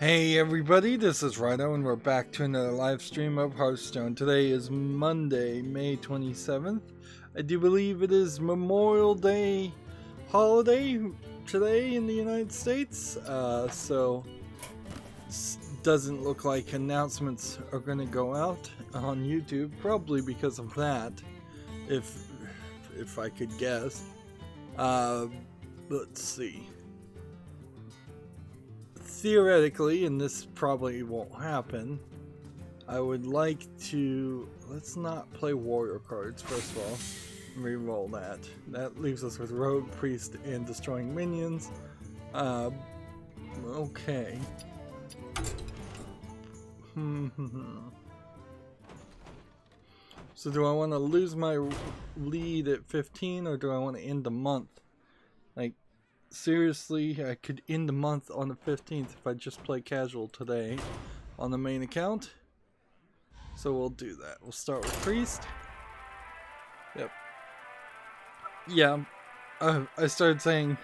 Hey everybody, this is Rydo and we're back to another live stream of Hearthstone. Today is Monday, May 27th. I do believe it is Memorial Day holiday today in the United States. So doesn't look like announcements are going to go out on YouTube, probably because of that, if I could guess. Let's see. Theoretically, and this probably won't happen, I would like to... Let's not play warrior cards, first of all. Reroll that. That leaves us with Rogue, Priest, and Destroying Minions. Okay. So do I want to lose my lead at 15, or do I want to end the month? Like, seriously, I could end the month on the 15th if I just play casual today on the main account. So we'll do that. We'll start with Priest. Yep. Yeah, I started saying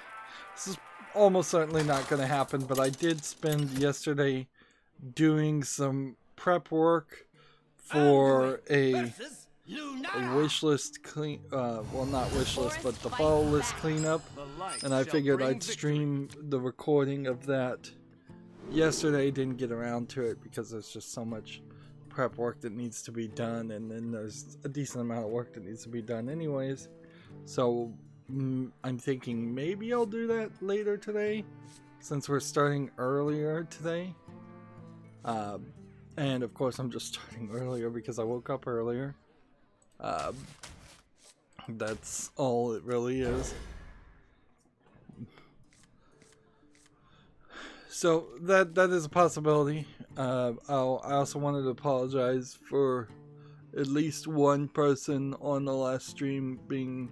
this is almost certainly not going to happen, but I did spend yesterday doing some prep work for a wish list clean, well, not wish list, but the follow list cleanup, and I figured I'd stream the recording of that yesterday. Didn't get around to it because there's just so much prep work that needs to be done, and then there's a decent amount of work that needs to be done anyways. So I'm thinking maybe I'll do that later today, since we're starting earlier today. And of course I'm just starting earlier because I woke up earlier. That's all it really is. So that is a possibility. I also wanted to apologize for at least one person on the last stream being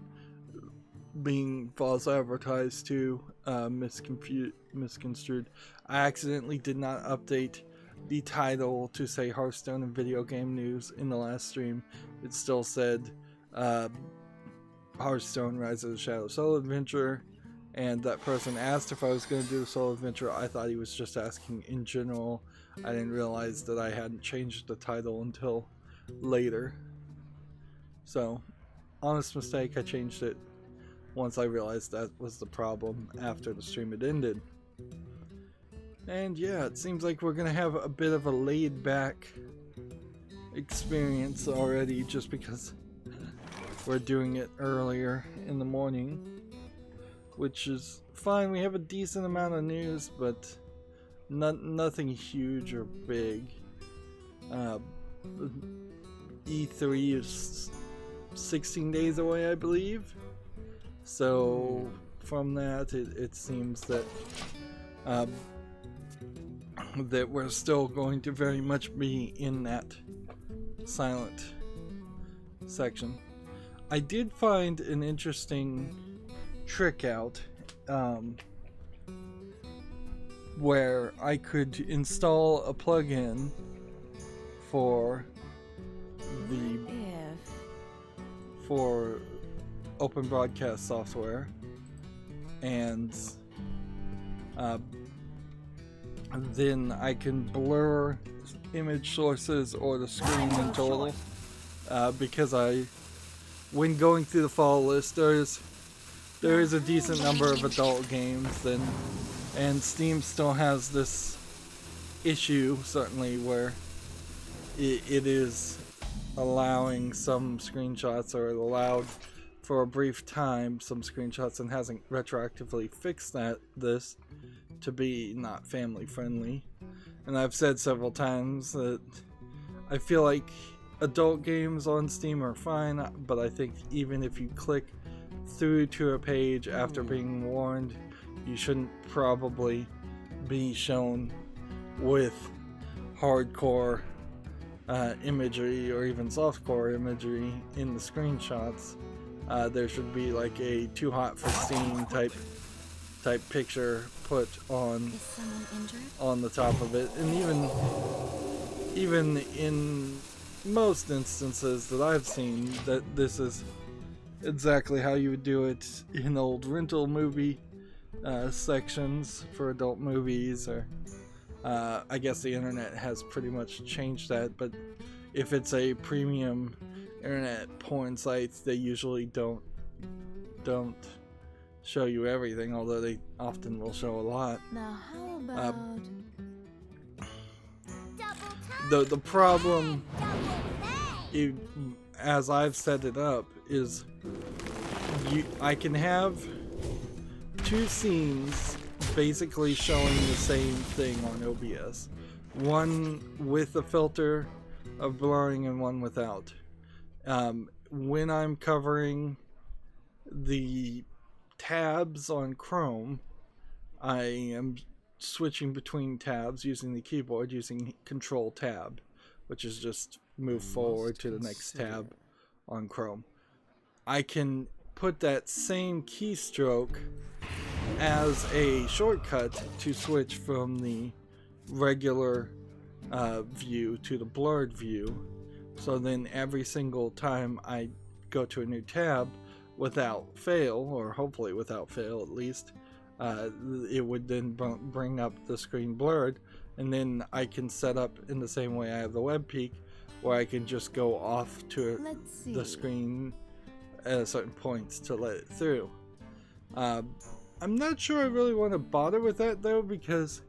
false advertised to, misconstrued. I accidentally did not update the title to say Hearthstone and video game news in the last stream. It still said Hearthstone Rise of the Shadow solo adventure, and that person asked if I was going to do a solo adventure. I thought he was just asking in general. I didn't realize that I hadn't changed the title until later. So, honest mistake, I changed it once I realized that was the problem after the stream had ended. And yeah, it seems like we're gonna have a bit of a laid back experience already, just because we're doing it earlier in the morning, which is fine. We have a decent amount of news, but nothing huge or big. E3 is 16 days away, I believe. So from that, it seems that that we're still going to very much be in that silent section. I did find an interesting trick out, where I could install a plugin for open broadcast software, and then I can blur image sources or the screen in total, because when going through the follow list, there is a decent number of adult games, and Steam still has this issue, certainly, where it is allowing some screenshots, or allowed for a brief time some screenshots, and hasn't retroactively fixed this to be not family friendly. And I've said several times that I feel like adult games on Steam are fine, but I think even if you click through to a page after being warned, you shouldn't probably be shown with hardcore imagery or even softcore imagery in the screenshots. There should be like a too hot for Steam type picture put on the top of it. And even in most instances that I've seen, that this is exactly how you would do it in old rental movie sections for adult movies, or I guess the internet has pretty much changed that, but if it's a premium internet porn sites, they usually don't show you everything, although they often will show a lot. Now how about the problem, as I've set it up, is I can have two scenes basically showing the same thing on OBS. One with a filter of blurring and one without. When I'm covering the tabs on Chrome, I am switching between tabs using the keyboard using Control Tab, which is just move forward to the next tab on Chrome. I can put that same keystroke as a shortcut to switch from the regular view to the blurred view. So then every single time I go to a new tab, without fail, or hopefully without fail at least, it would then bring up the screen blurred, and then I can set up in the same way I have the web peak, where I can just go off to the screen at certain points to let it through. I'm not sure I really want to bother with that though, because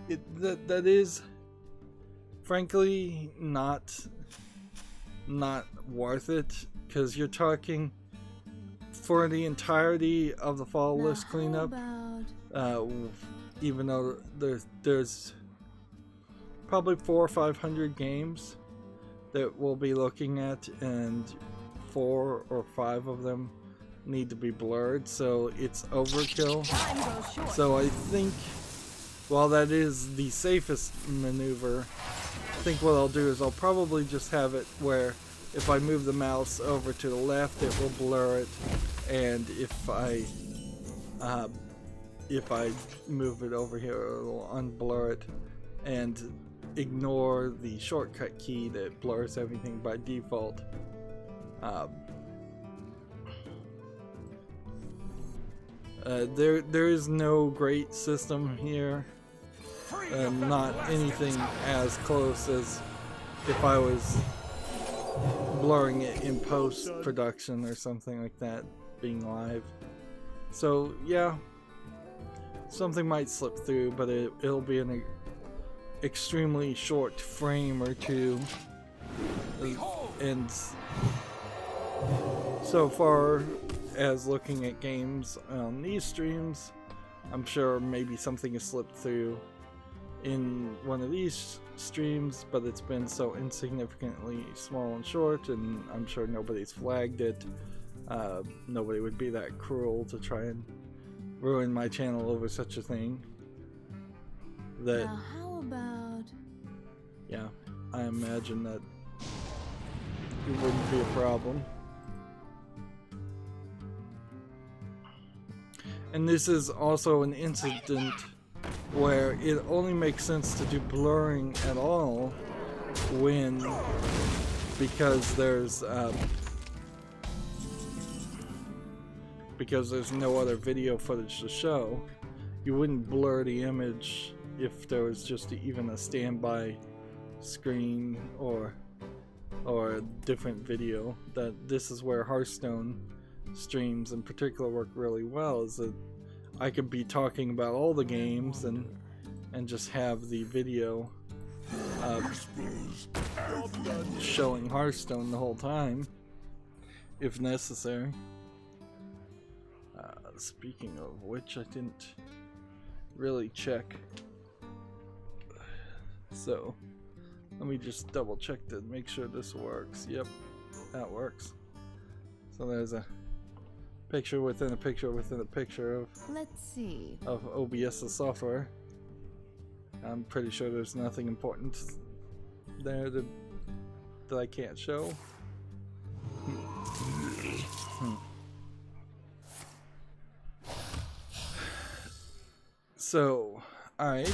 that is frankly not worth it, because you're talking for the entirety of the fall list cleanup, even though there's probably 400 or 500 games that we'll be looking at, and 4 or 5 of them need to be blurred, so it's overkill. So I think, while that is the safest maneuver, I think what I'll do is I'll probably just have it where if I move the mouse over to the left, it will blur it, and if I move it over here, it will unblur it, and ignore the shortcut key that blurs everything by default. There is no great system here, not anything as close as if I was blurring it in post-production or something like that, being live. So yeah, something might slip through, but it'll be an extremely short frame or two, and so far as looking at games on these streams, I'm sure maybe something has slipped through in one of these streams, but it's been so insignificantly small and short, and I'm sure nobody's flagged it. Nobody would be that cruel to try and ruin my channel over such a thing. That, now how about yeah, I imagine that it wouldn't be a problem. And this is also an incident where it only makes sense to do blurring at all because there's no other video footage to show. You wouldn't blur the image if there was just even a standby screen or a different video. That this is where Hearthstone streams in particular work really well, is that I could be talking about all the games and just have the video showing Hearthstone the whole time if necessary. Speaking of which, I didn't really check, so let me just double check to make sure this works. Yep, that works. So there's a picture within a picture within a picture of, let's see, of OBS's software. I'm pretty sure there's nothing important there that I can't show. So, alright.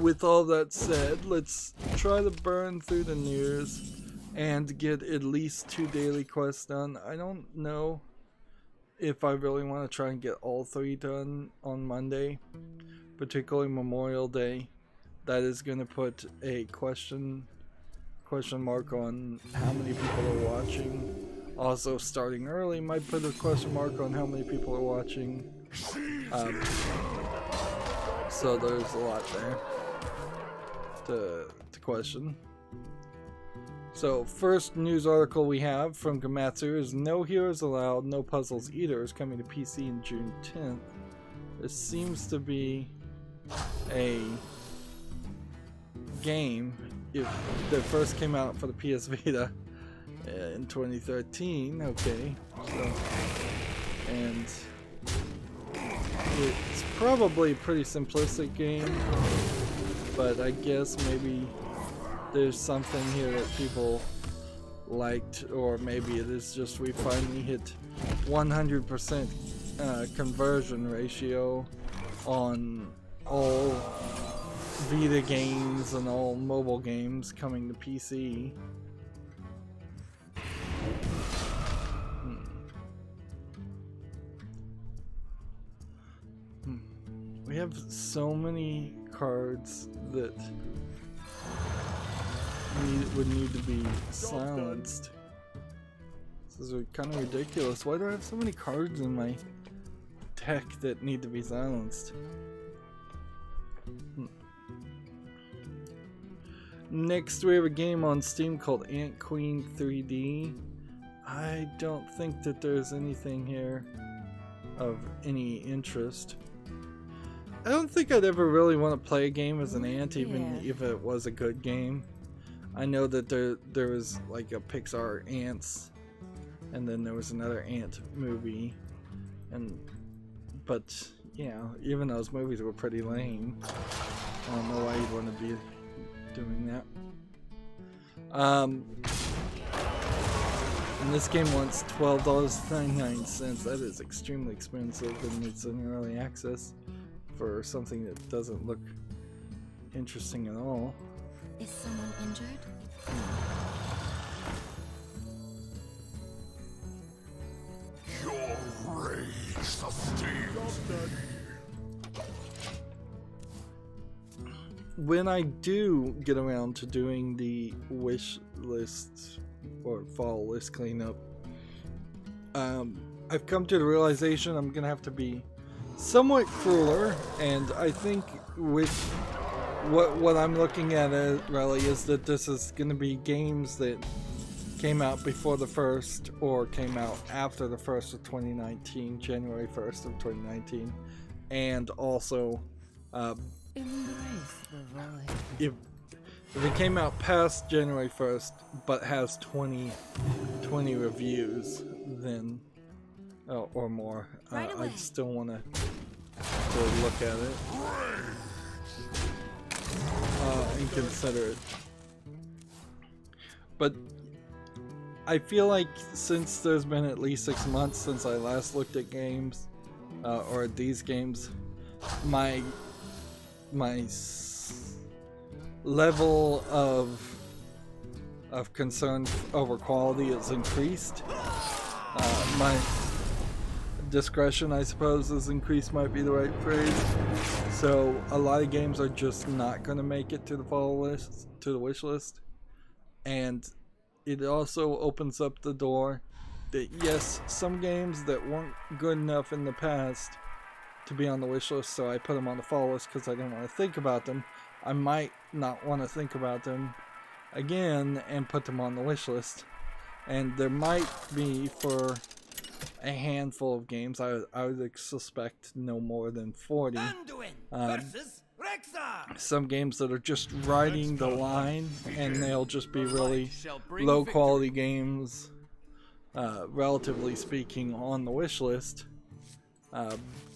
With all that said, let's try to burn through the news and get at least 2 daily quests done. I don't know if I really want to try and get all 3 done on Monday. particularly Memorial Day, that is going to put a question mark on how many people are watching. Also, starting early might put a question mark on how many people are watching. So there's a lot there to question. So first news article we have from Gamatsu is No Heroes Allowed, No Puzzles Either is coming to PC in June 10th. This seems to be a game that first came out for the PS Vita in 2013. Okay, so, and it's probably a pretty simplistic game, but I guess maybe there's something here that people liked, or maybe it is just we finally hit 100% conversion ratio on all Vita games and all mobile games coming to PC. We have so many cards that would need to be silenced. This is kind of ridiculous. Why do I have so many cards in my deck that need to be silenced? Next we have a game on Steam called Ant Queen 3D. I don't think that there's anything here of any interest. I don't think I'd ever really want to play a game as an ant, even if it was a good game. I know that there was like a Pixar Ants, and then there was another Ant movie, but yeah, even those movies were pretty lame. I don't know why you'd want to be doing that. And this game wants $12.99. That is extremely expensive, and it's in early access for something that doesn't look interesting at all. Is someone injured? Your rage sustains me. When I do get around to doing the wish list or fall list cleanup, I've come to the realization I'm gonna have to be somewhat crueler, and I think with what I'm looking at it really is that this is going to be games that came out before the 1st or came out after the 1st of 2019, January 1st of 2019, and also Embrace the void. if it came out past January 1st but has 20 reviews, then or more, I'd still want to look at it and consider it. But I feel like since there's been at least 6 months since I last looked at games, or at these games, my level of concern over quality has increased. My discretion, I suppose, has increased, might be the right phrase. So a lot of games are just not going to make it to the fall list, to the wish list, and it also opens up the door that yes, some games that weren't good enough in the past to be on the wish list, so I put them on the fall list because I didn't want to think about them. I might not want to think about them again and put them on the wish list, and there might be for a handful of games. I would suspect no more than 40. Some games that are just riding the line, and they'll just be really low quality games, relatively speaking, on the wish list,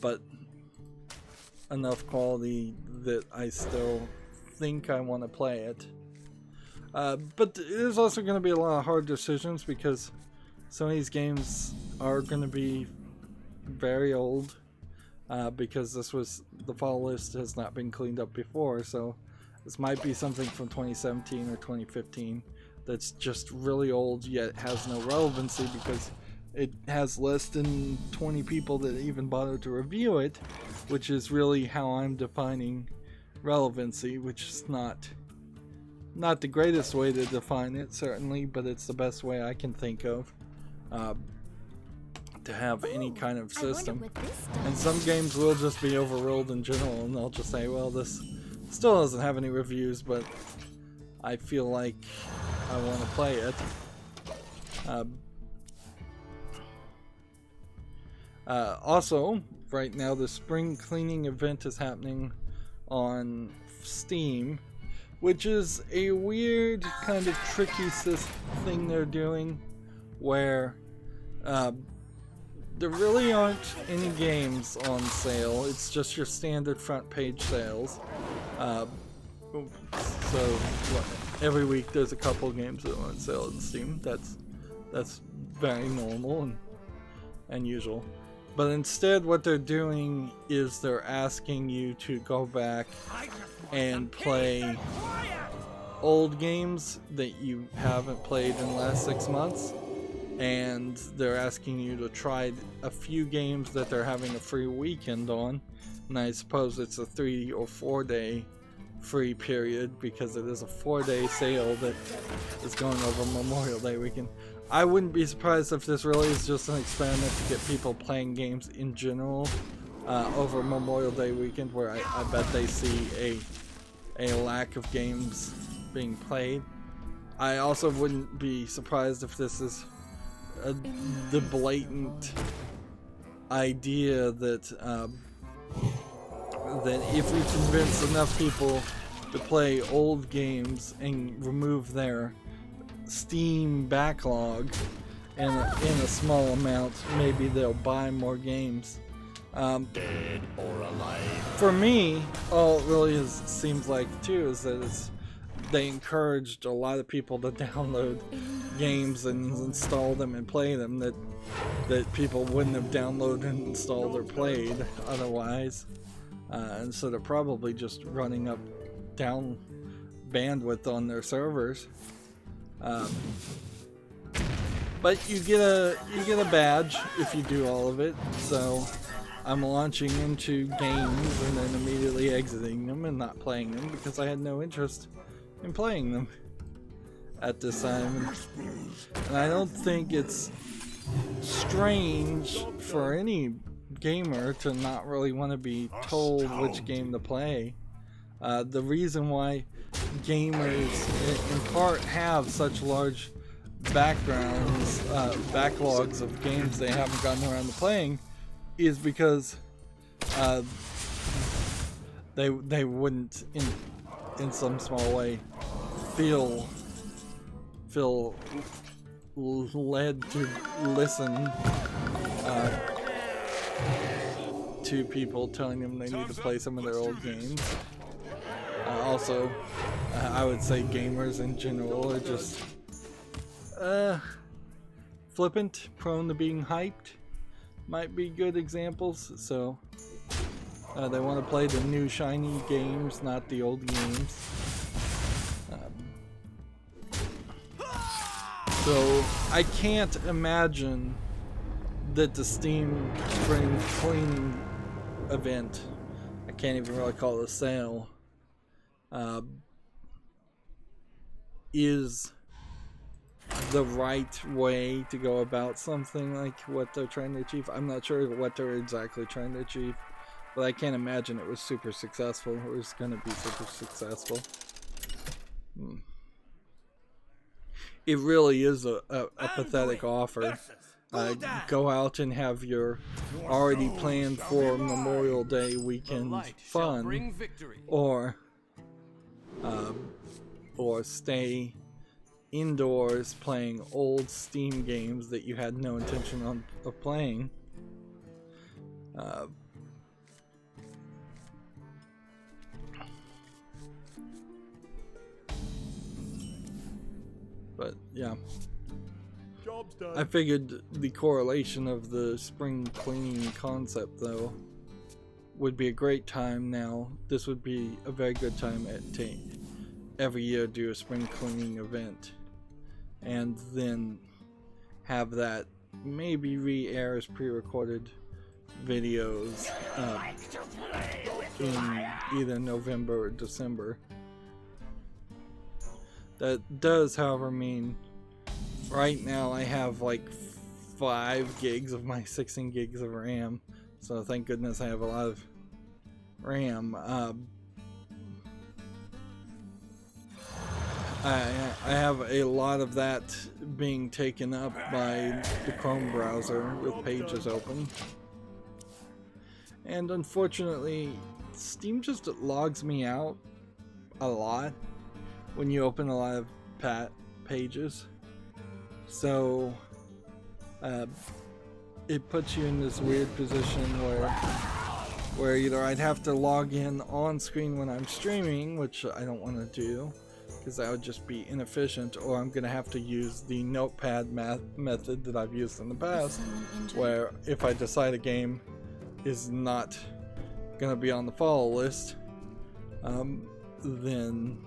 but enough quality that I still think I want to play it. But there's also going to be a lot of hard decisions because some of these games are going to be very old, because the fall list has not been cleaned up before, so this might be something from 2017 or 2015 that's just really old yet has no relevancy because it has less than 20 people that even bother to review it, which is really how I'm defining relevancy, which is not the greatest way to define it, certainly, but it's the best way I can think of to have any kind of system. And some games will just be overruled in general, and they'll just say, well, this still doesn't have any reviews, but I feel like I want to play it. Also, right now the spring cleaning event is happening on Steam, which is a weird kind of tricky thing they're doing where there really aren't any games on sale. It's just your standard front page sales. So every week there's a couple games that are on sale on Steam. That's very normal and usual. But instead what they're doing is they're asking you to go back and play old games that you haven't played in the last 6 months, and they're asking you to try a few games that they're having a free weekend on, and I suppose it's a 3 or 4 day free period because it is a 4-day sale that is going over Memorial Day weekend. I wouldn't be surprised if this really is just an experiment to get people playing games in general over Memorial Day weekend, where I bet they see a lack of games being played. I also wouldn't be surprised if this is the blatant idea that that if we convince enough people to play old games and remove their Steam backlog in a small amount, maybe they'll buy more games. Dead or alive. For me, all it really seems like too is that they encouraged a lot of people to download games and install them and play them that people wouldn't have downloaded, installed, or played otherwise. And so they're probably just running up down bandwidth on their servers. But you get a badge if you do all of it. So I'm launching into games and then immediately exiting them and not playing them because I had no interest in playing them at this time. And I don't think it's strange for any gamer to not really want to be told which game to play. The reason why gamers in part have such large backlogs of games they haven't gotten around to playing is because they wouldn't in some small way feel led to listen to people telling them they need to play some of their old games. Also, I would say gamers in general are just flippant, prone to being hyped. Might be good examples. So they want to play the new shiny games, not the old games. So I can't imagine that the Steam spring cleaning event, I can't even really call it a sale, is the right way to go about something like what they're trying to achieve. I'm not sure what they're exactly trying to achieve, but I can't imagine it was super successful or is going to be super successful. It really is a pathetic offer. Go out and have your already planned for Memorial Day weekend fun, or stay indoors playing old Steam games that you had no intention of playing. But yeah, Job's done. I figured the correlation of the spring cleaning concept though would be a great time now. This would be a very good time to every year do a spring cleaning event and then have that maybe re-airs pre-recorded videos in either November or December. That does, however, mean right now I have like 5 gigs of my 16 gigs of RAM, so thank goodness I have a lot of RAM. I have a lot of that being taken up by the Chrome browser with Pages open. And unfortunately, Steam just logs me out a lot when you open a lot of pages. So it puts you in this weird position where either I'd have to log in on screen when I'm streaming, which I don't want to do because that would just be inefficient, or I'm going to have to use the notepad method that I've used in the past, where if I decide a game is not going to be on the follow list, then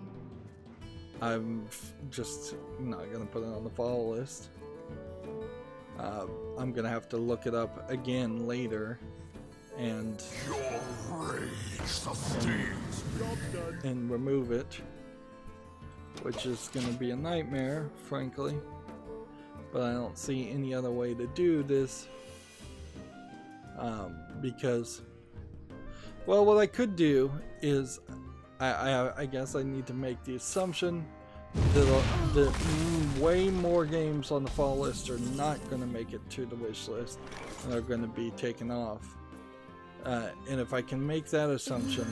I'm just not going to put it on the follow list. I'm going to have to look it up again later and remove it, which is going to be a nightmare, frankly. But I don't see any other way to do this, because, well, what I could do is I guess I need to make the assumption that way more games on the fall list are not going to make it to the wish list and are going to be taken off. And if I can make that assumption,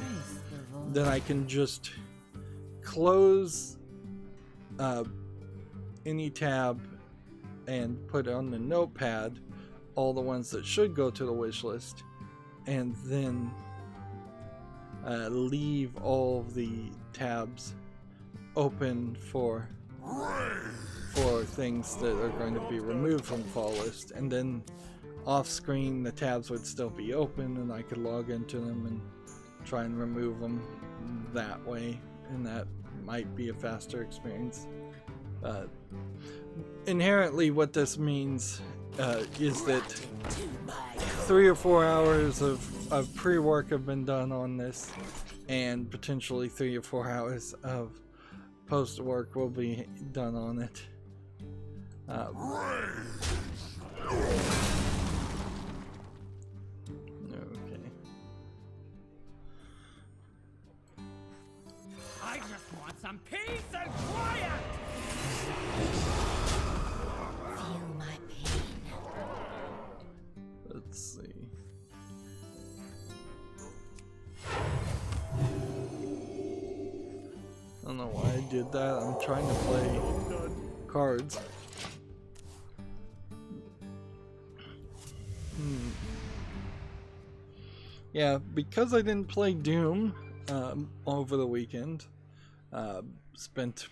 then I can just close any tab and put on the notepad all the ones that should go to the wish list, and then leave all the tabs open for things that are going to be removed from the fall list, and then off screen the tabs would still be open and I could log into them and try and remove them that way, and that might be a faster experience. Inherently what this means is that 3 or 4 hours of pre-work have been done on this, and potentially 3 or 4 hours of post-work will be done on it. Okay. I just want some peace and quiet! Feel my pain. Let's see. I don't know why I did that. I'm trying to play cards. Yeah, because I didn't play Doom over the weekend, spent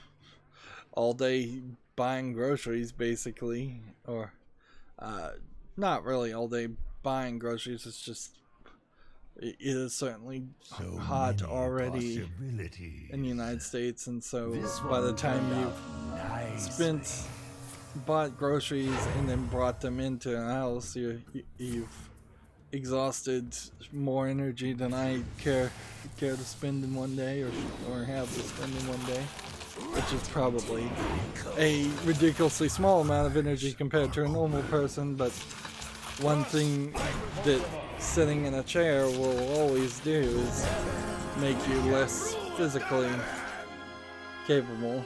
all day buying groceries basically, or not really all day buying groceries, it's just it is certainly hot already in the United States, and so by the time you've bought groceries and then brought them into a house, you've exhausted more energy than I care to spend in one day, or have to spend in one day, which is probably a ridiculously small amount of energy compared to a normal person. But one thing that sitting in a chair will always do is make you less physically capable.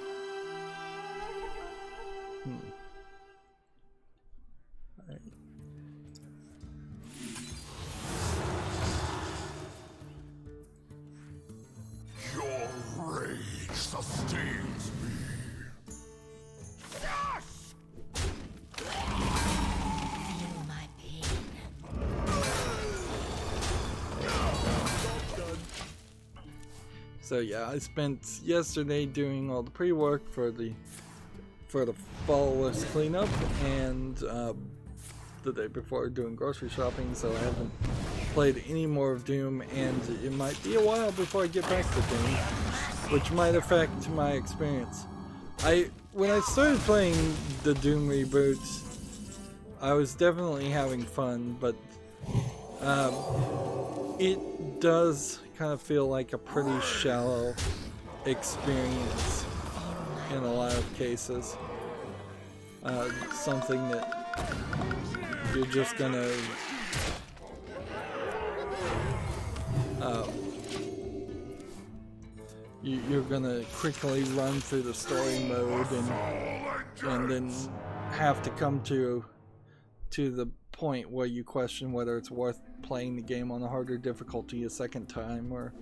Your rage sustains me. Feel my pain. So yeah, I spent yesterday doing all the pre-work for the fall list cleanup, and the day before doing grocery shopping, so I haven't played any more of Doom, and it might be a while before I get back to Doom, which might affect my experience. When I started playing the Doom reboot, I was definitely having fun, but it does kind of feel like a pretty shallow experience in a lot of cases. Something that you're just gonna you're gonna quickly run through the story mode and then have to come to the point where you question whether it's worth playing the game on a harder difficulty a second time, or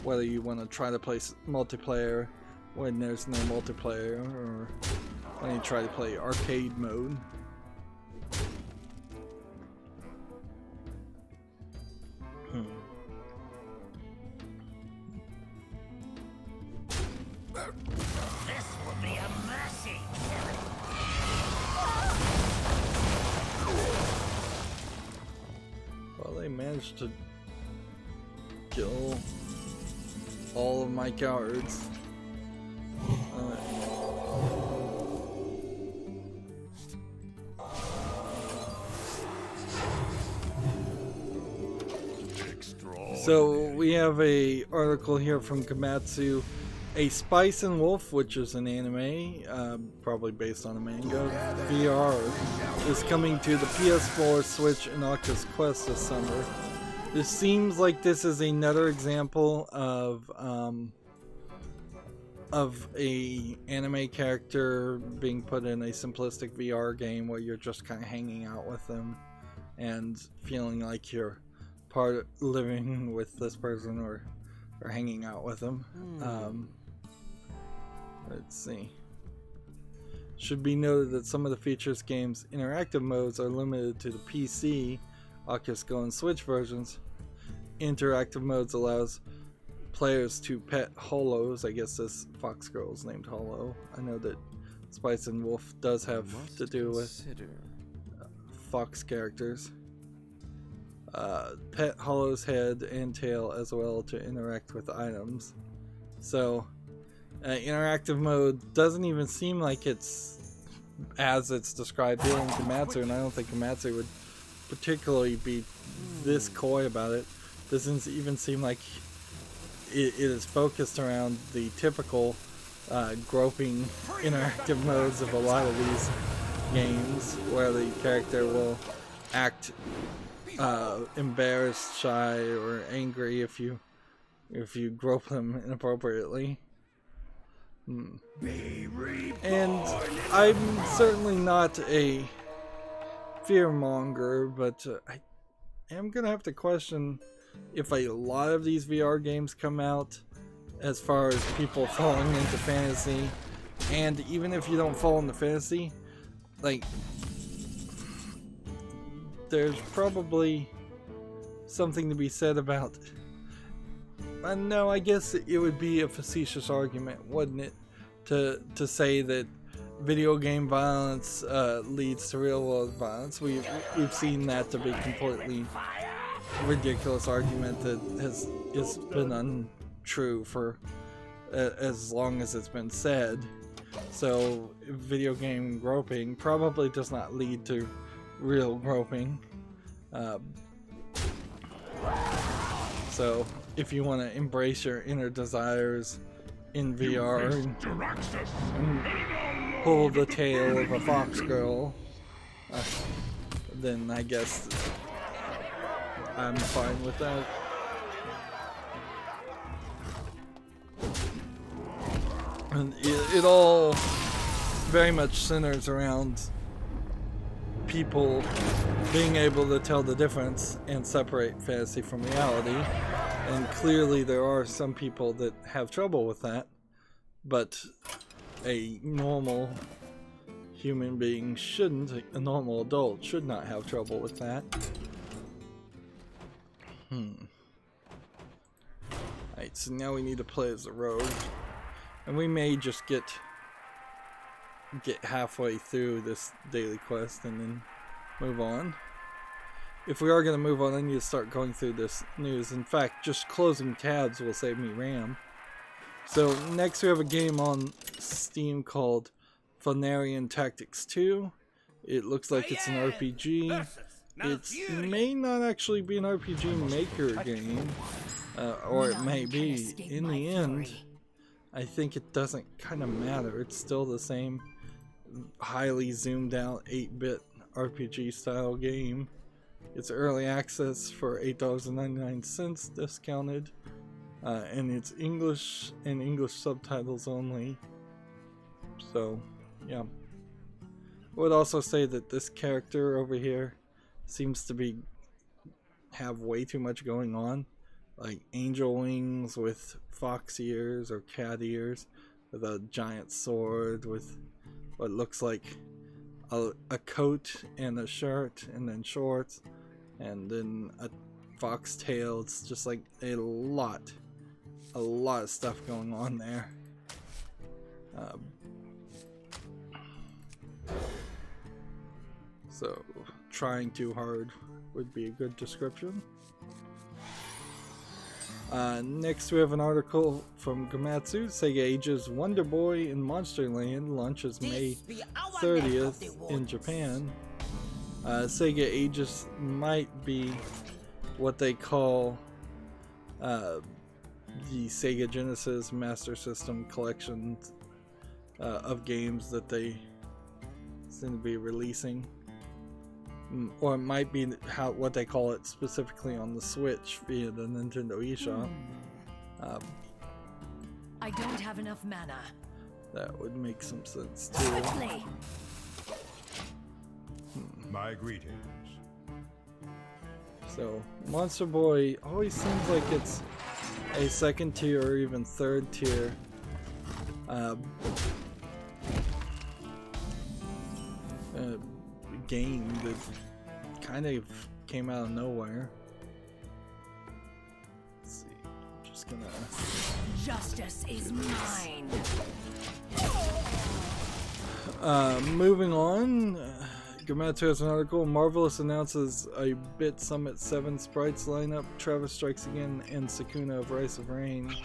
whether you want to try to play multiplayer when there's no multiplayer, or when you try to play arcade mode. This will be a mercy. Well, they managed to kill all of my guards. So we have a article here from Komatsu. A Spice and Wolf, which is an anime, probably based on a manga, VR, is coming to the PS4, Switch, and Oculus Quest this summer. This seems like this is another example of a anime character being put in a simplistic VR game where you're just kind of hanging out with them and feeling like you're living with this person or hanging out with them. Let's see. Should be noted that some of the features game's interactive modes are limited to the PC, Oculus Go, and Switch versions. Interactive modes allows players to pet holos. I guess this fox girl is named Holo. I know that Spice and Wolf does have to do with fox characters. Pet Holo's head and tail as well to interact with items. So interactive mode doesn't even seem like it's as it's described here in Komatsu, and I don't think Komatsu would particularly be this coy about it. Doesn't even seem like it is focused around the typical groping interactive modes of a lot of these games, where the character will act embarrassed, shy, or angry if you grope them inappropriately. And I'm certainly not a fearmonger, but I am gonna have to question if a lot of these VR games come out, as far as people falling into fantasy, and even if you don't fall into fantasy, like, there's probably something to be said about. No, I guess it would be a facetious argument, wouldn't it, to say that video game violence leads to real world violence. We've seen that to be completely ridiculous argument that has been untrue for as long as it's been said. So video game groping probably does not lead to real groping. So if you want to embrace your inner desires in VR and pull the tail of a fox girl, then I guess I'm fine with that. And it all very much centers around people being able to tell the difference and separate fantasy from reality. And clearly there are some people that have trouble with that, but a normal human being shouldn't, a normal adult should not have trouble with that. Alright, so now we need to play as a rogue. And we may just get halfway through this daily quest and then move on. If we are going to move on, I need to start going through this news. In fact, just closing tabs will save me RAM. So next we have a game on Steam called Funarian Tactics 2. It looks like it's an RPG. It may not actually be an RPG Maker game, or it may be. In the end, I think it doesn't kind of matter. It's still the same highly zoomed out 8-bit RPG style game. It's early access for $8.99 discounted, and it's English and English subtitles only. So, yeah. I would also say that this character over here seems to have way too much going on, like angel wings with fox ears or cat ears, with a giant sword with what looks like a coat and a shirt, and then shorts, and then a fox tail. It's just like a lot of stuff going on there. So, trying too hard would be a good description. Next we have an article from Gamatsu. Sega Age's Wonder Boy in Monsterland launches May 30th in Japan. Sega Aegis might be what they call the Sega Genesis Master System collection of games that they seem to be releasing. Or it might be what they call it specifically on the Switch via the Nintendo eShop. I don't have enough mana. That would make some sense too. Quickly. My greetings. So, Monster Boy always seems like it's a second tier or even third tier game that kind of came out of nowhere. Let's see, I'm just gonna... Justice is mine. Moving on, Gamatsu has an article. Marvelous announces a Bit Summit 7 sprites lineup. Travis Strikes Again and Sakuna of Rise of Rain.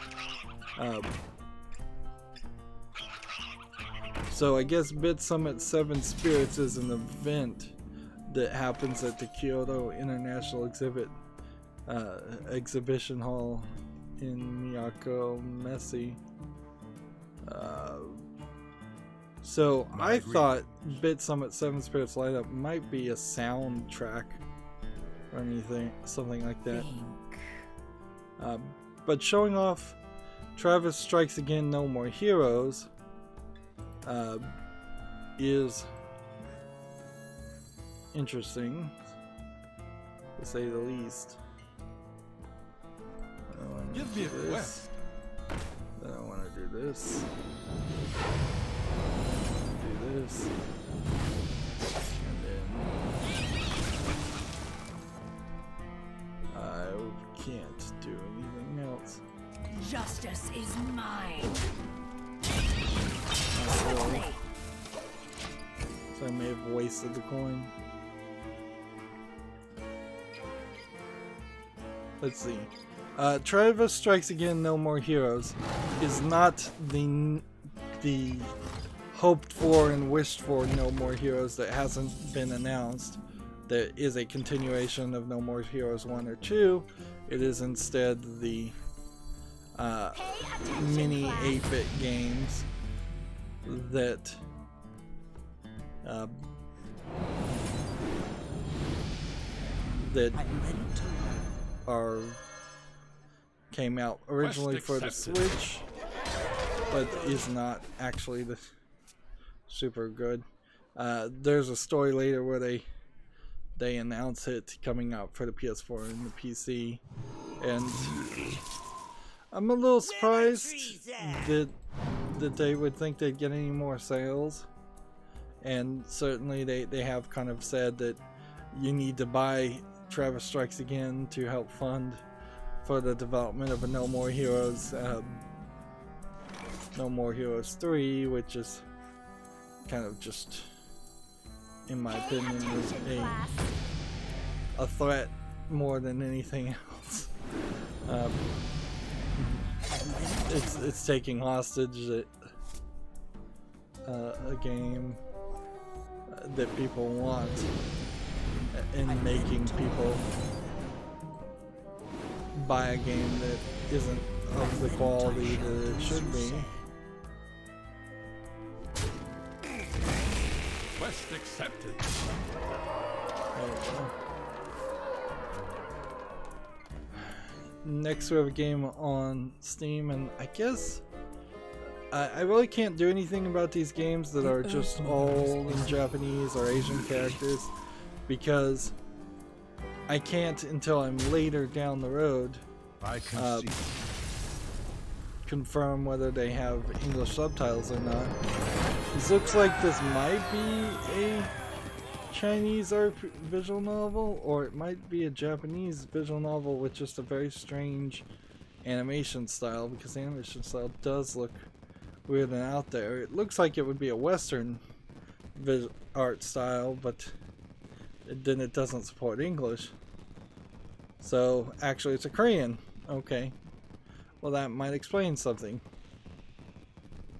So I guess Bit Summit 7 Spirits is an event that happens at the Kyoto International Exhibition Hall in Miyako Messi. So I thought Bit Summit 7 Spirits lineup might be a soundtrack or anything, something like that. But showing off Travis Strikes Again No More Heroes is interesting, to say the least. Give me a quest. Then I want to do this. Do this. And then I can't do anything else. Justice is mine. So I may have wasted the coin. Let's see. Travis Strikes Again No More Heroes is not the hoped for and wished for No More Heroes that hasn't been announced. There is a continuation of No More Heroes 1 or 2. It is instead the mini 8-bit games that came out originally for the Switch, but is not actually the super good. There's a story later where they announce it coming out for the PS4 and the PC, and I'm a little surprised that they would think they'd get any more sales. And certainly they have kind of said that you need to buy Travis Strikes Again to help fund for the development of a No More Heroes 3, which is kind of just, in my opinion, is a threat more than anything else. It's taking hostage a game. that people want in making people buy a game that isn't of the quality that it should be. Quest accepted. There we go. Next we have a game on Steam, and I guess I really can't do anything about these games that are just all in Japanese or Asian characters, because I can't until I'm later down the road I can see. confirm whether they have English subtitles or not. This looks like this might be a Chinese visual novel, or it might be a Japanese visual novel with just a very strange animation style, because the animation style does look weird and out there. It looks like it would be a Western art style, but then it doesn't support English. So actually it's a Korean. Okay. Well, that might explain something.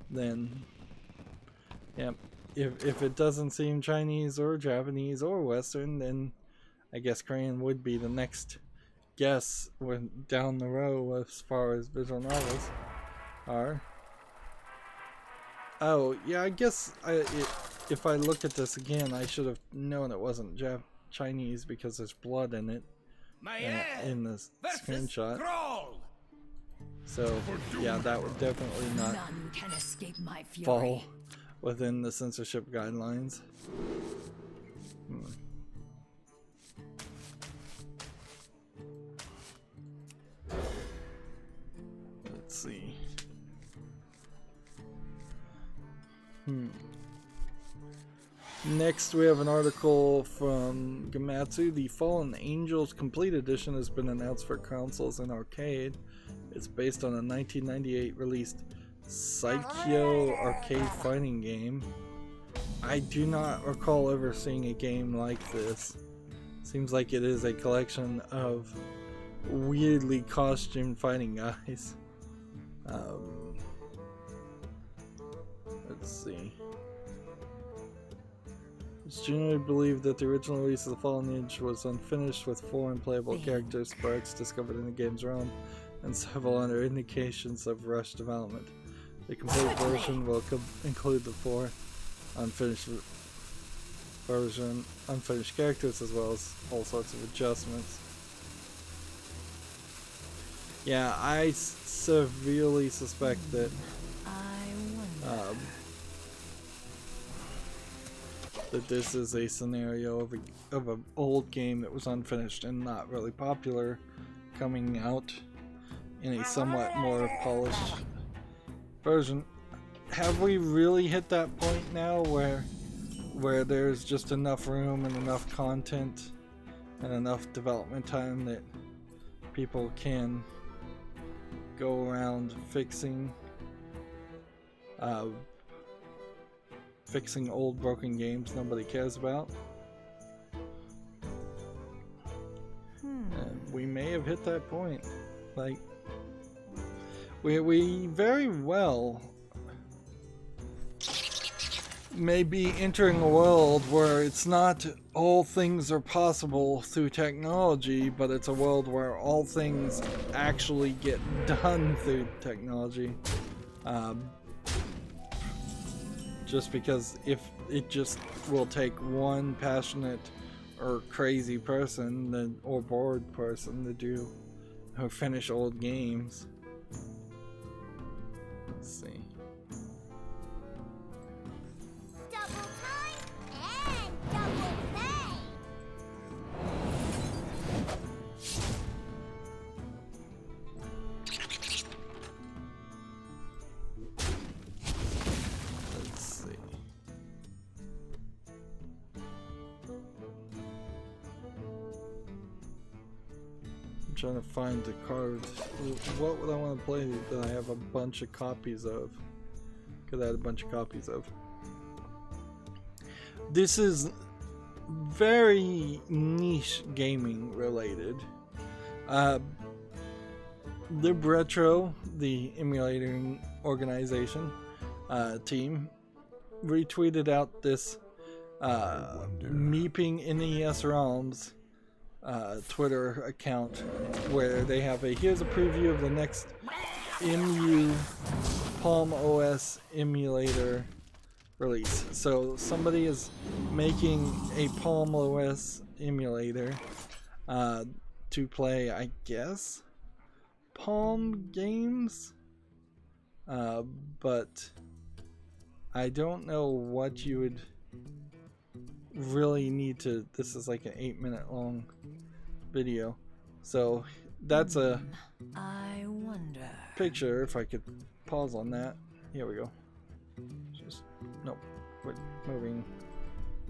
Then, yeah, if it doesn't seem Chinese or Japanese or Western, then I guess Korean would be the next guess when down the row as far as visual novels are. Oh, yeah, I guess if I look at this again, I should have known it wasn't Chinese because there's blood in it in this screenshot. So, yeah, that would definitely not None can escape my fury. fall within the censorship guidelines. Let's see. Next, we have an article from Gamatsu. The Fallen Angels Complete Edition has been announced for consoles and arcade. It's based on a 1998 released Psycho arcade fighting game. I do not recall ever seeing a game like this. Seems like it is a collection of weirdly costumed fighting guys. Let's see. It's generally believed that the original release of the Fallen Angel was unfinished, with 4 unplayable characters, sparks discovered in the game's realm, and several other indications of rushed development. The complete version will include the 4 unfinished characters, as well as all sorts of adjustments. Yeah, I severely suspect that that this is a scenario of an old game that was unfinished and not really popular, coming out in a somewhat more polished version. Have we really hit that point now where there's just enough room and enough content and enough development time that people can go around fixing old broken games nobody cares about? We may have hit that point. Like, we very well may be entering a world where it's not all things are possible through technology, but it's a world where all things actually get done through technology. Just because if it just will take one passionate or crazy person or bored person to do or finish old games. Let's see. Double time and double pay. Let's see. I'm trying to find the cards. What would I want to play that I have a bunch of copies of? Because I had a bunch of copies of. This is very niche gaming related. Libretro, the emulating organization team, retweeted out this Meeping NES Realms Twitter account, where they have here's a preview of the next MU Palm OS emulator release. So somebody is making a Palm OS emulator to play, I guess, Palm games, but I don't know what you would really need to. This is like an 8-minute long video, so that's a I wonder. picture. If I could pause on that. Here we go. Just nope, we're moving,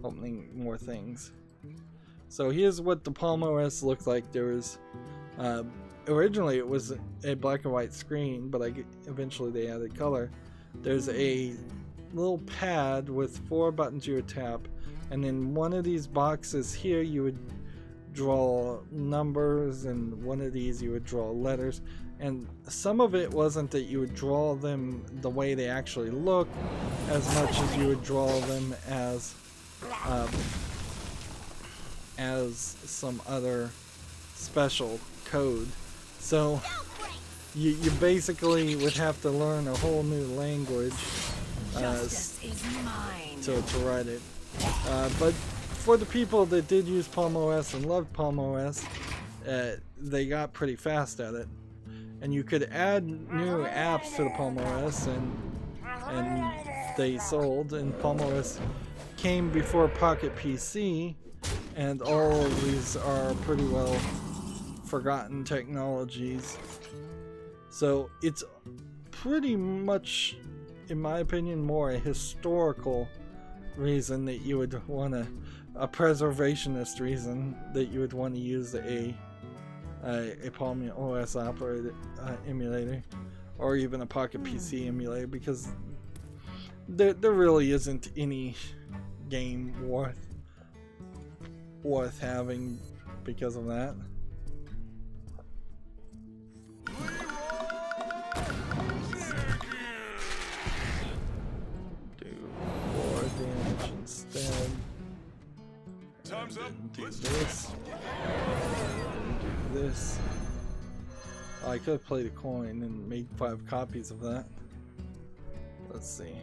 opening more things. So here's what the Palm OS looked like. There was originally it was a black and white screen, but eventually they added color. There's a little pad with 4 buttons you would tap, and in one of these boxes here you would draw numbers, and one of these you would draw letters. And some of it wasn't that you would draw them the way they actually look, as much as you would draw them as some other special code. So you basically would have to learn a whole new language Justice is mine. to write it. But for the people that did use Palm OS and loved Palm OS, they got pretty fast at it. And you could add new apps to the Palm OS, and they sold. And Palm OS came before Pocket PC, and all of these are pretty well forgotten technologies. So it's pretty much, in my opinion, more a historical reason that you would want a preservationist reason that you would want to use a Palm OS operated emulator, or even a Pocket PC emulator, because there really isn't any game worth having because of that. Do 4 damage instead. Time's up. Do Let's this. Do this. Oh, I could have played a coin and made 5 copies of that. Let's see.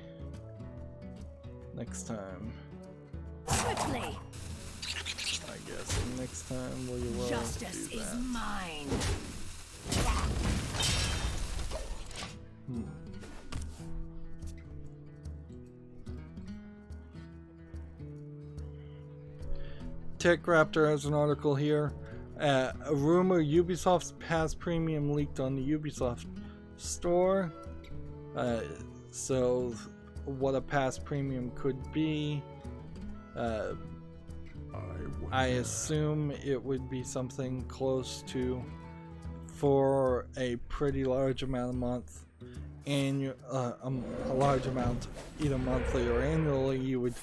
Next time. Quickly. I guess next time we will Justice do is that. mine. TechRaptor has an article here. A rumor Ubisoft's Pass Premium leaked on the Ubisoft store. So what a Pass Premium could be, I assume it would be something close to, for a pretty large amount a month, and a large amount either monthly or annually, you would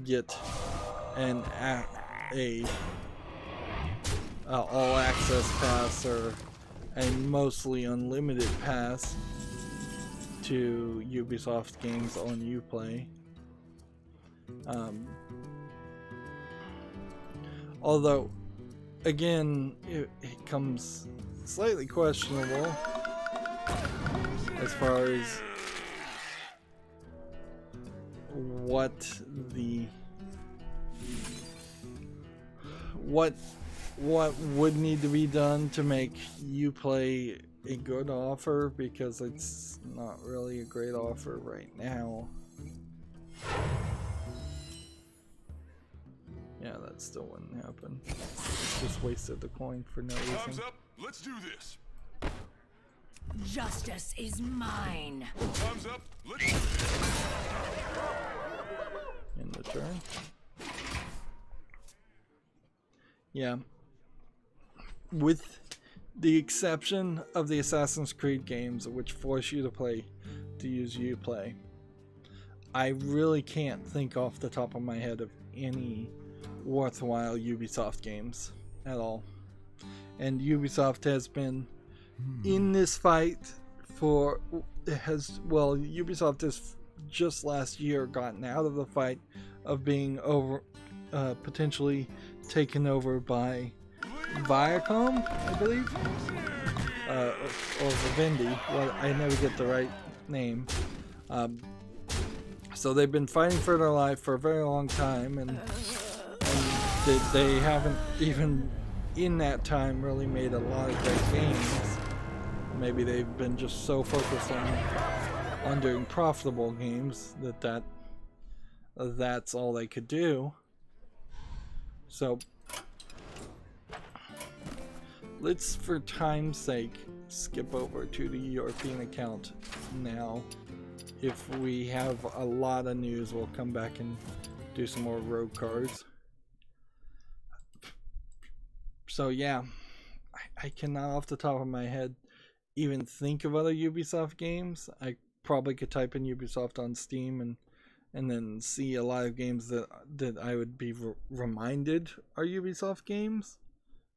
get an all access pass or a mostly unlimited pass to Ubisoft games on Uplay. Although, again, it comes slightly questionable as far as what would need to be done to make Uplay a good offer, because it's not really a great offer right now. Yeah, that still wouldn't happen. Just wasted the coin for no Time's reason. up. Let's do this. Justice is mine. Time's up. Let's do this. In the turn. Yeah. With the exception of the Assassin's Creed games, which force you to use Uplay, I really can't think off the top of my head of any worthwhile Ubisoft games at all. And Ubisoft has been in this fight Ubisoft has just last year gotten out of the fight of being potentially taken over by Viacom, I believe, or Vivendi. Well, I never get the right name. So they've been fighting for their life for a very long time, and they haven't even in that time really made a lot of great games. Maybe they've been just so focused on doing profitable games that's all they could do. So let's, for time's sake, skip over to the European account now. If we have a lot of news, we'll come back and do some more road cards. So yeah, I cannot off the top of my head even think of other Ubisoft games. I probably could type in Ubisoft on Steam and then see a lot of games that I would be reminded are Ubisoft games.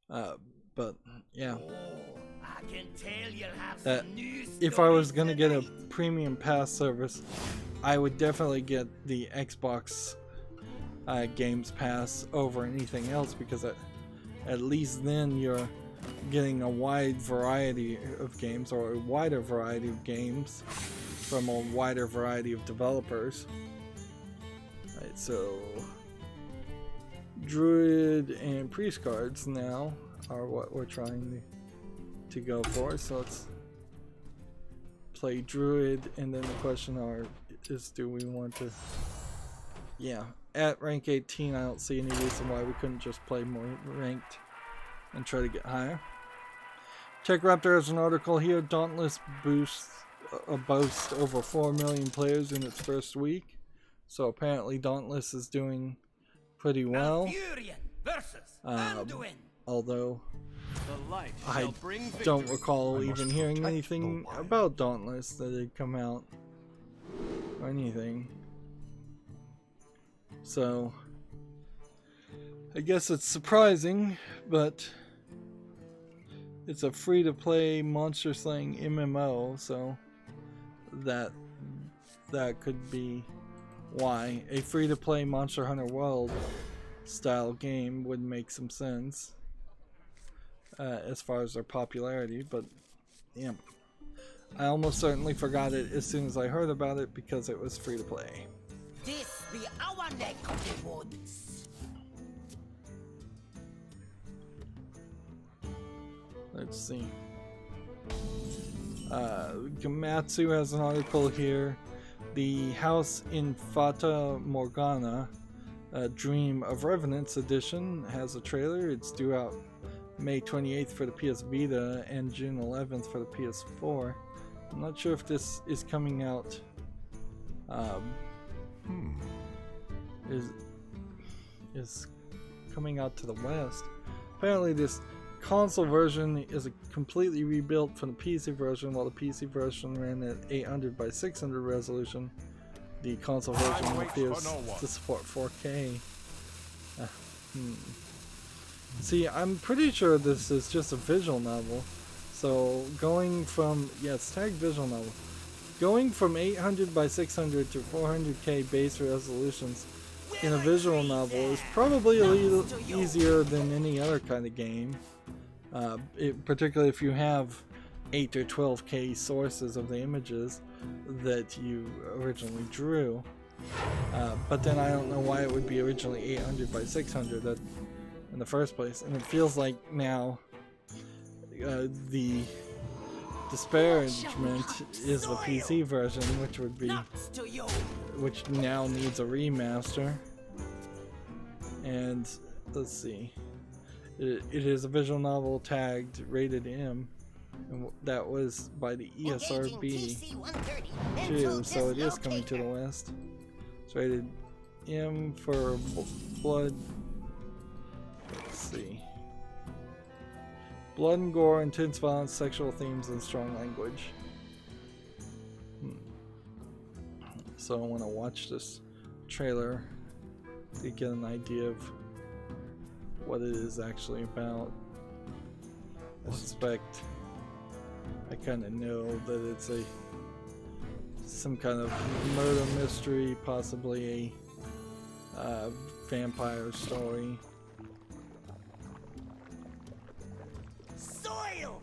But yeah, I can tell you'll have some new if I was stories gonna get a tonight. premium pass service, I would definitely get the Xbox Games Pass over anything else, because at least then you're getting a wide variety of games, or a wider variety of games from a wider variety of developers. Right, so Druid and Priest cards now are what we're trying to go for. So let's play Druid, and then the question is, do we want to... Yeah, at rank 18, I don't see any reason why we couldn't just play more ranked and try to get higher. Tech Raptor has an article here. Dauntless boasts over 4 million players in its first week. So apparently Dauntless is doing pretty well. Furion versus Anduin. Although The light I shall bring don't victory. recall I even must hearing protect anything the wild. about Dauntless that had come out or anything. So I guess it's surprising, but it's a free-to-play monster slaying MMO, so that could be why. A free-to-play Monster Hunter World style game would make some sense as far as their popularity, but yeah, I almost certainly forgot it as soon as I heard about it because it was free-to-play. This be our neck of the woods. Let's see. Gamatsu has an article here. The House in Fata Morgana, Dream of Revenants edition, has a trailer. It's due out May 28th for the PS Vita and June 11th for the PS4. I'm not sure if this is coming out. Is coming out to the West. Apparently, this console version is a completely rebuilt from the PC version, while the PC version ran at 800 by 600 resolution. The console version appears to support 4K. See, I'm pretty sure this is just a visual novel. So going from, yeah, it's tagged visual novel. Going from 800 by 600 to 400K base resolutions in a visual novel is probably a little easier than any other kind of game. Particularly if you have 8 or 12K sources of the images that you originally drew. But then I don't know why it would be originally 800 by 600 in the first place. And it feels like now the disparagement is the PC version, which now needs a remaster. And let's see. It is a visual novel tagged rated M, and that was by the ESRB too, so it is coming to the West. It's rated M for blood. Let's see. Blood and gore, intense violence, sexual themes, and strong language. So I want to watch this trailer to get an idea of what it is actually about. I suspect I kind of know that it's some kind of murder mystery, possibly vampire story. Soiled!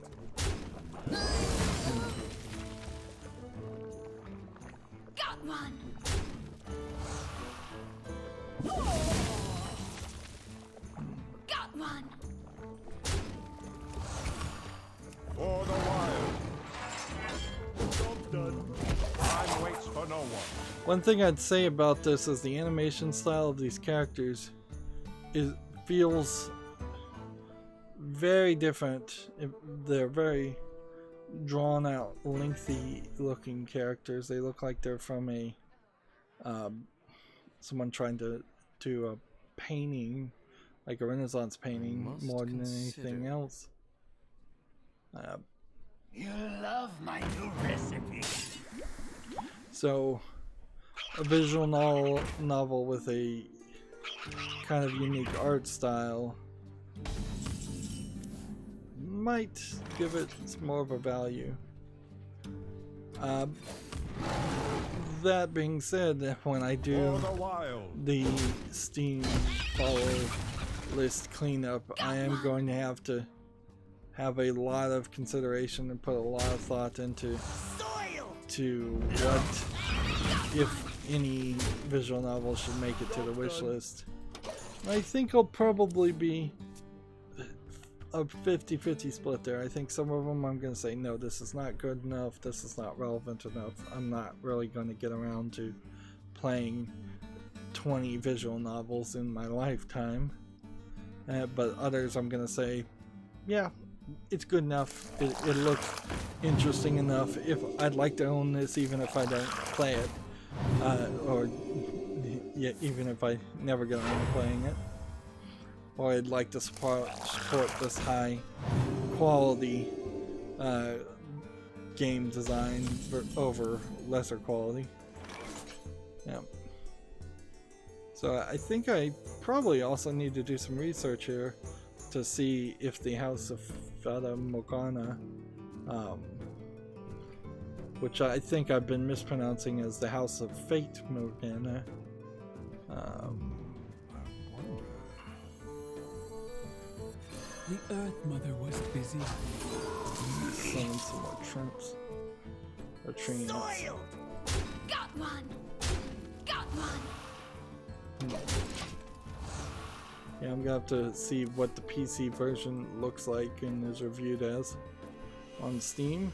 Got one. Got one. For the wild. Job's done. Time waits for no one. One thing I'd say about this is the animation style of these characters feels very different. They're very drawn out, lengthy looking characters. They look like they're from a someone trying to do a painting, like a Renaissance painting, more than anything else. You love my new recipe. So, a visual novel with a kind of unique art style might give it more of a value. That being said, when I do For the wild. the Steam follow list cleanup, I am going to have a lot of consideration and put a lot of thought into what, if any, visual novels should make it to the wish list. I think it'll probably be a 50-50 split there. I think some of them I'm going to say, no, this is not good enough, this is not relevant enough, I'm not really going to get around to playing 20 visual novels in my lifetime. But others I'm going to say, yeah, it's good enough, it looks interesting enough, if I'd like to own this even if I don't play it, or yeah, even if I never get around to playing it, or I'd like to support this high quality game design over lesser quality. Yeah. So I think I probably also need to do some research here to see if the House of Fata Morgana, which I think I've been mispronouncing as the House of Fate Morgana. The Earth Mother was busy. Summon some more shrimps. Or trees. Got one. Got one. Yeah, I'm gonna have to see what the PC version looks like and is reviewed as on Steam.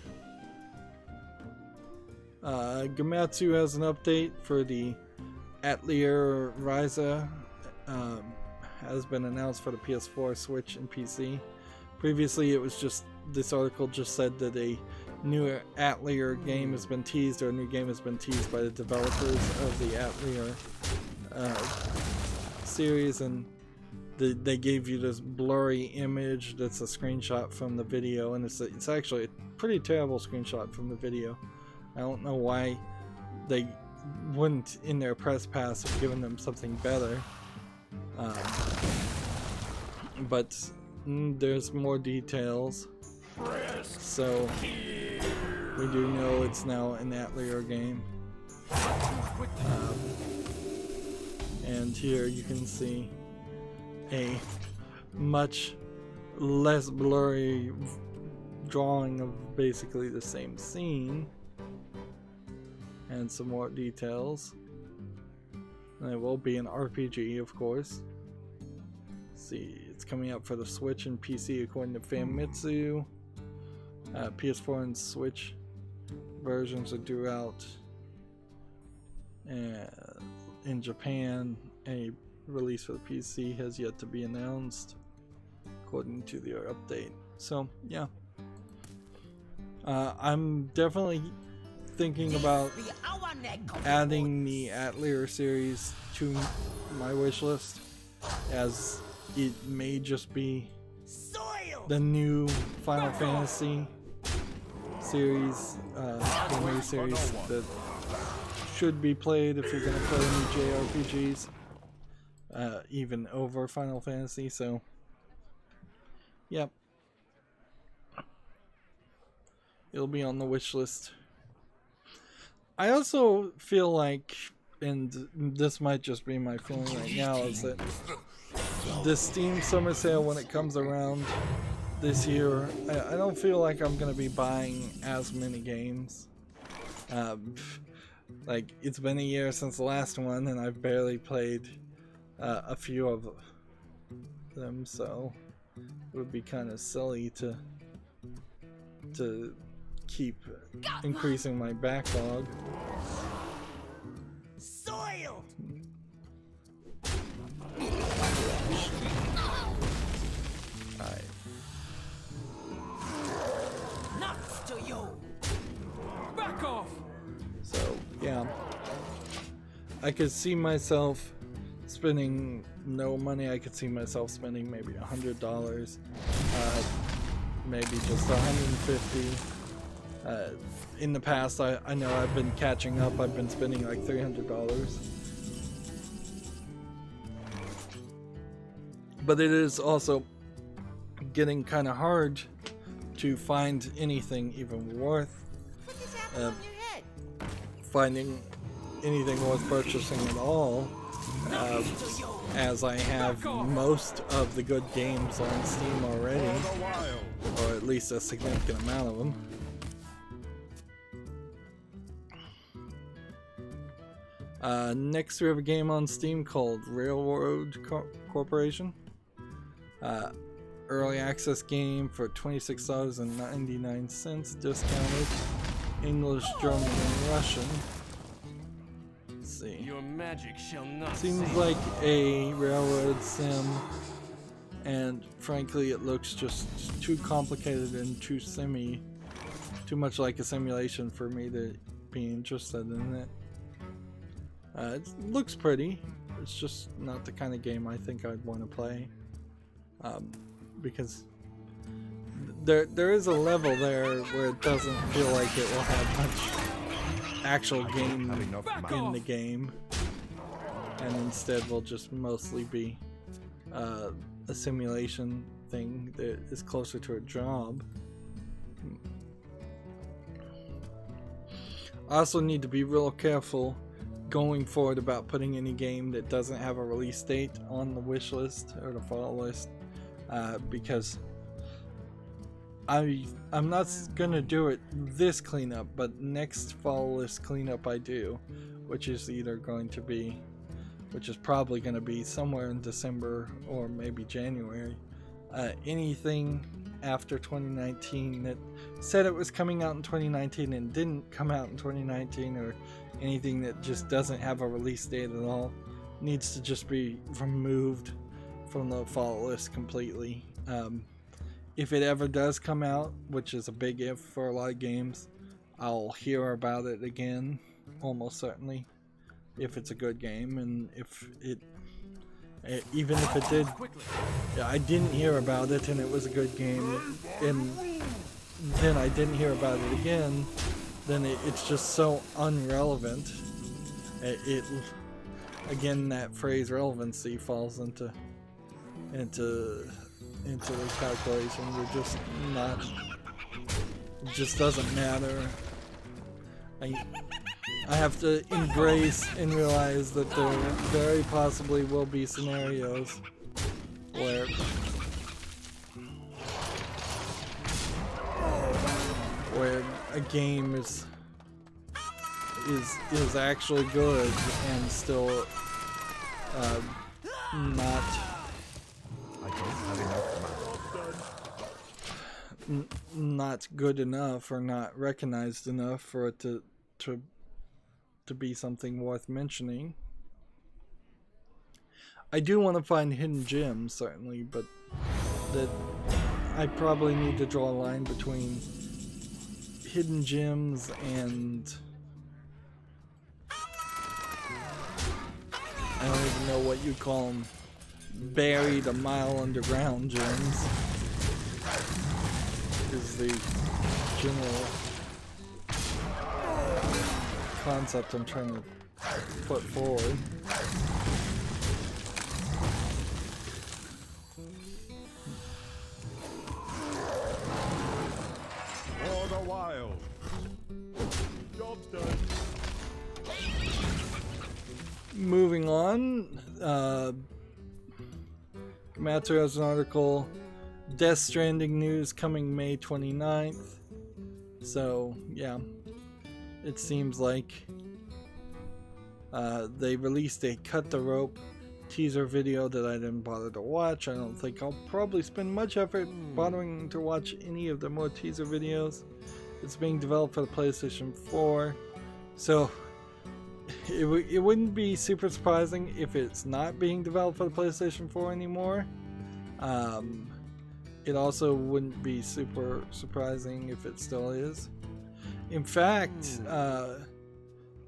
Gamatsu has an update for the Atelier Ryza. Has been announced for the PS4, Switch, and PC. Previously, it was just, this article just said that a new Atelier game has been teased, or a new game has been teased by the developers of the Atelier series, and they gave you this blurry image that's a screenshot from the video, and it's actually a pretty terrible screenshot from the video. I don't know why they wouldn't, in their press pass, have given them something better. But there's more details. So we do know it's now an Atelier game. And here you can see a much less blurry drawing of basically the same scene. And some more details. And it will be an RPG, of course. Let's see, it's coming out for the Switch and PC according to Famitsu. PS4 and Switch versions are due out in Japan. A release for the PC has yet to be announced, according to their update. So, yeah. I'm definitely thinking about adding the Atelier series to my wish list, as it may just be the new Final Fantasy series, the new series that should be played if you're going to play new JRPGs, even over Final Fantasy. So, yep, it'll be on the wish list. I also feel like and this might just be my feeling right now, is that the Steam Summer Sale, when it comes around this year, I don't feel like I'm gonna be buying as many games. Like, it's been a year since the last one, and I've barely played a few of them, so it would be kind of silly to keep increasing my backlog. Soiled! Alright. Nuts to you! Back off! So, yeah. I could see myself spending no money. I could see myself spending maybe $100. Maybe just $150. In the past, I know I've been catching up. I've been spending like $300. But it is also getting kind of hard to find anything even worth Put this apple on your head. finding anything worth purchasing at all, as I have most of the good games on Steam already, For the wild. or at least a significant amount of them. Next we have a game on Steam called Railroad Corporation. Early access game for $26.99 discounted. English, German, and Russian. Let's see. Your magic shall not Seems save like a railroad sim, and frankly it looks just too complicated and too much like a simulation for me to be interested in it. It looks pretty, it's just not the kind of game I think I'd want to play, because there is a level there where it doesn't feel like it will have much actual game Have enough in the game, and instead will just mostly be a simulation thing that is closer to a job. I also need to be real careful going forward about putting any game that doesn't have a release date on the wish list or the follow list, because I'm not gonna do it this cleanup, but next fall list cleanup I do, which is probably gonna be somewhere in December or maybe January. Anything after 2019 that said it was coming out in 2019 and didn't come out in 2019, or anything that just doesn't have a release date at all, needs to just be removed from the fall list completely. If it ever does come out, which is a big if for a lot of games, I'll hear about it again, almost certainly, if it's a good game. And if even if it did, I didn't hear about it and it was a good game, and then I didn't hear about it again, then it's just so unrelevant. Again, that phrase relevancy falls into the calculation. We're just not, it just doesn't matter. I have to embrace and realize that there very possibly will be scenarios where a game is actually good and still not not good enough or not recognized enough for it to be something worth mentioning. I do want to find hidden gems, certainly, but that I probably need to draw a line between hidden gems and I don't even know what you call them, buried a mile underground gems is the general concept I'm trying to put forward. For the wild. Job's done. moving on, Komatsu has an article, Death Stranding news coming May 29th. So, yeah, it seems like they released a Cut the Rope teaser video that I didn't bother to watch. I don't think I'll probably spend much effort bothering to watch any of the more teaser videos. It's being developed for the PlayStation 4, so it wouldn't be super surprising if it's not being developed for the PlayStation 4 anymore. It also wouldn't be super surprising if it still is. In fact,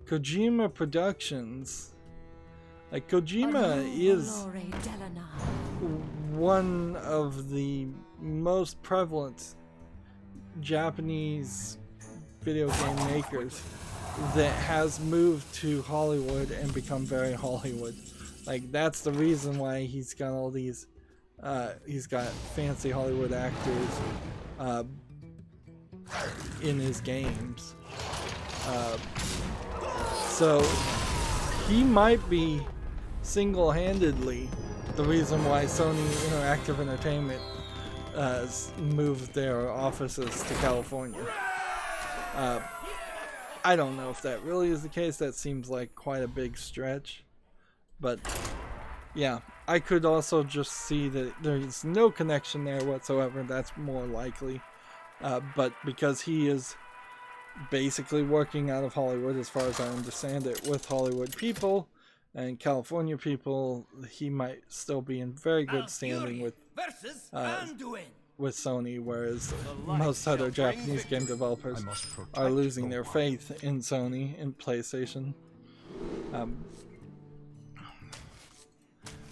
Kojima Productions, like Kojima is one of the most prevalent Japanese video game makers that has moved to Hollywood and become very Hollywood. Like, that's the reason why he's got all these he's got fancy Hollywood actors in his games. So he might be single-handedly the reason why Sony Interactive Entertainment moved their offices to California. I don't know if that really is the case. That seems like quite a big stretch. But yeah, I could also just see that there's no connection there whatsoever. That's more likely. But because he is basically working out of Hollywood, as far as I understand it, with Hollywood people and California people, he might still be in very good standing with Sony, whereas most other Japanese game developers are losing their faith in Sony and PlayStation.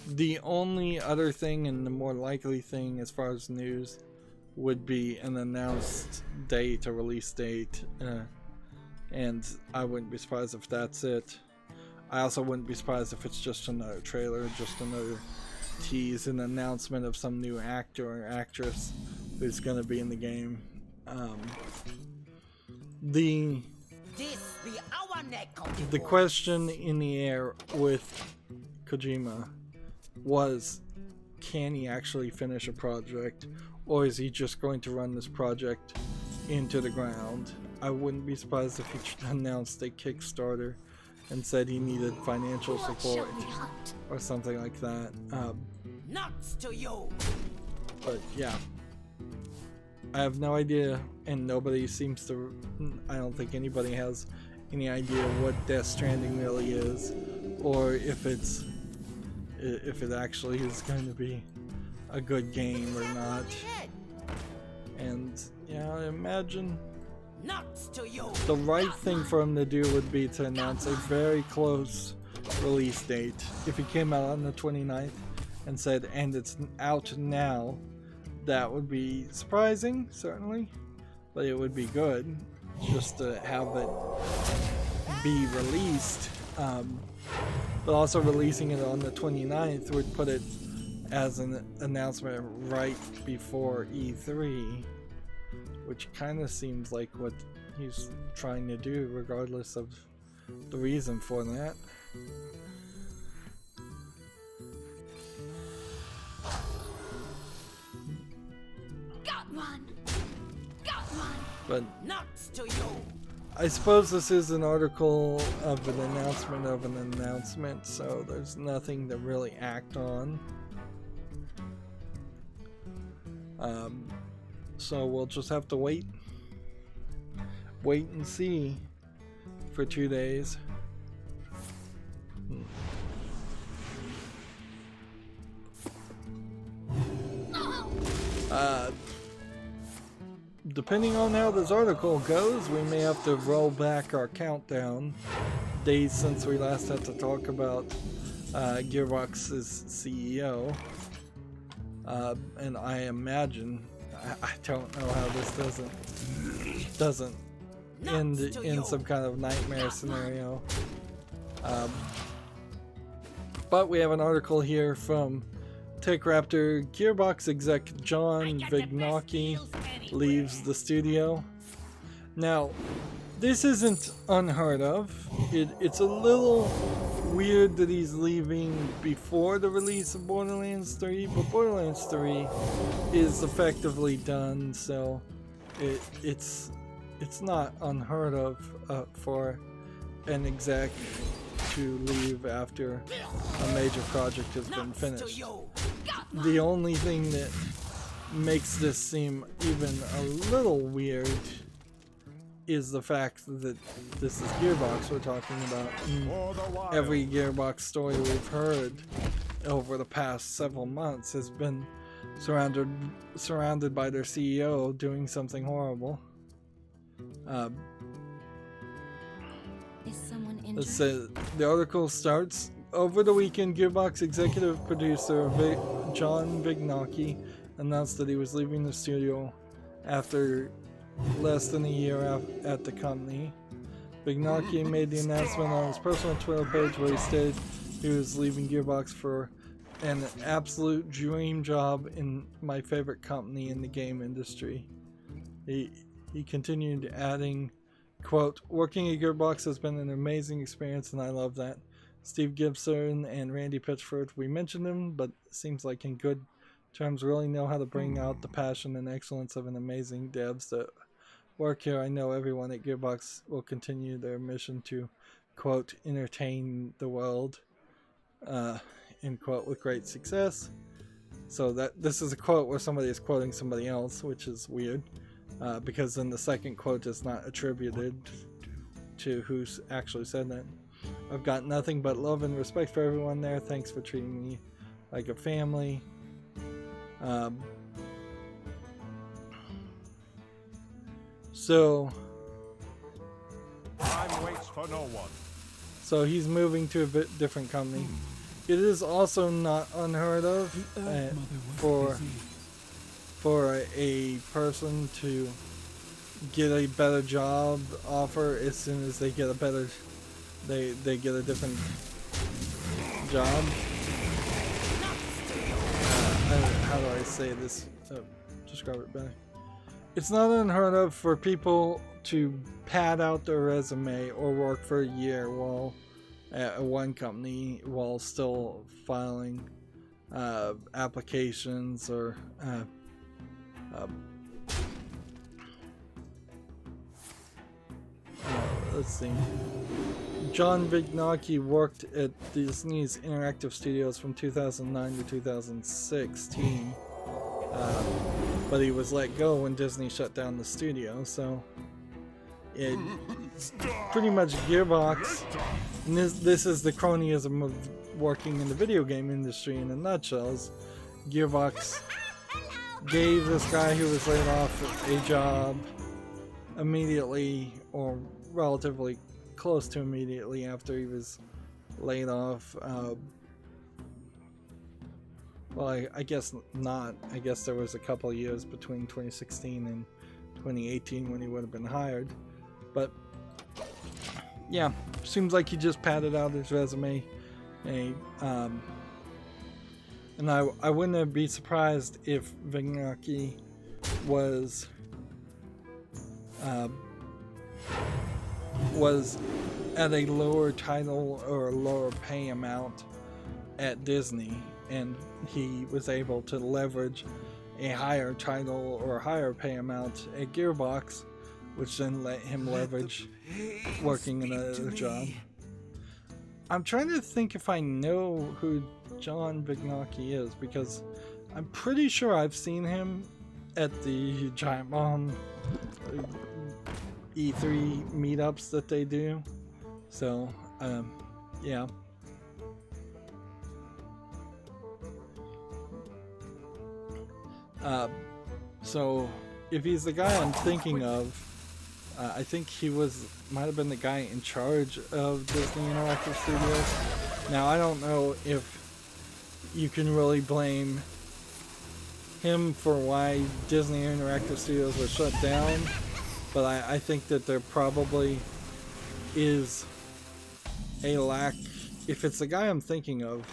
The only other thing, and the more likely thing as far as news, would be an announced date, a release date, and I wouldn't be surprised if that's it. I also wouldn't be surprised if it's just another trailer, just another tease, an announcement of some new actor or actress who's going to be in the game. The question in the air with Kojima was, can he actually finish a project, or is he just going to run this project into the ground? I wouldn't be surprised if he announced a Kickstarter and said he needed financial support or something like that. But yeah, I have no idea, and nobody seems to, I don't think anybody has any idea what Death Stranding really is, or if it actually is going to be a good game or not. And yeah, I imagine the right thing for him to do would be to announce a very close release date. If he came out on the 29th and said, and it's out now, that would be surprising, certainly, but it would be good just to have it be released. But also releasing it on the 29th would put it as an announcement right before E3, which kind of seems like what he's trying to do, regardless of the reason for that. Got one. Got one. But Nuts to you. I suppose this is an article of an announcement, so there's nothing to really act on. So we'll just have to wait and see for 2 days. Depending on how this article goes, we may have to roll back our countdown days since we last had to talk about Gearbox's CEO. And I imagine, I don't know how this doesn't end in some kind of nightmare scenario. But we have an article here from TechRaptor. Gearbox exec John Vignocchi leaves the studio. Now, this isn't unheard of. It's a little weird that he's leaving before the release of Borderlands 3, but Borderlands 3 is effectively done, so it's not unheard of for an exec to leave after a major project has been finished. The only thing that makes this seem even a little weird is the fact that this is Gearbox we're talking about. For the wild. Every Gearbox story we've heard over the past several months has been surrounded by their CEO doing something horrible. Is someone injured? Let's say the article starts. Over the weekend, Gearbox executive producer John Vignocchi announced that he was leaving the studio after less than a year at the company. Vignocchi made the announcement on his personal Twitter page where he stated he was leaving Gearbox for an absolute dream job in my favorite company in the game industry. He continued adding, quote, "Working at Gearbox has been an amazing experience and I love that. Steve Gibson and Randy Pitchford, we mentioned them, but it seems like in good terms really know how to bring out the passion and excellence of an amazing devs that work here. I know everyone at Gearbox will continue their mission to, quote, entertain the world, end quote, with great success." So that this is a quote where somebody is quoting somebody else, which is weird, because then the second quote is not attributed to who's actually said that. "I've got nothing but love and respect for everyone there. Thanks for treating me like a family." So Time waits for no one. So he's moving to a bit different company. It is also not unheard of for a person to get a better job offer as soon as they get a better they get a different job. How do I say this? Describe it better. It's not unheard of for people to pad out their resume or work for a year while at one company while still filing applications or let's see. John Vignocchi worked at Disney's Interactive Studios from 2009 to 2016, but he was let go when Disney shut down the studio, so it pretty much Gearbox, and this is the cronyism of working in the video game industry in a nutshell, is Gearbox gave this guy who was laid off a job immediately, or relatively close to immediately after he was laid off. Well, I guess not. I guess there was a couple of years between 2016 and 2018 when he would have been hired. But yeah, seems like he just padded out his resume. And I wouldn't be surprised if Vignocchi was at a lower title or a lower pay amount at Disney, and he was able to leverage a higher title or higher pay amount at Gearbox, which then let him leverage working in another job. I'm trying to think if I know who John Vignocchi is, because I'm pretty sure I've seen him at the Giant Bomb E3 meetups that they do. So, yeah. So if he's the guy I'm thinking of, I think he might have been the guy in charge of Disney Interactive Studios. Now, I don't know if you can really blame him for why Disney Interactive Studios was shut down, but I think that there probably is a lack. If it's the guy I'm thinking of,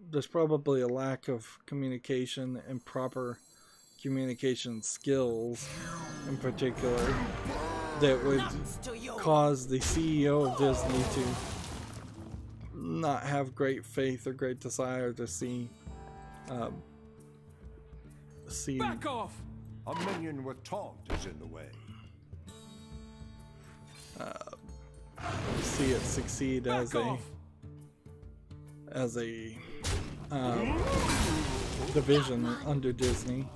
there's probably a lack of communication and proper communication skills in particular that would cause the CEO of Disney not have great faith or great desire to see Back off! A minion with taunt is in the way. see it succeed Back off! as a division under Disney.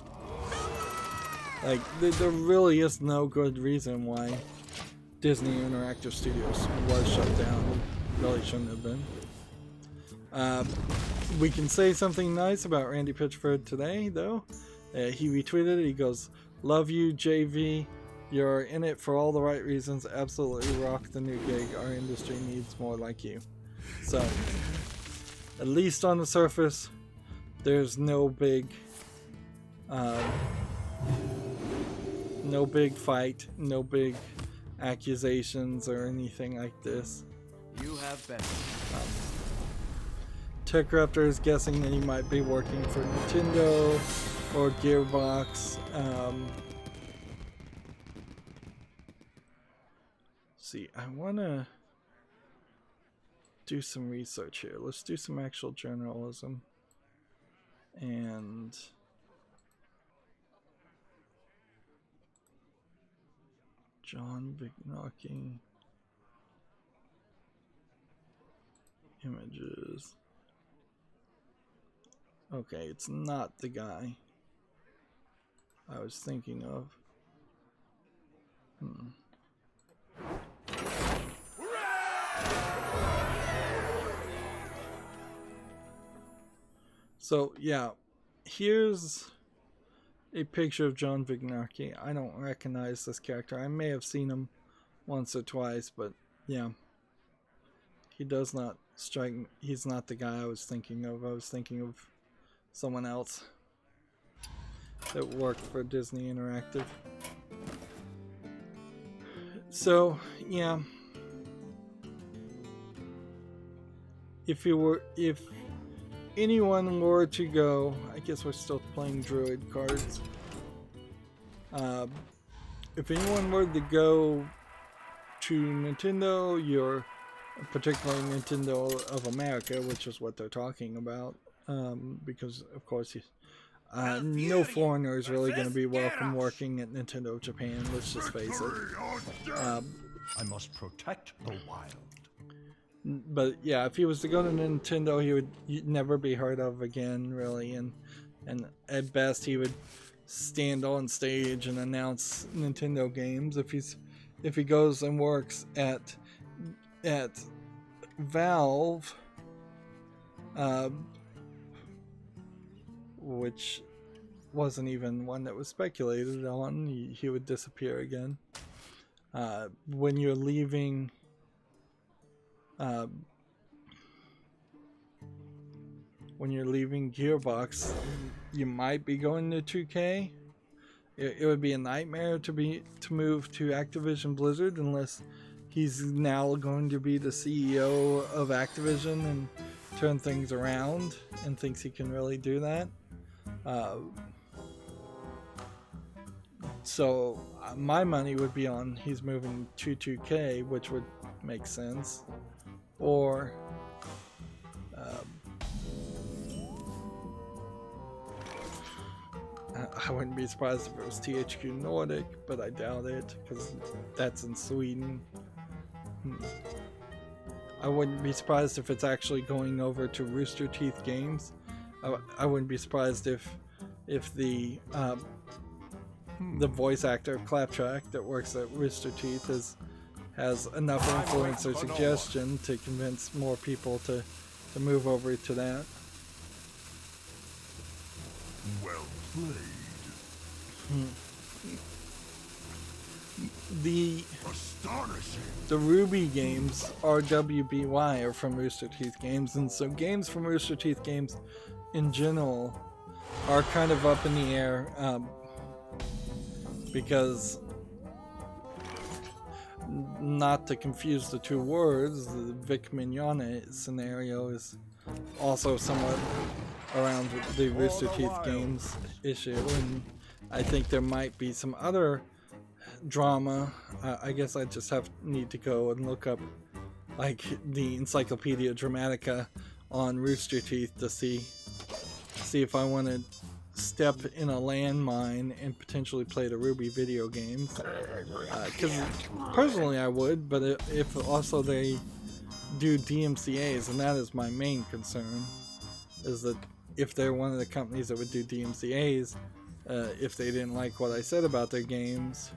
Like there really is no good reason why Disney Interactive Studios was shut down. Really shouldn't have been. We can say something nice about Randy Pitchford today, though. He retweeted it. He goes, "Love you, JV. You're in it for all the right reasons. Absolutely rock the new gig. Our industry needs more like you." So, at least on the surface, there's no big fight, no big accusations or anything like this. You have been. TechRaptor is guessing that he might be working for Nintendo or Gearbox. See, I want to do some research here. Let's do some actual journalism. And John Vignocchi images. Okay, it's not the guy I was thinking of. So yeah, here's a picture of John Vignocchi. I don't recognize this character. I may have seen him once or twice, but yeah, he does not strike me. He's not the guy I was thinking of. I was thinking of someone else that worked for Disney Interactive. So yeah, if anyone were to go, I guess we're still playing Druid cards. If anyone were to go to Nintendo, particularly Nintendo of America, which is what they're talking about, because of course no foreigner is really going to be welcome working at Nintendo of Japan, let's just face it. I must protect the wild. But yeah, if he was to go to Nintendo, he would never be heard of again, really, and at best he would stand on stage and announce Nintendo games. If he goes and works at Valve, which wasn't even one that was speculated on, he would disappear again. When you're leaving Gearbox, you might be going to 2K. It would be a nightmare to move to Activision Blizzard unless he's now going to be the CEO of Activision and turn things around and thinks he can really do that. So my money would be on he's moving to 2K, which would make sense. Or I wouldn't be surprised if it was THQ Nordic, but I doubt it because that's in Sweden. I wouldn't be surprised if it's actually going over to Rooster Teeth Games. I wouldn't be surprised if the voice actor Claptrap that works at Rooster Teeth has enough influence or suggestion to convince more people to move over to that. Well played. The Ruby games, RWBY, are from Rooster Teeth Games, and so games from Rooster Teeth Games in general are kind of up in the air, because, not to confuse the two words, the Vic Mignogna scenario is also somewhat around the Rooster Teeth Games issue, and I think there might be some other drama. I guess I just need to go and look up like the Encyclopedia Dramatica on Rooster Teeth to see if I want to step in a landmine and potentially play the Ruby video games. Because personally I would, but if also they do DMCAs, and that is my main concern, is that if they're one of the companies that would do DMCAs, if they didn't like what I said about their games,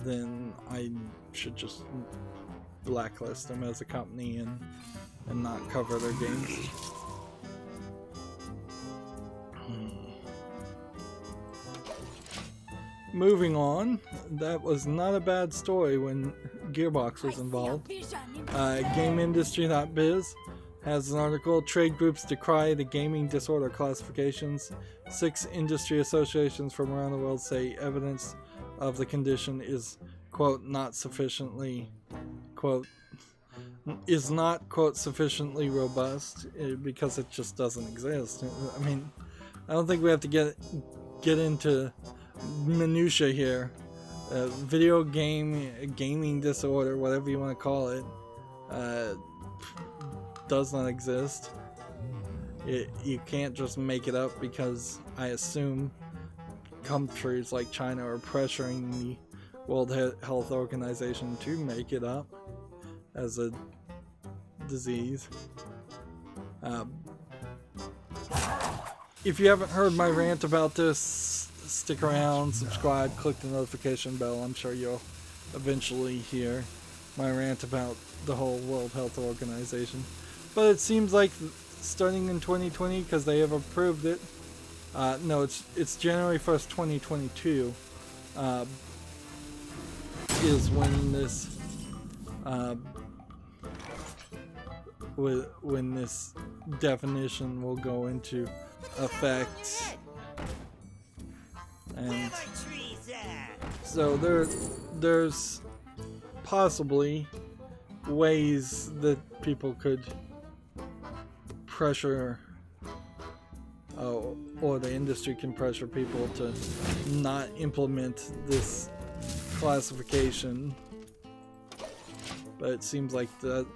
then I should just blacklist them as a company and not cover their games. Moving on, that was not a bad story when Gearbox was involved. GameIndustry.biz has an article, Trade Groups Decry the Gaming Disorder Classifications. 6 industry associations from around the world say evidence of the condition is, quote, not sufficiently, quote, is not, quote, sufficiently robust, because it just doesn't exist. I mean, I don't think we have to get into minutia here. Gaming disorder, whatever you want to call it, does not exist. You can't just make it up, because I assume countries like China are pressuring the World Health Organization to make it up as a disease. If you haven't heard my rant about this, stick around, subscribe, click the notification bell. I'm sure you'll eventually hear my rant about the whole World Health Organization. But it seems like starting in 2020, because they have approved it, no, it's January 1st, 2022, is when this when this definition will go into effect. And so there's possibly ways that people could pressure, or the industry can pressure people to not implement this classification, but it seems like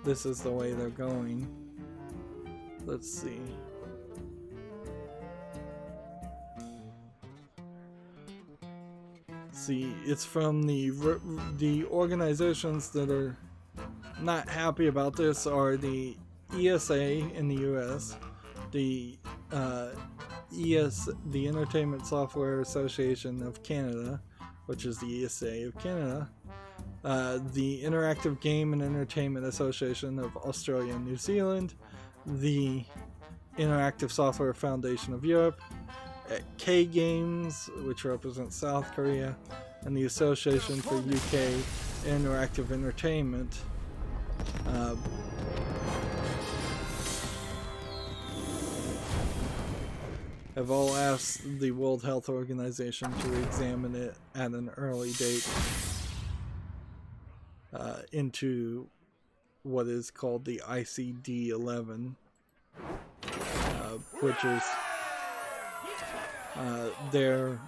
this is the way they're going. Let's see. It's from the organizations that are not happy about this are the ESA in the US, the Entertainment Software Association of Canada, which is the ESA of Canada, the Interactive Game and Entertainment Association of Australia and New Zealand, the Interactive Software Foundation of Europe, K Games, which represents South Korea, and the Association for UK Interactive Entertainment. Have all asked the World Health Organization to examine it at an early date into what is called the ICD-11, which is their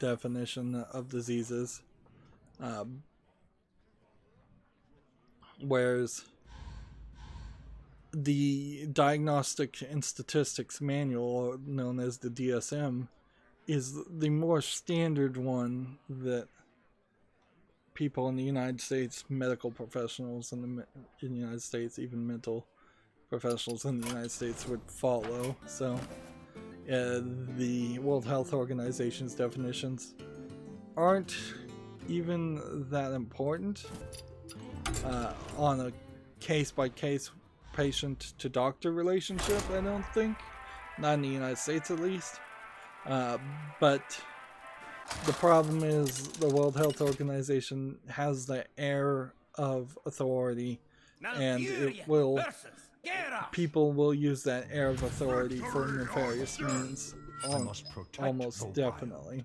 definition of diseases, whereas the Diagnostic and Statistics Manual, known as the DSM, is the more standard one that people in the United States, medical professionals in the United States, even mental professionals in the United States would follow. So the World Health Organization's definitions aren't even that important on a case-by-case patient-to-doctor relationship, I don't think. Not in the United States, at least. But the problem is the World Health Organization has the air of authority, and it will... people will use that air of authority for nefarious means, almost definitely.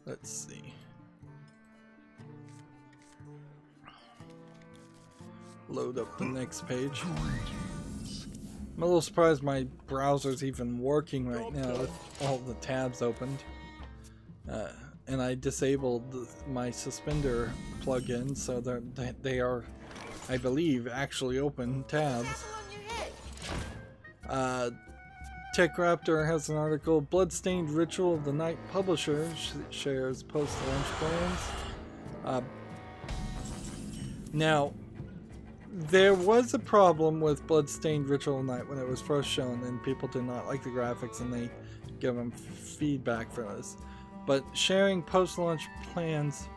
Let's see. Load up the next page. I'm a little surprised my browser's even working right now with all the tabs opened. And I disabled my suspender plugin, so they are, I believe, actually open tabs. TechRaptor has an article, Bloodstained Ritual of the Night publisher shares post-launch plans. Now, there was a problem with Bloodstained Ritual of the Night when it was first shown, and people did not like the graphics, and they give them feedback for this. But sharing post-launch plans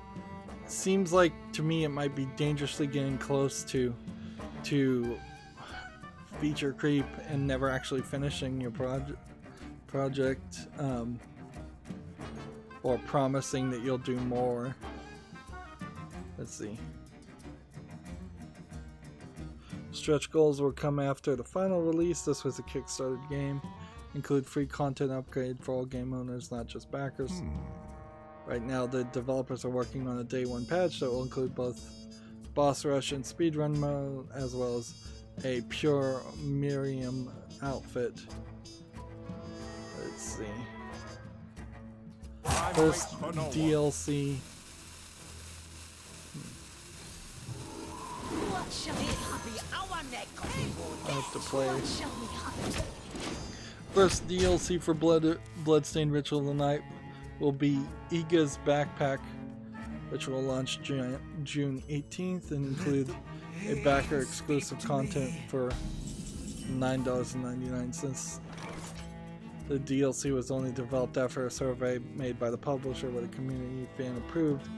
seems like, to me, it might be dangerously getting close to feature creep and never actually finishing your project, or promising that you'll do more. Let's see. Stretch goals will come after the final release. This was a Kickstarted game. Include free content upgrade for all game owners, not just backers. Right now, the developers are working on a day one patch that will include both boss rush and speedrun mode, as well as a pure Miriam outfit. Let's see. First DLC. I have to play. First DLC for Bloodstained Ritual of the Night will be Iga's Backpack, which will launch June 18th and include a backer exclusive content for $9.99. The DLC was only developed after a survey made by the publisher where the community fan approved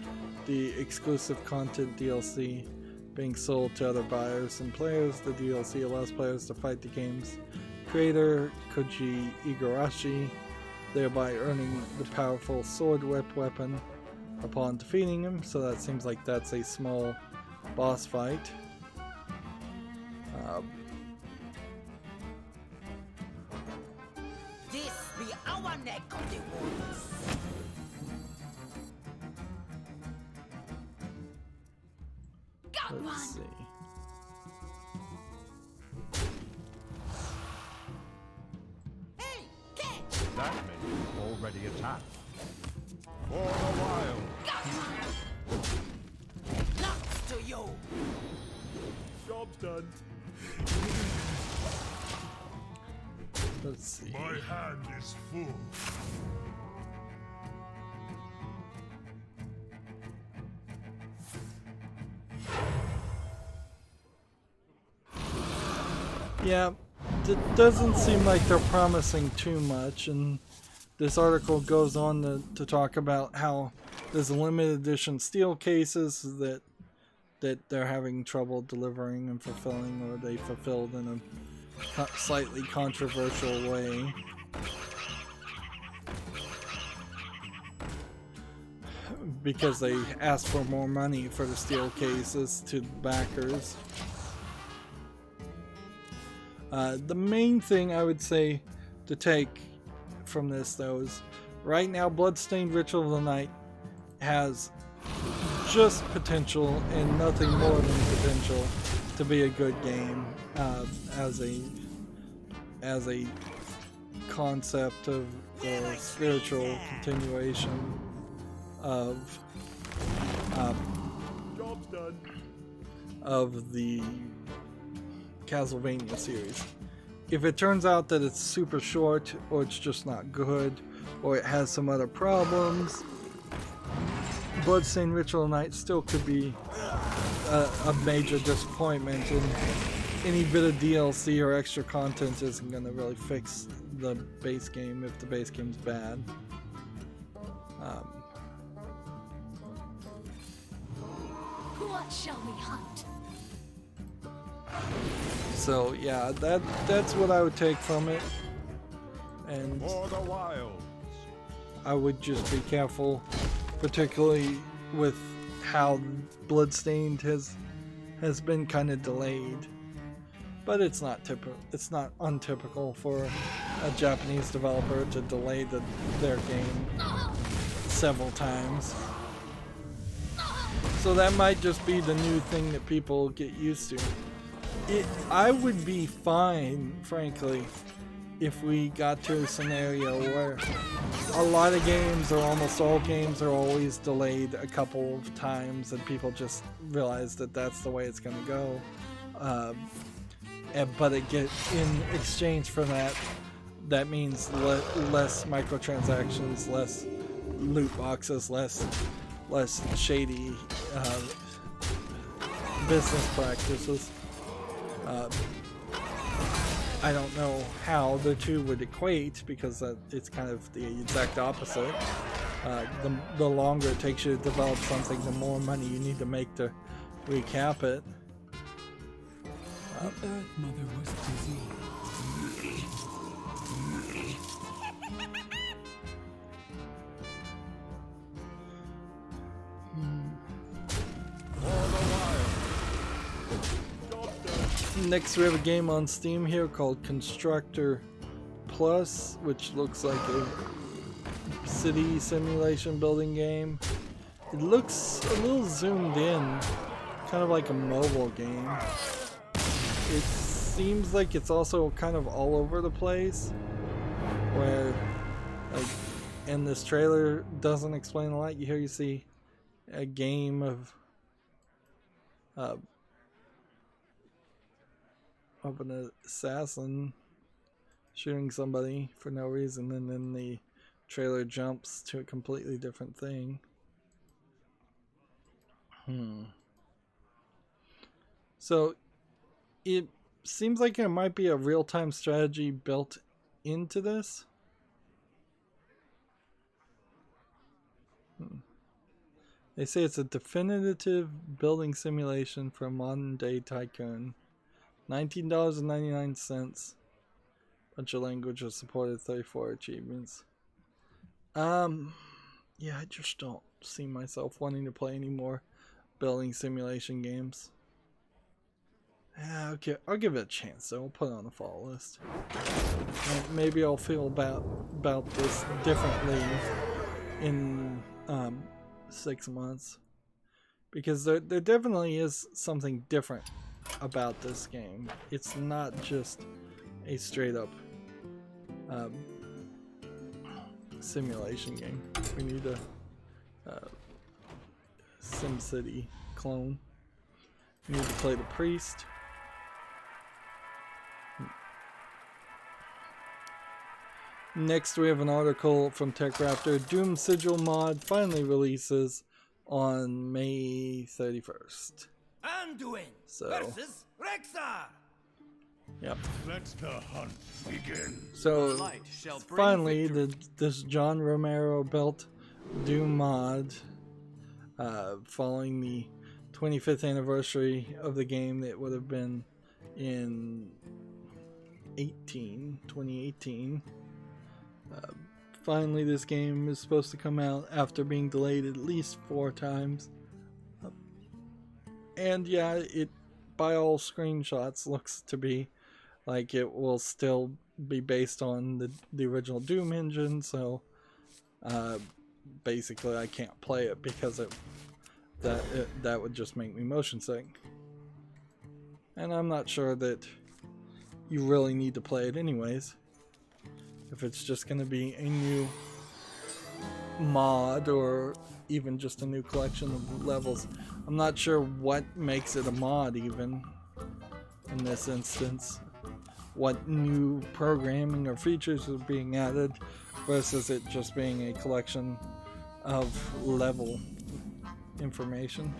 the exclusive content DLC being sold to other buyers and players. The DLC allows players to fight the game's creator, Koji Igarashi, thereby earning the powerful sword whip weapon upon defeating him. So that seems like that's a small boss fight. This be our neck of the woods. Let's see. Hey, catch! That menu already attacked. For a while. Lots to you. Job's done. Let's see. My hand is full. Yeah, it doesn't seem like they're promising too much, and this article goes on to talk about how there's limited edition steel cases that they're having trouble delivering and fulfilling, or they fulfilled in a slightly controversial way. Because they asked for more money for the steel cases to backers. The main thing I would say to take from this, though, is right now Bloodstained Ritual of the Night has just potential and nothing more than potential to be a good game, as a concept of the spiritual continuation of the Castlevania series. If it turns out that it's super short, or it's just not good, or it has some other problems, Bloodstained Ritual Night still could be a major disappointment, and any bit of DLC or extra content isn't going to really fix the base game if the base game's bad. What shall we hunt? So yeah, that's what I would take from it, and For the wilds. I would just be careful, particularly with how Bloodstained has been kind of delayed. But it's not untypical for a Japanese developer to delay their game several times. So that might just be the new thing that people get used to. I would be fine, frankly, if we got to a scenario where a lot of games, or almost all games, are always delayed a couple of times and people just realize that that's the way it's going to go. But in exchange for that, that means less microtransactions, less loot boxes, less shady business practices. I don't know how the two would equate, because it's kind of the exact opposite. The longer it takes you to develop something, the more money you need to make to recap it. The Earth Mother was busy. Next, we have a game on Steam here called Constructor Plus, which looks like a city simulation building game. It looks a little zoomed in, kind of like a mobile game. It seems like it's also kind of all over the place, where, like, and this trailer doesn't explain a lot. You see a game of an assassin shooting somebody for no reason, and then the trailer jumps to a completely different thing. So it seems like there might be a real-time strategy built into this. They say it's a definitive building simulation for a modern-day tycoon. $19.99. Bunch of languages supported, 34 achievements. Yeah, I just don't see myself wanting to play any more building simulation games. Yeah, okay, I'll give it a chance, so I'll put it on the fall list. And maybe I'll feel about this differently in 6 months, because there definitely is something different about this game. It's not just a straight up simulation game. We need a SimCity clone. We need to play the priest. Next, we have an article from TechRaptor. Doom Sigil mod finally releases on May 31st. Anduin versus Rexar. Yep. Let the hunt begin. So finally, this John Romero built Doom mod, following the 25th anniversary of the game that would have been in 2018. Finally, this game is supposed to come out after being delayed at least 4 times. And yeah, it, by all screenshots, looks to be like it will still be based on the original Doom engine, so basically I can't play it because that would just make me motion sick. And I'm not sure that you really need to play it anyways. If it's just going to be a new mod or even just a new collection of levels. I'm not sure what makes it a mod even in this instance. What new programming or features are being added versus it just being a collection of level information.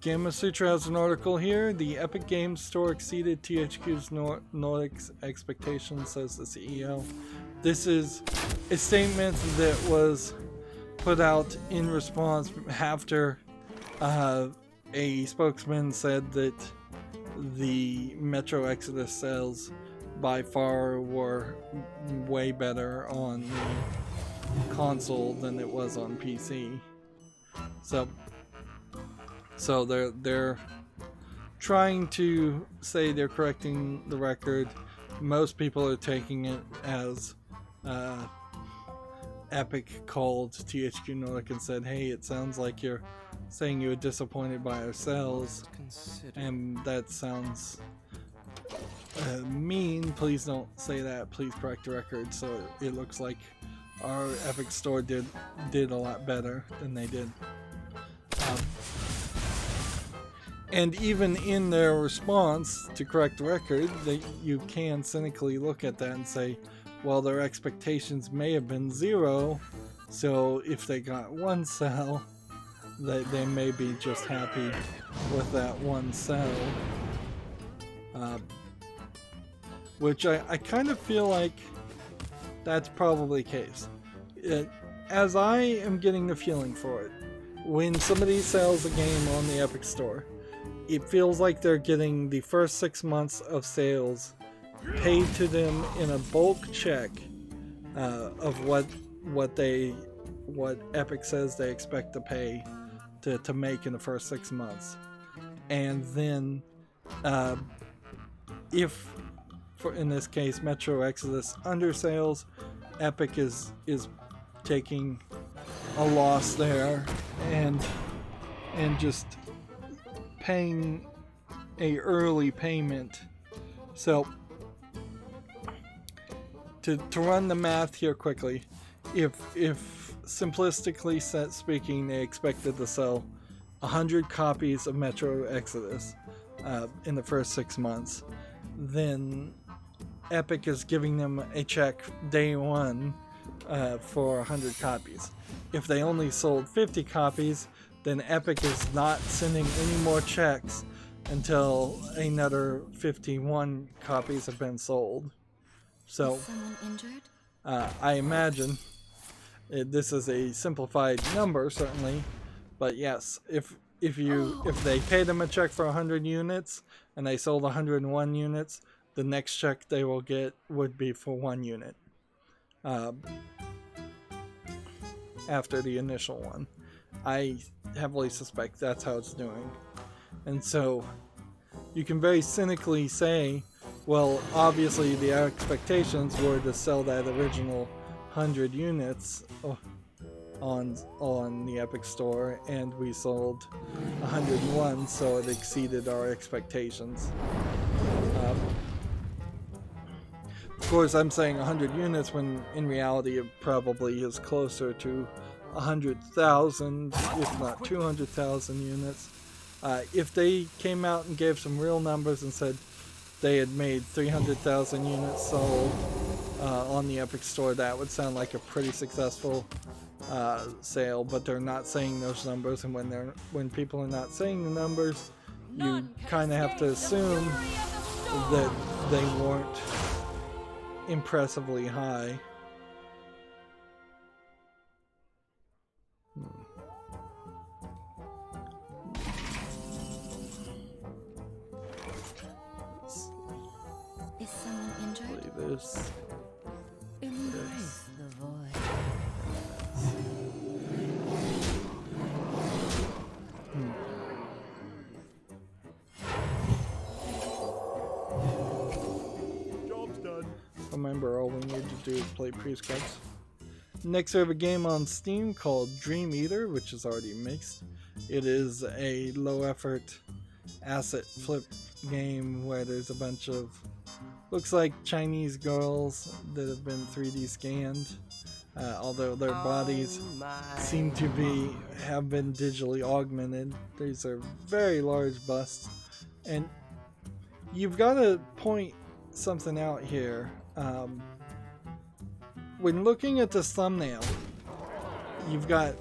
Gamasutra has an article here. The Epic Games Store exceeded THQ's Nordics expectations, says the CEO. This is a statement that was put out in response after a spokesman said that the Metro Exodus sales by far were way better on the console than it was on PC. So they're trying to say they're correcting the record. Most people are taking it as Epic called THQ Nordic and said, hey, it sounds like you're saying you were disappointed by our sales, Consider. and that sounds mean. Please don't say that. Please correct the record so it looks like our Epic Store did a lot better than they did. And even in their response to correct the record, you can cynically look at that and say, well, their expectations may have been 0, so if they got 1 sale, they may be just happy with that 1 sale. Which I kind of feel like that's probably the case. As I am getting the feeling for it, when somebody sells a game on the Epic Store, it feels like they're getting the first 6 months of sales paid to them in a bulk check of what Epic says they expect to pay to make in the first 6 months. And then if, for in this case, Metro Exodus undersales, Epic is taking a loss there and just paying a early payment. So to run the math here quickly, if simplistically speaking they expected to sell 100 copies of Metro Exodus in the first 6 months, then Epic is giving them a check day 1 for 100 copies. If they only sold 50 copies, then Epic is not sending any more checks until another 51 copies have been sold. So, Is someone injured? I imagine this is a simplified number, certainly, but yes, if they paid them a check for 100 units and they sold 101 units, the next check they will get would be for 1 unit after the initial one. I heavily suspect that's how it's doing. And so you can very cynically say, well, obviously the expectations were to sell that original 100 units on the Epic Store, and we sold 101, so it exceeded our expectations. Of course, I'm saying 100 units when in reality it probably is closer to 100,000, if not 200,000 units. If they came out and gave some real numbers and said they had made 300,000 units sold on the Epic Store, that would sound like a pretty successful sale, but they're not saying those numbers, and when people are not saying the numbers, you kind of have to assume that they weren't impressively high. Is someone injured? Play this. Embrace the void. Job's done. Remember, all we need to do is play prescripts. Next, we have a game on Steam called Dream Eater, which is already mixed. It is a low-effort asset flip game where there's a bunch of, looks like Chinese girls that have been 3D scanned, although their bodies seem to have been digitally augmented. These are very large busts, and you've got to point something out here. When looking at this thumbnail, you've got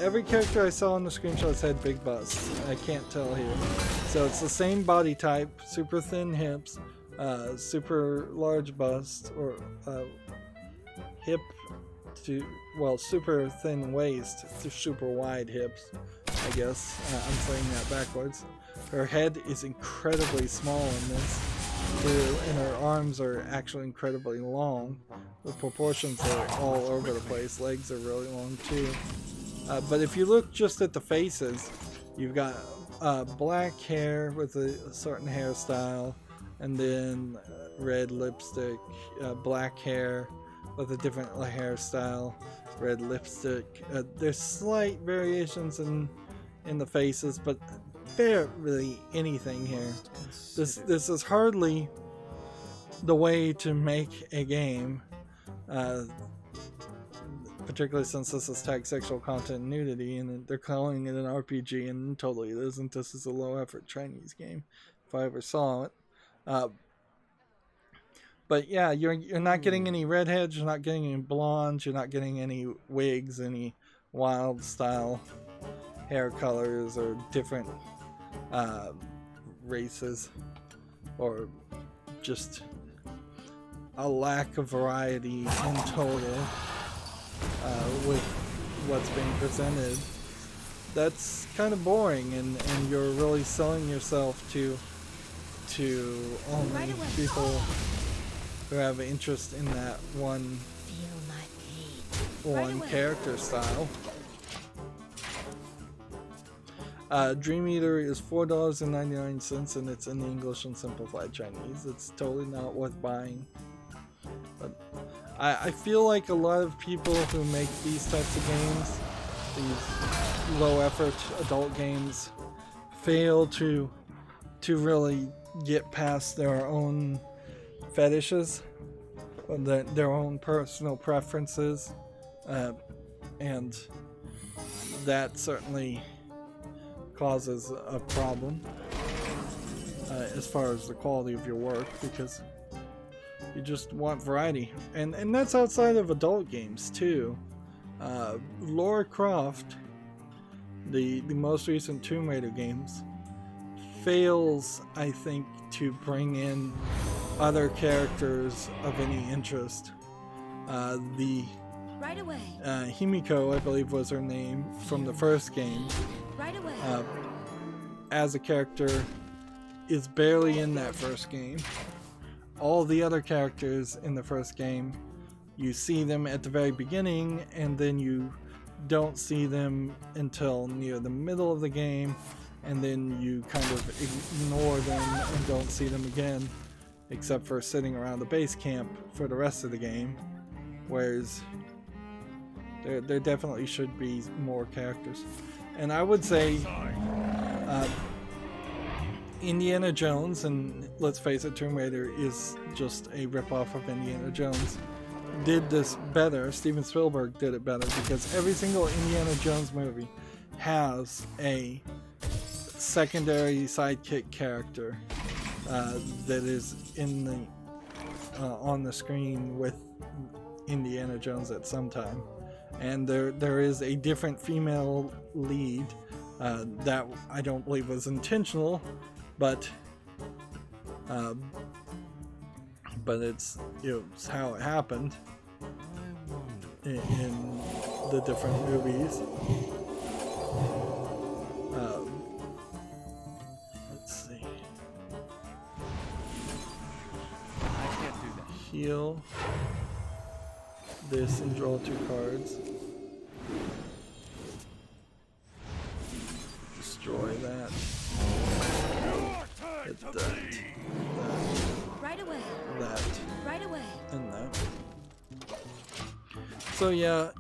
every character I saw on the screenshots had big busts. I can't tell here. So it's the same body type, super thin hips, super large bust, or hip to, well, super thin waist to super wide hips, I guess. I'm saying that backwards. Her head is incredibly small in this, and her arms are actually incredibly long. The proportions are all over the place. Legs are really long too. But if you look just at the faces, you've got black hair with a certain hairstyle, and then red lipstick, black hair with a different hairstyle, red lipstick. There's slight variations in in the faces, but barely anything here. This is hardly the way to make a game, particularly since this is tagged sexual content and nudity, and they're calling it an RPG, and totally it isn't. This is a low-effort Chinese game, if I ever saw it. But yeah, you're not getting any redheads, you're not getting any blondes, you're not getting any wigs, any wild style hair colors, or different races, or just a lack of variety in total with what's being presented. That's kind of boring, and you're really selling yourself to only people who have interest in that one character style. Dream Eater is $4.99, and it's in English and simplified Chinese. It's totally not worth buying. But I feel like a lot of people who make these types of games, these low effort adult games, fail to really get past their own fetishes, their own personal preferences, and that certainly causes a problem as far as the quality of your work, because you just want variety, and that's outside of adult games too. Lara Croft, the most recent Tomb Raider games, fails, I think, to bring in other characters of any interest. Right away. Himiko, I believe was her name, from the first game, Right away. as a character, is barely in that first game. All the other characters in the first game, you see them at the very beginning, and then you don't see them until near the middle of the game, and then you kind of ignore them and don't see them again, except for sitting around the base camp for the rest of the game. Whereas there definitely should be more characters. And I would say Indiana Jones, and let's face it, Tomb Raider is just a ripoff of Indiana Jones, did this better. Steven Spielberg did it better, because every single Indiana Jones movie has a secondary sidekick character that is in the on the screen with Indiana Jones at some time, and there is a different female lead that I don't believe was intentional, but it's how it happened in the different movies. Let's see. I can't do that. Heal this and draw 2 cards. Destroy that. Hit that. Right away. That. Right away. And that. So yeah,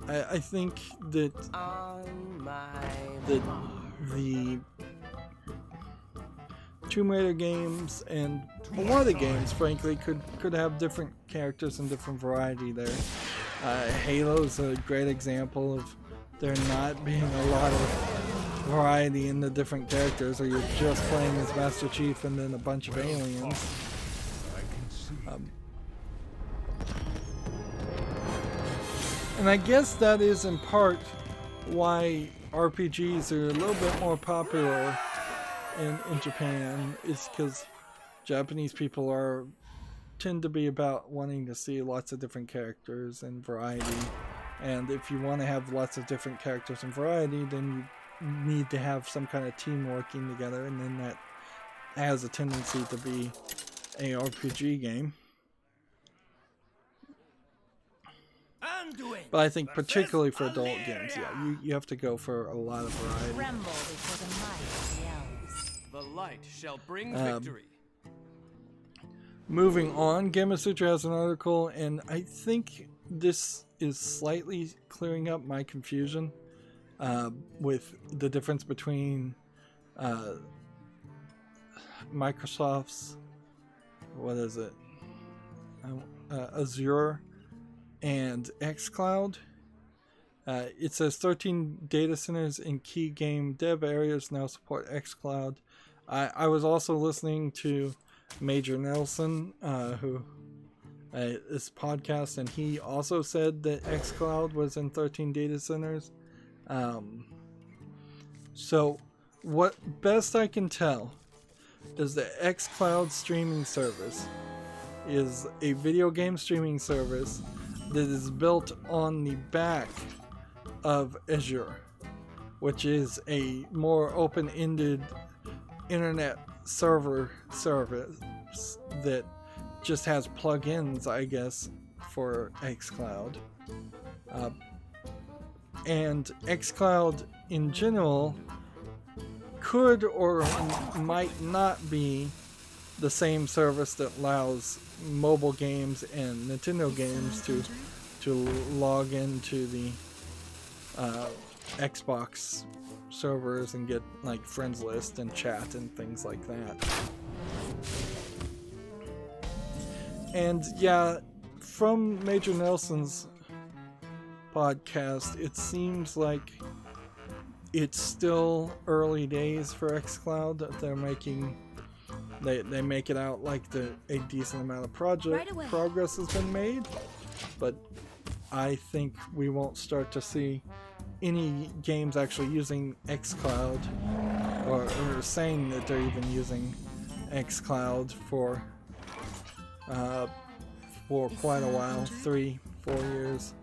I think that the Tomb Raider games, and a lot of the games, frankly, could have different characters and different variety there. Halo's a great example of there not being a lot of variety in the different characters, or you're just playing as Master Chief and then a bunch of aliens. And I guess that is in part why RPGs are a little bit more popular in Japan, is because Japanese people tend to be about wanting to see lots of different characters and variety. And if you want to have lots of different characters and variety, then you need to have some kind of team working together, and then that has a tendency to be a RPG game. But I think particularly for adult games, yeah, you have to go for a lot of variety. Tremble before the might yells. The light shall bring victory. Moving on, Gamasutra has an article, and I think this is slightly clearing up my confusion. with the difference between Microsoft's, what is it, Azure and xCloud. It says 13 data centers in key game dev areas now support xCloud. I was also listening to Major Nelson, who this podcast, and he also said that xCloud was in 13 data centers. So what best I can tell is the xCloud streaming service is a video game streaming service that is built on the back of Azure, which is a more open-ended internet server service that just has plugins, I guess, for xCloud. And xCloud in general could or might not be the same service that allows mobile games and Nintendo games to log into the Xbox servers and get like friends list and chat and things like that. And yeah, from Major Nelson's podcast, it seems like it's still early days for xCloud. They're making they make it out like a decent amount of progress has been made, but I think we won't start to see any games actually using xCloud or saying that they're even using xCloud for quite a while, 3-4 years,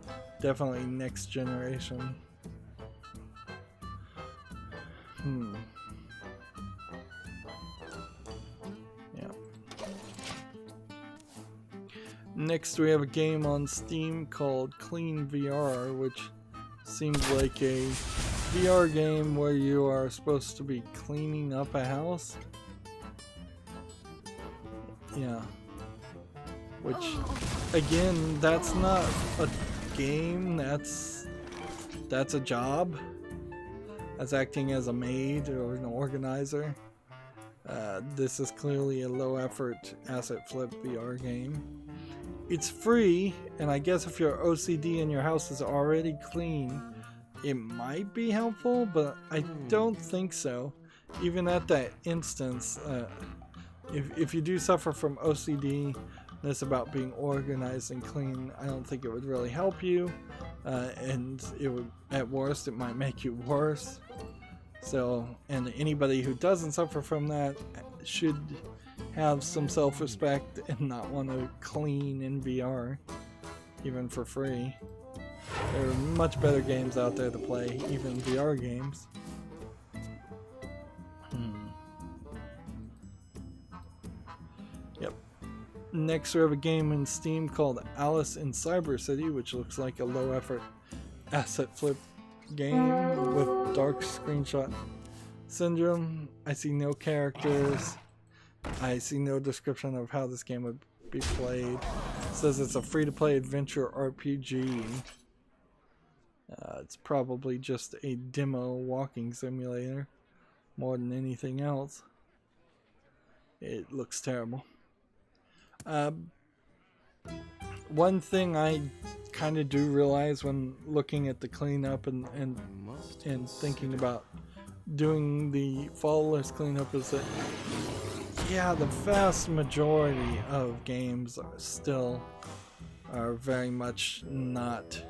definitely next generation. Yeah. Next we have a game on Steam called Clean VR, which seems like a VR game where you are supposed to be cleaning up a house. Yeah. Which, again, that's not a game, that's a job. That's acting as a maid or an organizer. This is clearly a low effort asset flip VR game. It's free, and I guess if your OCD in your house is already clean, it might be helpful, but I don't think so. Even at that instance, if you do suffer from OCD, that's about being organized and clean, I don't think it would really help you, and it would, at worst, it might make you worse. So, and anybody who doesn't suffer from that should have some self-respect and not want to clean in VR, even for free. There are much better games out there to play, even VR games. Yep. Next we have a game in Steam called Alice in Cyber City, which looks like a low-effort asset flip game with dark screenshot syndrome. I see no characters. I see no description of how this game would be played. It says it's a free-to-play adventure RPG. It's probably just a demo walking simulator more than anything else. It looks terrible. One thing I kind of do realize when looking at the cleanup and thinking about doing the fall list cleanup is that, yeah, the vast majority of games are very much not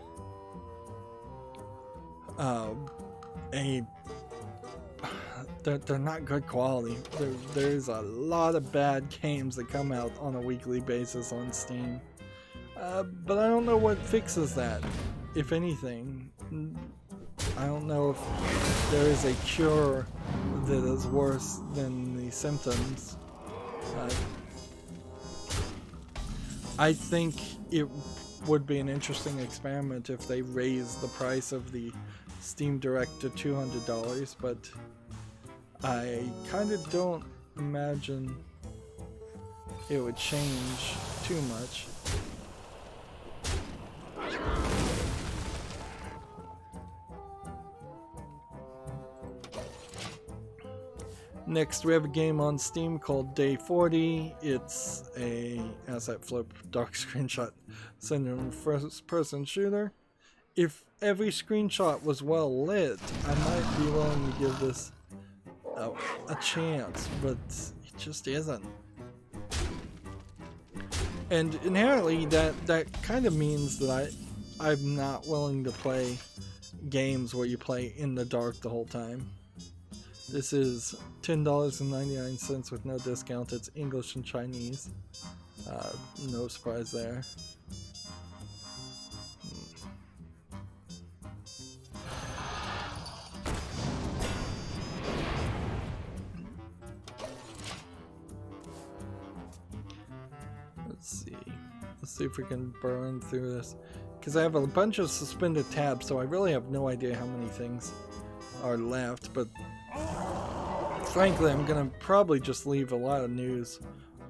they're not good quality. There's a lot of bad games that come out on a weekly basis on Steam. But I don't know what fixes that, if anything. I don't know if there is a cure that is worse than the symptoms. I think it would be an interesting experiment if they raised the price of the Steam Direct to $200, but I kind of don't imagine it would change too much. Next, we have a game on Steam called Day 40. It's a asset flip dark screenshot syndrome first-person shooter. If every screenshot was well lit, I might be willing to give this a chance, but it just isn't. And inherently, that kind of means that I'm not willing to play games where you play in the dark the whole time. This is $10.99 with no discount. It's English and Chinese. No surprise there. Let's see if we can burn through this. Because I have a bunch of suspended tabs, so I really have no idea how many things are left, but frankly, I'm gonna probably just leave a lot of news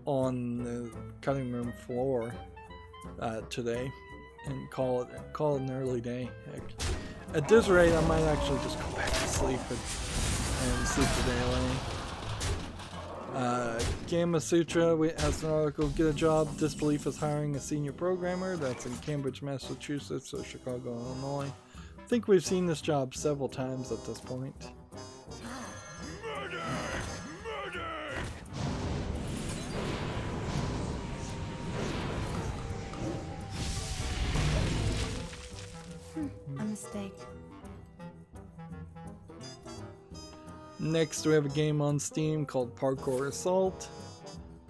on the cutting room floor today and call it an early day. Heck, at this rate, I might actually just go back to sleep and sleep the day away. Gamma Sutra has an article, get a job, Disbelief is hiring a senior programmer. That's in Cambridge, Massachusetts, or Chicago, Illinois. I think we've seen this job several times at this point. A mistake. Next, we have a game on Steam called Parkour Assault,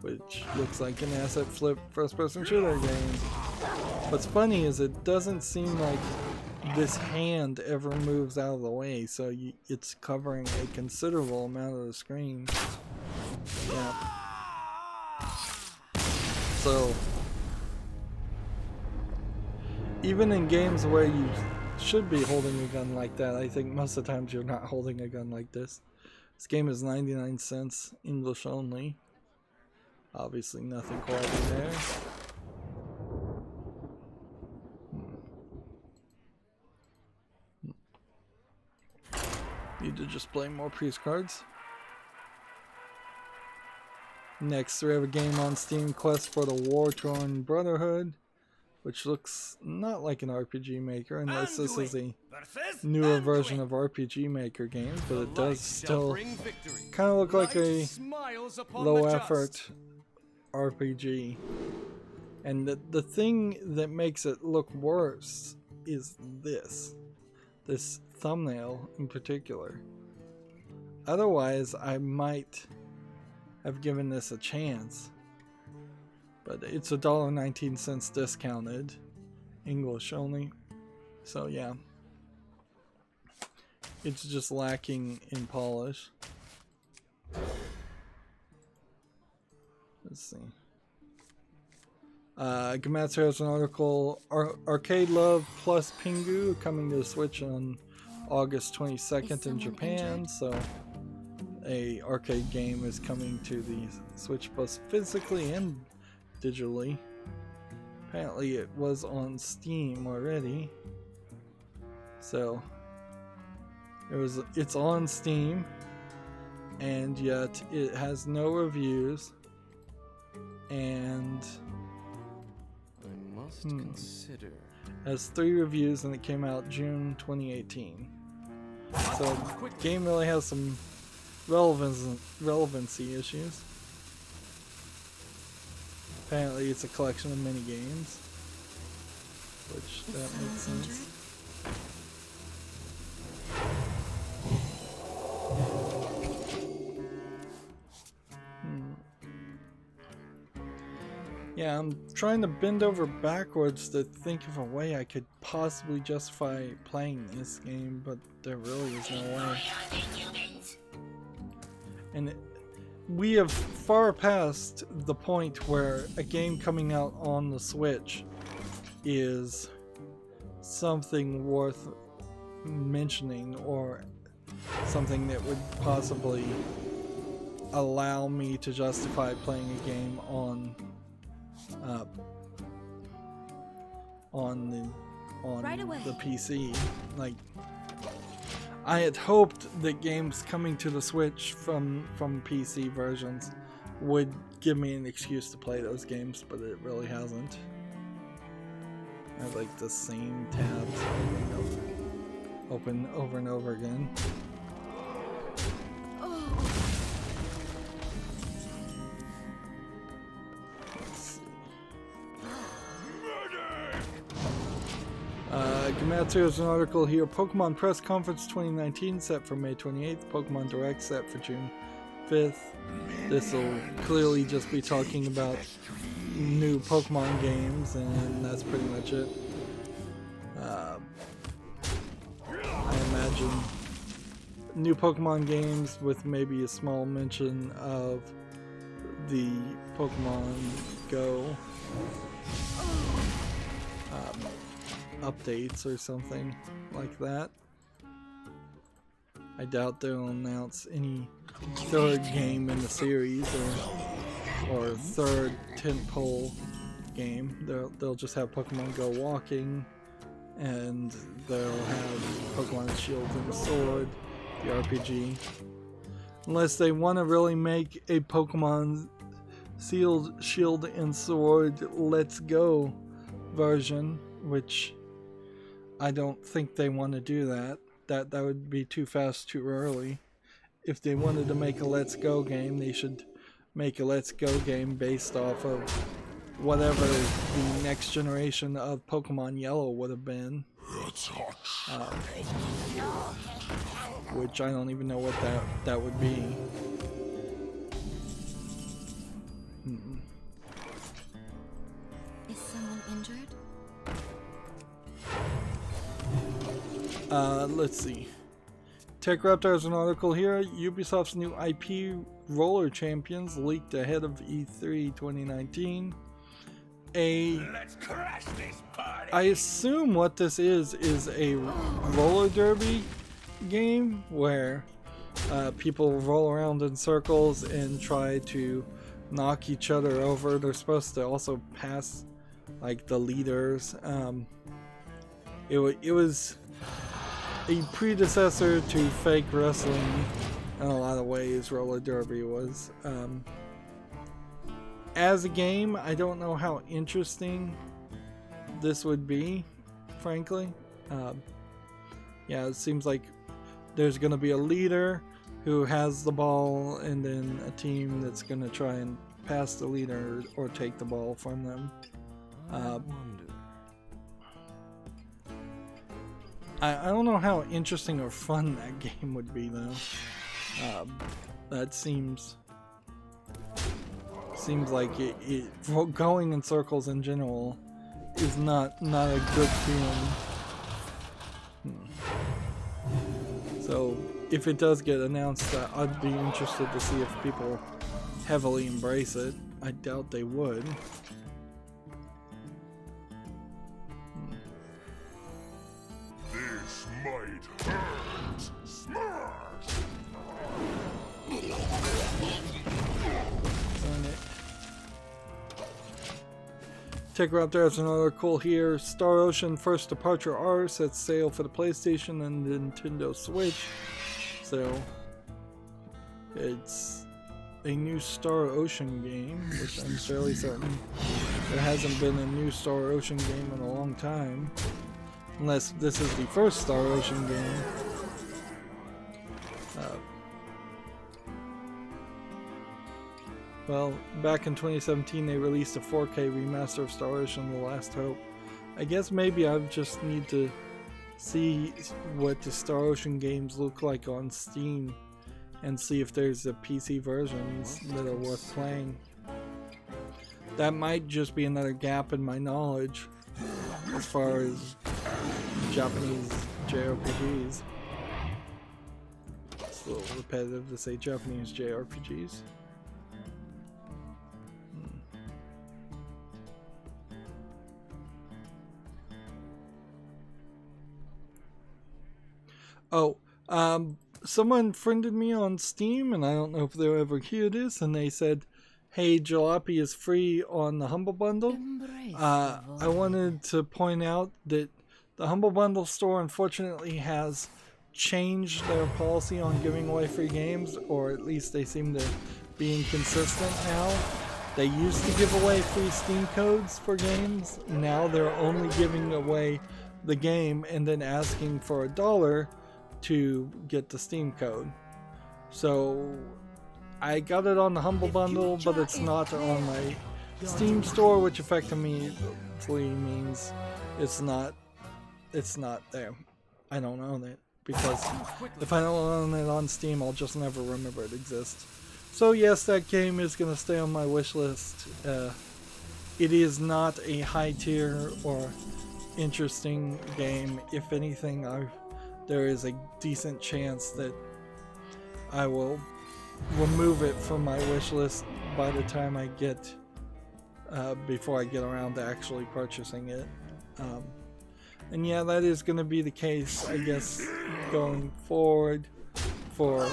which looks like an asset flip first-person shooter game. What's funny is it doesn't seem like this hand ever moves out of the way, so it's covering a considerable amount of the screen. Yeah. So, even in games where you should be holding a gun like that, I think most of the times you're not holding a gun like this. This game is 99 cents, English only. Obviously nothing quality there. Need to just play more priest cards. Next, we have a game on Steam, Quest for the War-Torn Brotherhood, which looks not like an RPG Maker, unless this is a newer version of RPG Maker games, but it does still kind of look like a low-effort RPG. And the thing that makes it look worse is this thumbnail in particular. Otherwise, I might have given this a chance, but it's $1.19 discounted, English only. So yeah, it's just lacking in polish. Let's see. Gamatsu has an article, Arcade Love plus Pingu coming to the Switch on August 22nd in Japan. So a arcade game is coming to the Switch both physically and digitally. Apparently it was on Steam already. So it's on Steam, and yet it has no reviews, and I must consider. Has 3 reviews, and it came out June 2018. So the game really has some relevancy issues. Apparently it's a collection of mini games, which that makes sense. Yeah, I'm trying to bend over backwards to think of a way I could possibly justify playing this game, but there really is no way. And we have far past the point where a game coming out on the Switch is something worth mentioning, or something that would possibly allow me to justify playing a game on Right away. the PC. Like, I had hoped that games coming to the Switch from PC versions would give me an excuse to play those games, but it really hasn't. I have like the same tabs open over and over again. Gamatsu has an article here. Pokemon Press Conference 2019 set for May 28th. Pokemon Direct set for June 5th. This will clearly just be talking about new Pokemon games, and that's pretty much it. I imagine new Pokemon games with maybe a small mention of the Pokemon Go updates or something like that. I doubt they'll announce any third game in the series or third tentpole game. They'll just have Pokemon Go Walking, and they'll have Pokemon Shield and Sword, the RPG. Unless they want to really make a Pokemon Shield and Sword Let's Go version, which I don't think they want to do that. That would be too fast, too early. If they wanted to make a Let's Go game, they should make a Let's Go game based off of whatever the next generation of Pokemon Yellow would have been. Which I don't even know what that would be. Is someone injured? Let's see. TechRaptor has an article here. Ubisoft's new IP Roller Champions leaked ahead of E3 2019. Let's crash this party. I assume what this is a roller derby game where people roll around in circles and try to knock each other over. They're supposed to also pass like the leaders. It was a predecessor to fake wrestling in a lot of ways. Roller derby was. As a game, I don't know how interesting this would be, frankly. Yeah, it seems like there's going to be a leader who has the ball, and then a team that's going to try and pass the leader or take the ball from them. I don't know how interesting or fun that game would be, though. That seems like it going in circles in general is not a good feeling. So if it does get announced, I'd be interested to see if people heavily embrace it. I doubt they would. This might hurt. Smash. TechRaptor has an article here. Star Ocean First Departure R sets sail for the PlayStation and Nintendo Switch. So it's a new Star Ocean game, which I'm fairly certain there hasn't been a new Star Ocean game in a long time. Unless this is the first Star Ocean game. Well, back in 2017 they released a 4K remaster of Star Ocean The Last Hope. I guess maybe I just need to see what the Star Ocean games look like on Steam and see if there's a PC versions that are worth playing. That might just be another gap in my knowledge as far as Japanese JRPGs. It's a little repetitive to say Japanese JRPGs. Oh, someone friended me on Steam, and I don't know if they'll ever hear this, and they said, hey, Jalopy is free on the Humble Bundle. I wanted to point out that the Humble Bundle store unfortunately has changed their policy on giving away free games, or at least they seem to be inconsistent now. They used to give away free Steam codes for games. Now they're only giving away the game and then asking for $1 to get the Steam code. So I got it on the Humble Bundle, but it's not on my Steam store, which effectively means it's not there. I don't own it, because if I don't own it on Steam, I'll just never remember it exists. So yes, that game is going to stay on my wish list. It is not a high tier or interesting game. If anything, there is a decent chance that I will remove it from my wish list by the time I get before I get around to actually purchasing it. And yeah, that is going to be the case, I guess, going forward for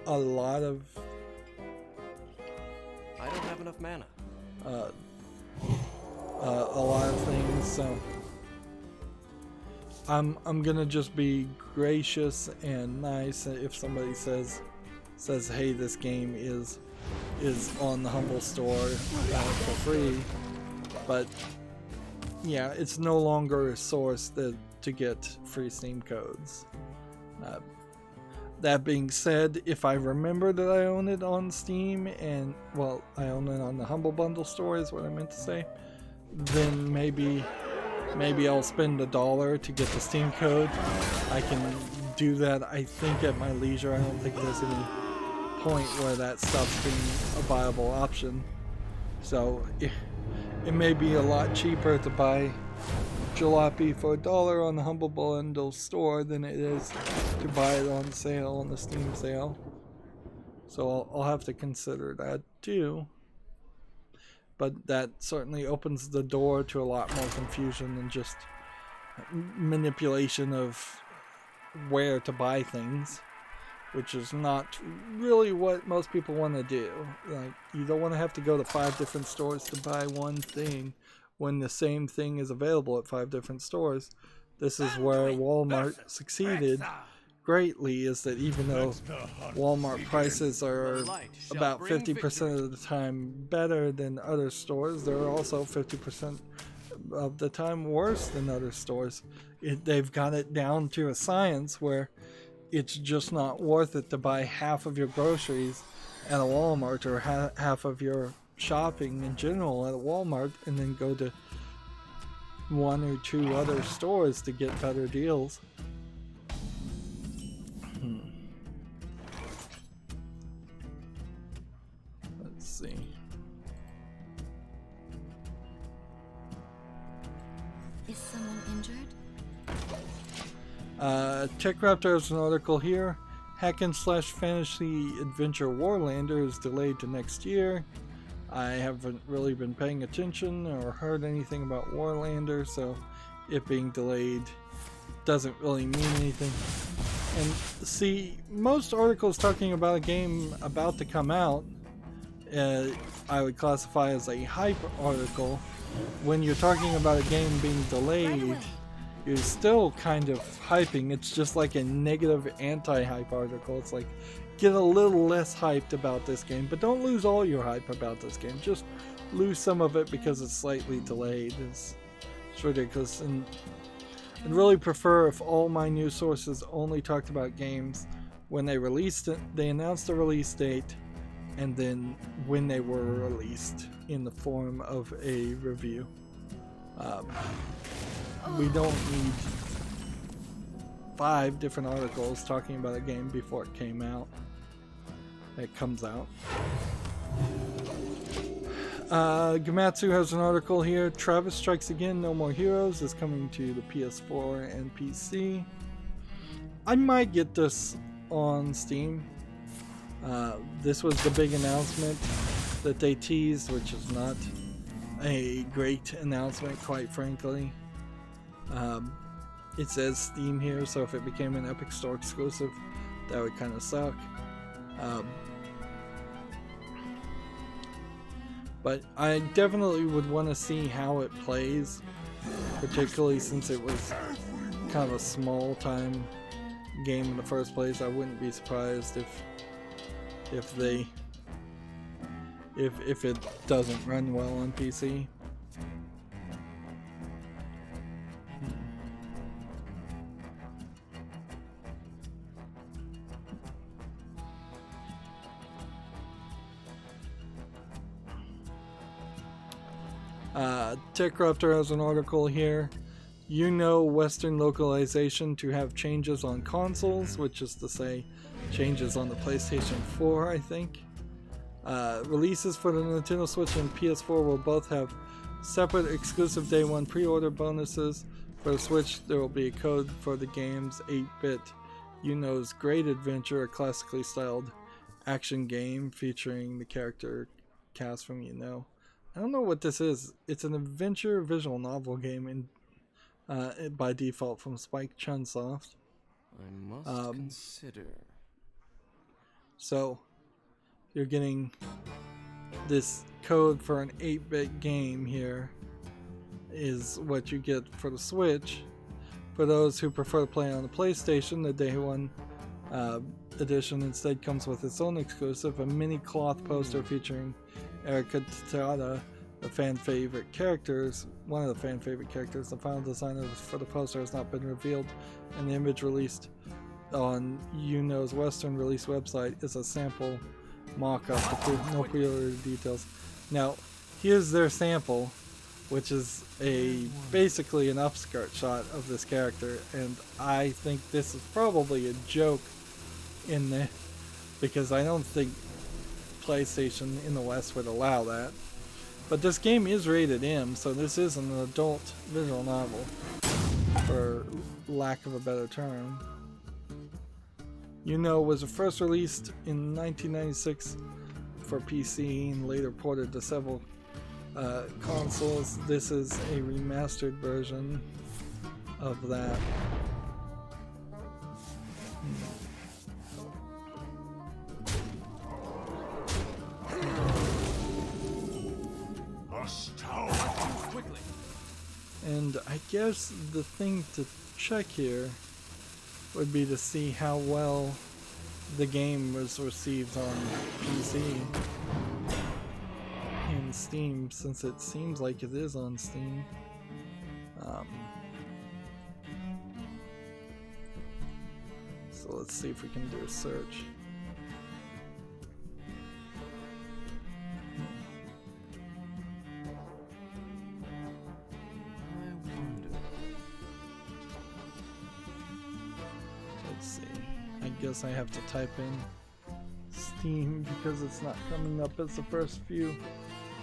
a lot of... I don't have enough mana. A lot of things, so I'm gonna just be gracious and nice if somebody says, hey, this game is on the Humble store for free, but yeah, it's no longer a source to get free Steam codes. That being said, if I remember that I own it on Steam, and well, I own it on the Humble Bundle store is what I meant to say, then maybe I'll spend $1 to get the Steam code. I can do that, I think, at my leisure. I don't think there's any point where that stops being a viable option. So it may be a lot cheaper to buy Jalopy for $1 on the Humble Bundle store than it is to buy it on sale on the Steam sale. So I'll have to consider that too. But that certainly opens the door to a lot more confusion than just manipulation of where to buy things, which is not really what most people want to do. Like, you don't want to have to go to 5 different stores to buy one thing when the same thing is available at 5 different stores. This is where Walmart succeeded greatly, is that even though Walmart prices are about 50% of the time better than other stores, they're also 50% of the time worse than other stores. They've got it down to a science where it's just not worth it to buy half of your groceries at a Walmart, or half of your shopping in general at a Walmart, and then go to 1 or 2 other stores to get better deals. Let's see. Is someone injured? TechRaptor has an article here. Hack and slash fantasy adventure Warlander is delayed to next year. I haven't really been paying attention or heard anything about Warlander, so it being delayed doesn't really mean anything. And see, most articles talking about a game about to come out, I would classify as a hype article. When you're talking about a game being delayed, you're still kind of hyping. It's just like a negative anti-hype article. It's like, get a little less hyped about this game, but don't lose all your hype about this game. Just lose some of it because it's slightly delayed. It's ridiculous. And I'd really prefer if all my news sources only talked about games when they released it, they announced the release date, and then when they were released in the form of a review. We don't need 5 different articles talking about a game before it came out. It comes out. Gamatsu has an article here. Travis Strikes Again, No More Heroes is coming to the PS4 and PC. I might get this on Steam. This was the big announcement that they teased, which is not a great announcement, quite frankly. It says Steam here, so if it became an Epic Store exclusive, that would kind of suck. But I definitely would want to see how it plays, particularly since it was kind of a small time game in the first place. I wouldn't be surprised if it doesn't run well on PC. TechCrafter has an article here. Western localization to have changes on consoles, which is to say changes on the PlayStation 4, I think. Releases for the Nintendo Switch and PS4 will both have separate exclusive day one pre-order bonuses. For the Switch, there will be a code for the game's 8-bit Yuno's Great Adventure, a classically styled action game featuring the character cast from Yuno. I don't know what this is. It's an adventure visual novel game by default from Spike Chunsoft. I must consider. So, you're getting this code for an 8-bit game here is what you get for the Switch. For those who prefer to play on the PlayStation, the Day 1 edition instead comes with its own exclusive, a mini cloth poster featuring Erika Tada, one of the fan favorite characters. The final design for the poster has not been revealed, and the image released on Yuno's Western release website is a sample mock-up with no pre-order details. Now, here's their sample, which is basically an upskirt shot of this character, and I think this is probably a joke in there, because I don't think PlayStation in the West would allow that. But this game is rated M, so this is an adult visual novel, for lack of a better term. Was first released in 1996 for PC and later ported to several consoles. This is a remastered version of that. And I guess the thing to check here would be to see how well the game was received on PC and Steam, since it seems like it is on Steam. So let's see if we can do a search. I guess I have to type in Steam because it's not coming up as the first few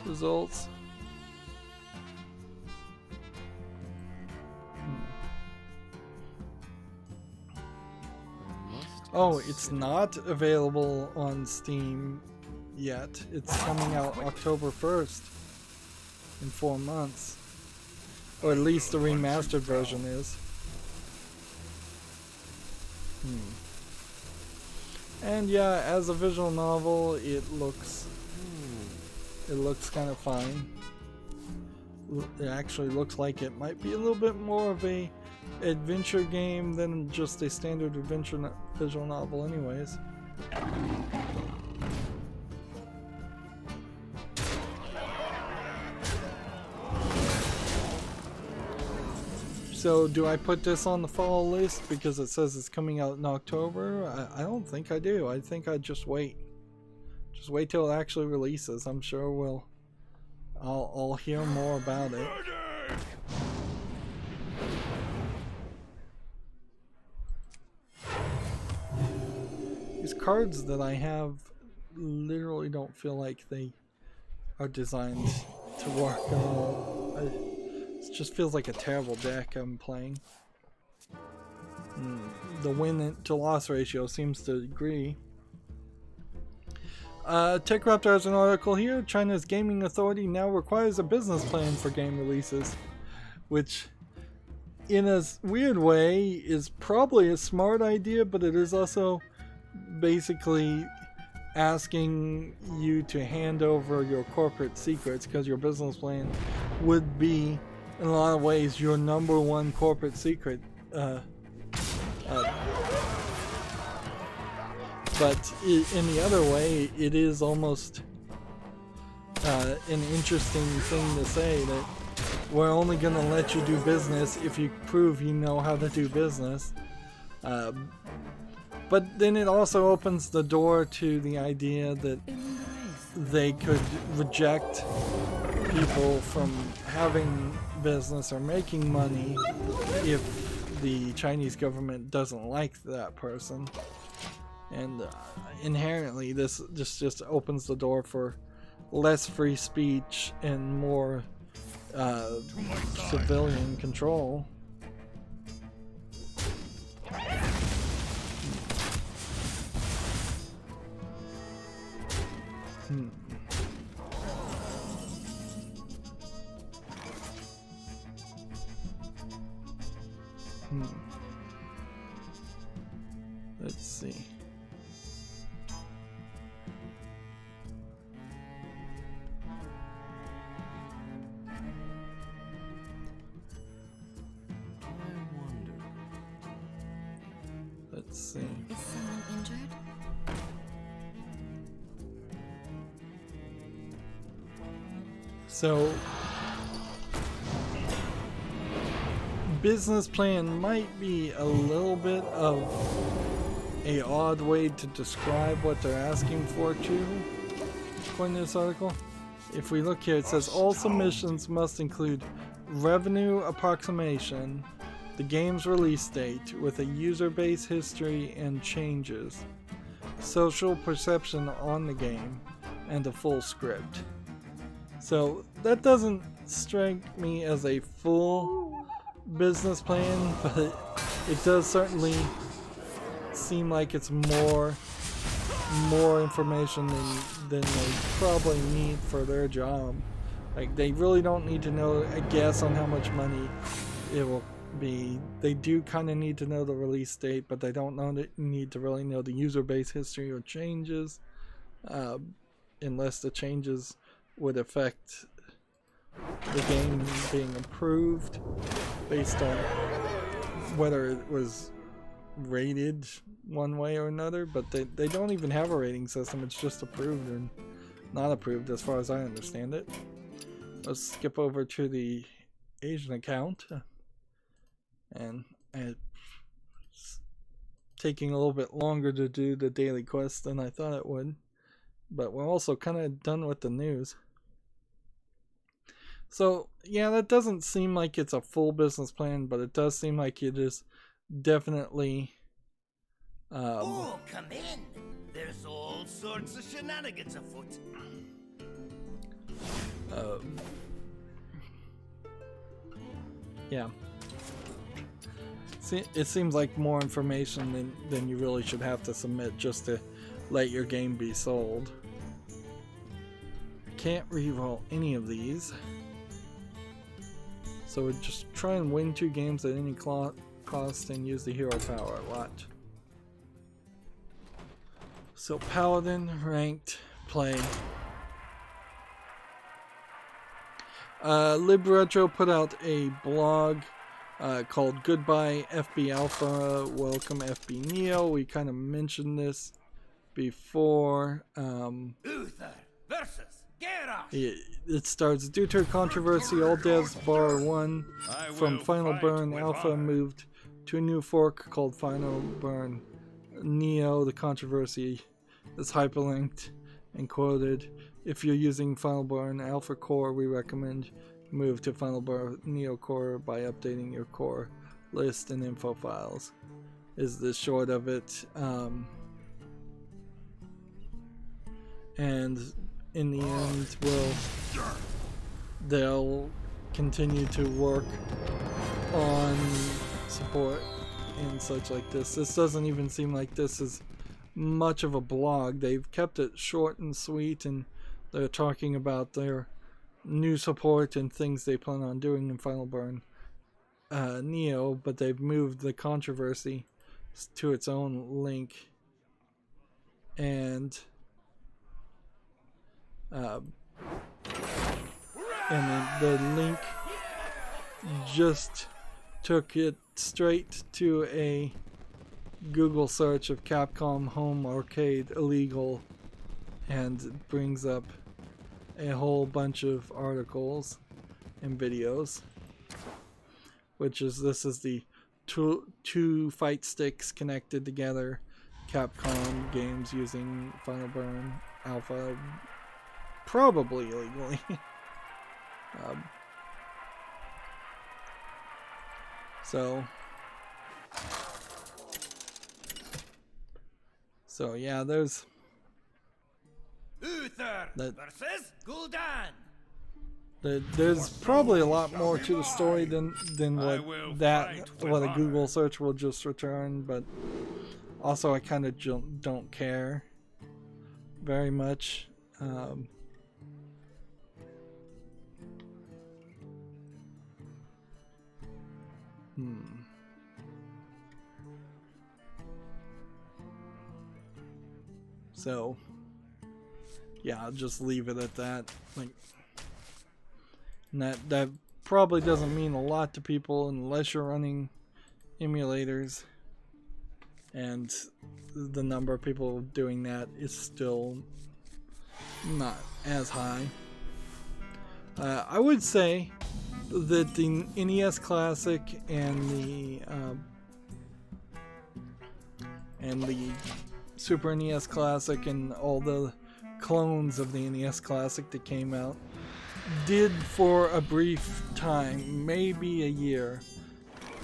results. Oh, it's not available on Steam yet. It's coming out October 1st in 4 months. Or at least the remastered version is. And yeah, as a visual novel, it looks kind of fine. It actually looks like it might be a little bit more of a adventure game than just a standard adventure visual novel anyways. So do I put this on the fall list because it says it's coming out in October? I don't think I do. I think I'd just wait. Just wait till it actually releases. I'm sure I'll hear more about it. These cards that I have literally don't feel like they are designed to work at all. It just feels like a terrible deck I'm playing. The win to loss ratio seems to agree. TechRaptor has an article here. China's gaming authority now requires a business plan for game releases, which in a weird way is probably a smart idea, but it is also basically asking you to hand over your corporate secrets, because your business plan would be in a lot of ways your #1 corporate secret But in the other way, it is almost an interesting thing to say that we're only going to let you do business if you prove you know how to do business. But then it also opens the door to the idea that they could reject people from having business or making money if the Chinese government doesn't like that person. And inherently this just opens the door for less free speech and more civilian control. Let's see. Let's see. Is someone injured? So, business plan might be a little bit of a odd way to describe what they're asking for too, according to this article. If we look here, it says all submissions must include revenue approximation, the game's release date with a user base history and changes, social perception on the game, and a full script. So that doesn't strike me as a full business plan, but it does certainly seem like it's more information than they probably need for their job. Like, they really don't need to know a guess on how much money it will be. They do kind of need to know the release date, but they don't need to really know the user base history or changes, unless the changes would affect the game being approved based on whether it was rated one way or another. But they don't even have a rating system. It's just approved and not approved as far as I understand it. Let's skip over to the Asian account, and it's taking a little bit longer to do the daily quest than I thought it would, but we're also kind of done with the news. So yeah, that doesn't seem like it's a full business plan, but it does seem like it is definitely Oh, come in. There's all sorts of shenanigans afoot. Yeah. See, it seems like more information than you really should have to submit just to let your game be sold. I can't reroll any of these. So we just try and win 2 games at any cost and use the hero power a lot. So Paladin ranked play. LibRetro put out a blog called Goodbye FB Alpha, Welcome FB Neo. We kind of mentioned this before. Uther versus Geralt. It starts, due to a controversy, all devs bar 1 from Final Burn Alpha moved to a new fork called Final Burn Neo. The controversy is hyperlinked and quoted. If you're using Final Burn Alpha Core, we recommend move to Final Burn Neo Core by updating your core list and info files, is the short of it. And in the end, they'll continue to work on support and such like this. This doesn't even seem like this is much of a blog. They've kept it short and sweet, and they're talking about their new support and things they plan on doing in Final Burn Neo, but they've moved the controversy to its own link, and then the link just took it straight to a Google search of Capcom Home Arcade illegal, and it brings up a whole bunch of articles and videos, which is this is the two fight sticks connected together Capcom games using Final Burn Alpha, probably illegally. So yeah, there's Uther versus Gul'dan. there's probably a lot more to the story than what a Google search will just return, but also I kind of don't care very much. So yeah, I'll just leave it at that. Like, and that probably doesn't mean a lot to people unless you're running emulators, and the number of people doing that is still not as high. I would say that the NES Classic and the Super NES Classic and all the clones of the NES Classic that came out did, for a brief time, maybe a year,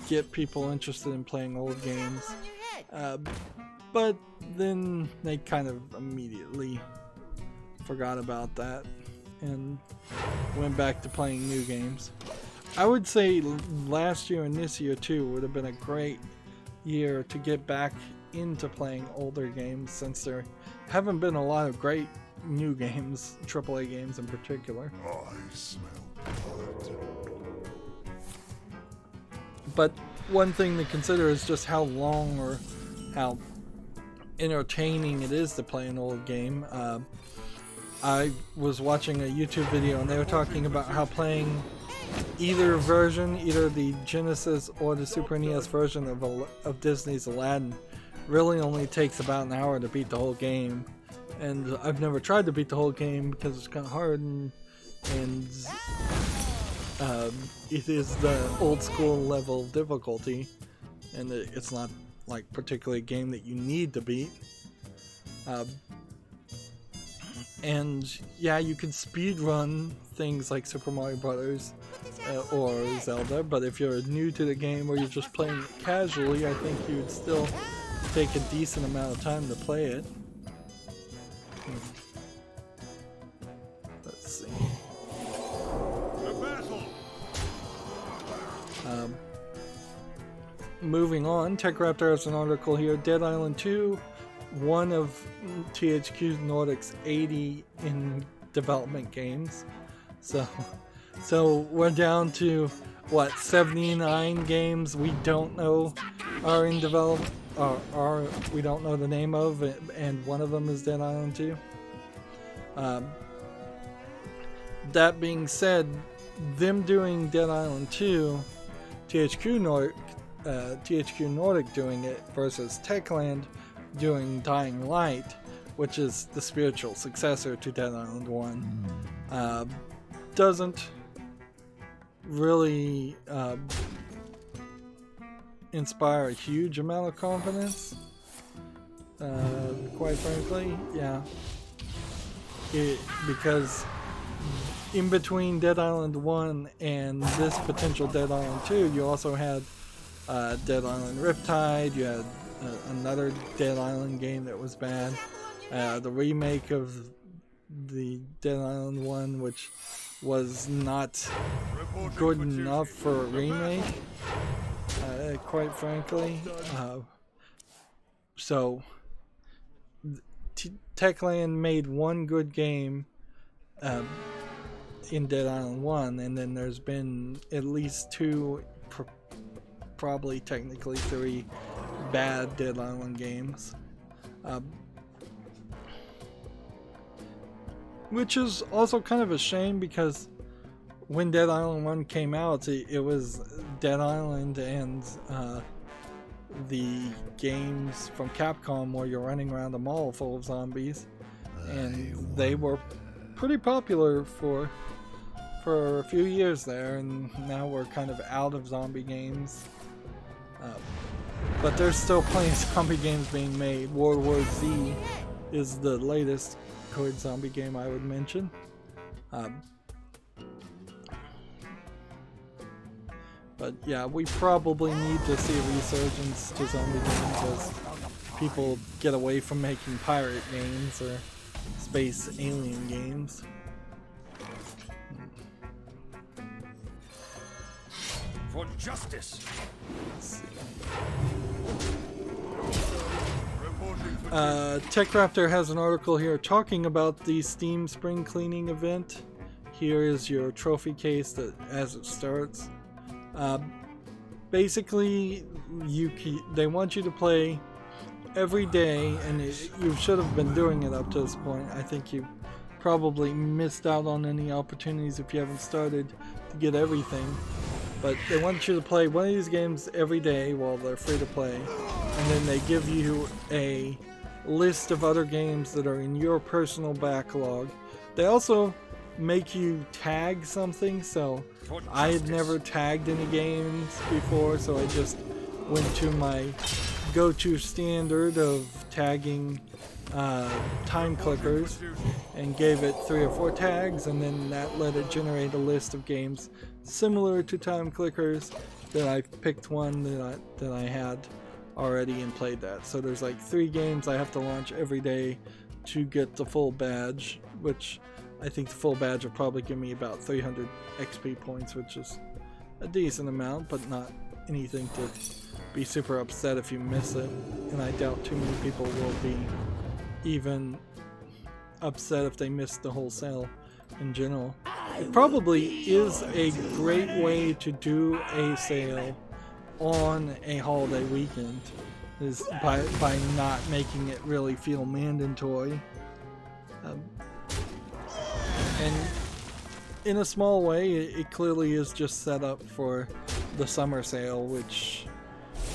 get people interested in playing old games. But then they kind of immediately forgot about that and went back to playing new games. I would say last year and this year too would have been a great year to get back into playing older games, since there haven't been a lot of great new games, AAA games in particular. I smell blood. But one thing to consider is just how long or how entertaining it is to play an old game. I was watching a YouTube video and they were talking about how playing either version, either the Genesis or the Super NES version of Disney's Aladdin, really only takes about an hour to beat the whole game. And I've never tried to beat the whole game because it's kind of hard, and it is the old school level of difficulty, and it's not like particularly a game that you need to beat. And yeah, you can speed run things like Super Mario Brothers or Zelda, but if you're new to the game or you're just playing it casually, I think you'd still take a decent amount of time to play it. Let's see. Moving on, TechRaptor has an article here. Dead Island 2, one of THQ Nordic's 80 in development games. So we're down to what, 79 games we don't know are in development, or we don't know the name of, and one of them is Dead Island 2. That being said, them doing Dead Island 2, THQ Nordic doing it versus Techland doing Dying Light, which is the spiritual successor to Dead Island 1, doesn't really inspire a huge amount of confidence, quite frankly. Yeah, because in between Dead Island 1 and this potential Dead Island 2, you also had Dead Island Riptide, you had another Dead Island game that was bad, the remake of the Dead Island 1, which was not good enough for a remake, quite frankly. So Techland made one good game in Dead Island 1, and then there's been at least two, probably technically three, bad Dead Island games. Which is also kind of a shame, because when Dead Island 1 came out, it was Dead Island and the games from Capcom where you're running around a mall full of zombies, and they were pretty popular for a few years there, and now we're kind of out of zombie games. But there's still plenty of zombie games being made. World War Z is the latest code zombie game I would mention. But yeah, we probably need to see a resurgence to zombie games as people get away from making pirate games or space alien games. For justice. TechRaptor has an article here talking about the Steam Spring Cleaning event. Here is your trophy case that as it starts. Basically, they want you to play every day, and you should have been doing it up to this point. I think you probably missed out on any opportunities if you haven't started to get everything. But they want you to play one of these games every day while they're free to play, and then they give you a list of other games that are in your personal backlog. They also make you tag something, so I had never tagged any games before, so I just went to my go-to standard of tagging time clickers and gave it 3 or 4 tags, and then that let it generate a list of games similar to time clickers. Then I picked one that I had already and played that. So there's like 3 games I have to launch every day to get the full badge, which I think the full badge will probably give me about 300 XP points, which is a decent amount, but not anything to be super upset if you miss it. And I doubt too many people will be even upset if they miss the whole sale in general. It probably is a great way to do a sale on a holiday weekend, is by not making it really feel mandatory. And in a small way, it clearly is just set up for the summer sale, which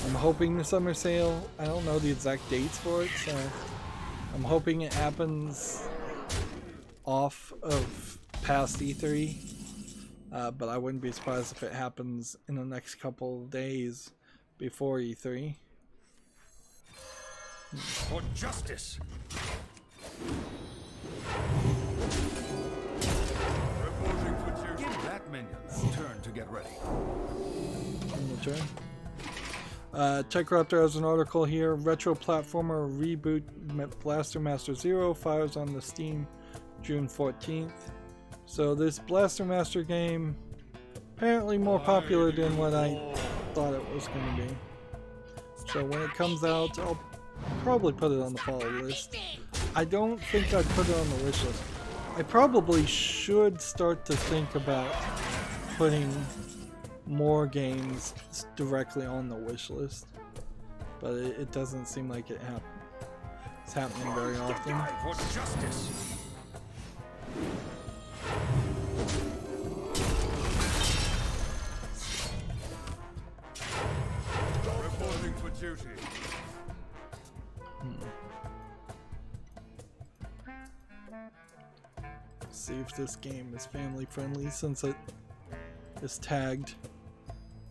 I'm hoping the summer sale, I don't know the exact dates for it, so I'm hoping it happens off of past E3, but I wouldn't be surprised if it happens in the next couple of days before E3. For justice. Reporting for duty. Give that minion's turn to get ready. TechRaptor has an article here. Retro platformer reboot Blaster Master Zero fires on the Steam June 14th. So this Blaster Master game apparently more popular than what I thought it was going to be. So when it comes out, I'll probably put it on the follow list. I don't think I'd put it on the wish list. I probably should start to think about putting more games directly on the wish list, but it doesn't seem like it's happening very often. For justice. Reporting for duty. See if this game is family friendly, since it is tagged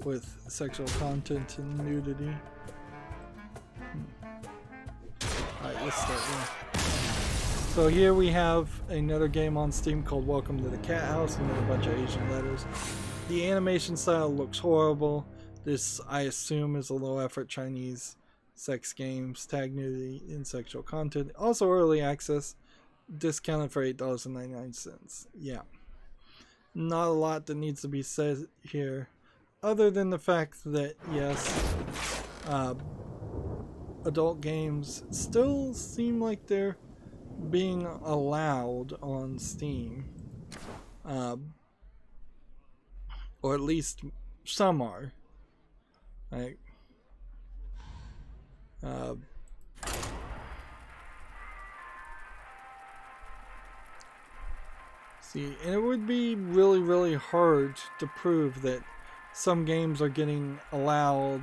with sexual content and nudity. Alright, let's start here. So here we have another game on Steam called Welcome to the Cat House, and then a bunch of Asian letters. The animation style looks horrible. This, I assume, is a low-effort Chinese sex games, tag nudity and sexual content. Also early access, discounted for $8.99. Yeah. Not a lot that needs to be said here, other than the fact that, yes, adult games still seem like they're being allowed on Steam. Or at least some are. Like, See, and it would be really, really hard to prove that some games are getting allowed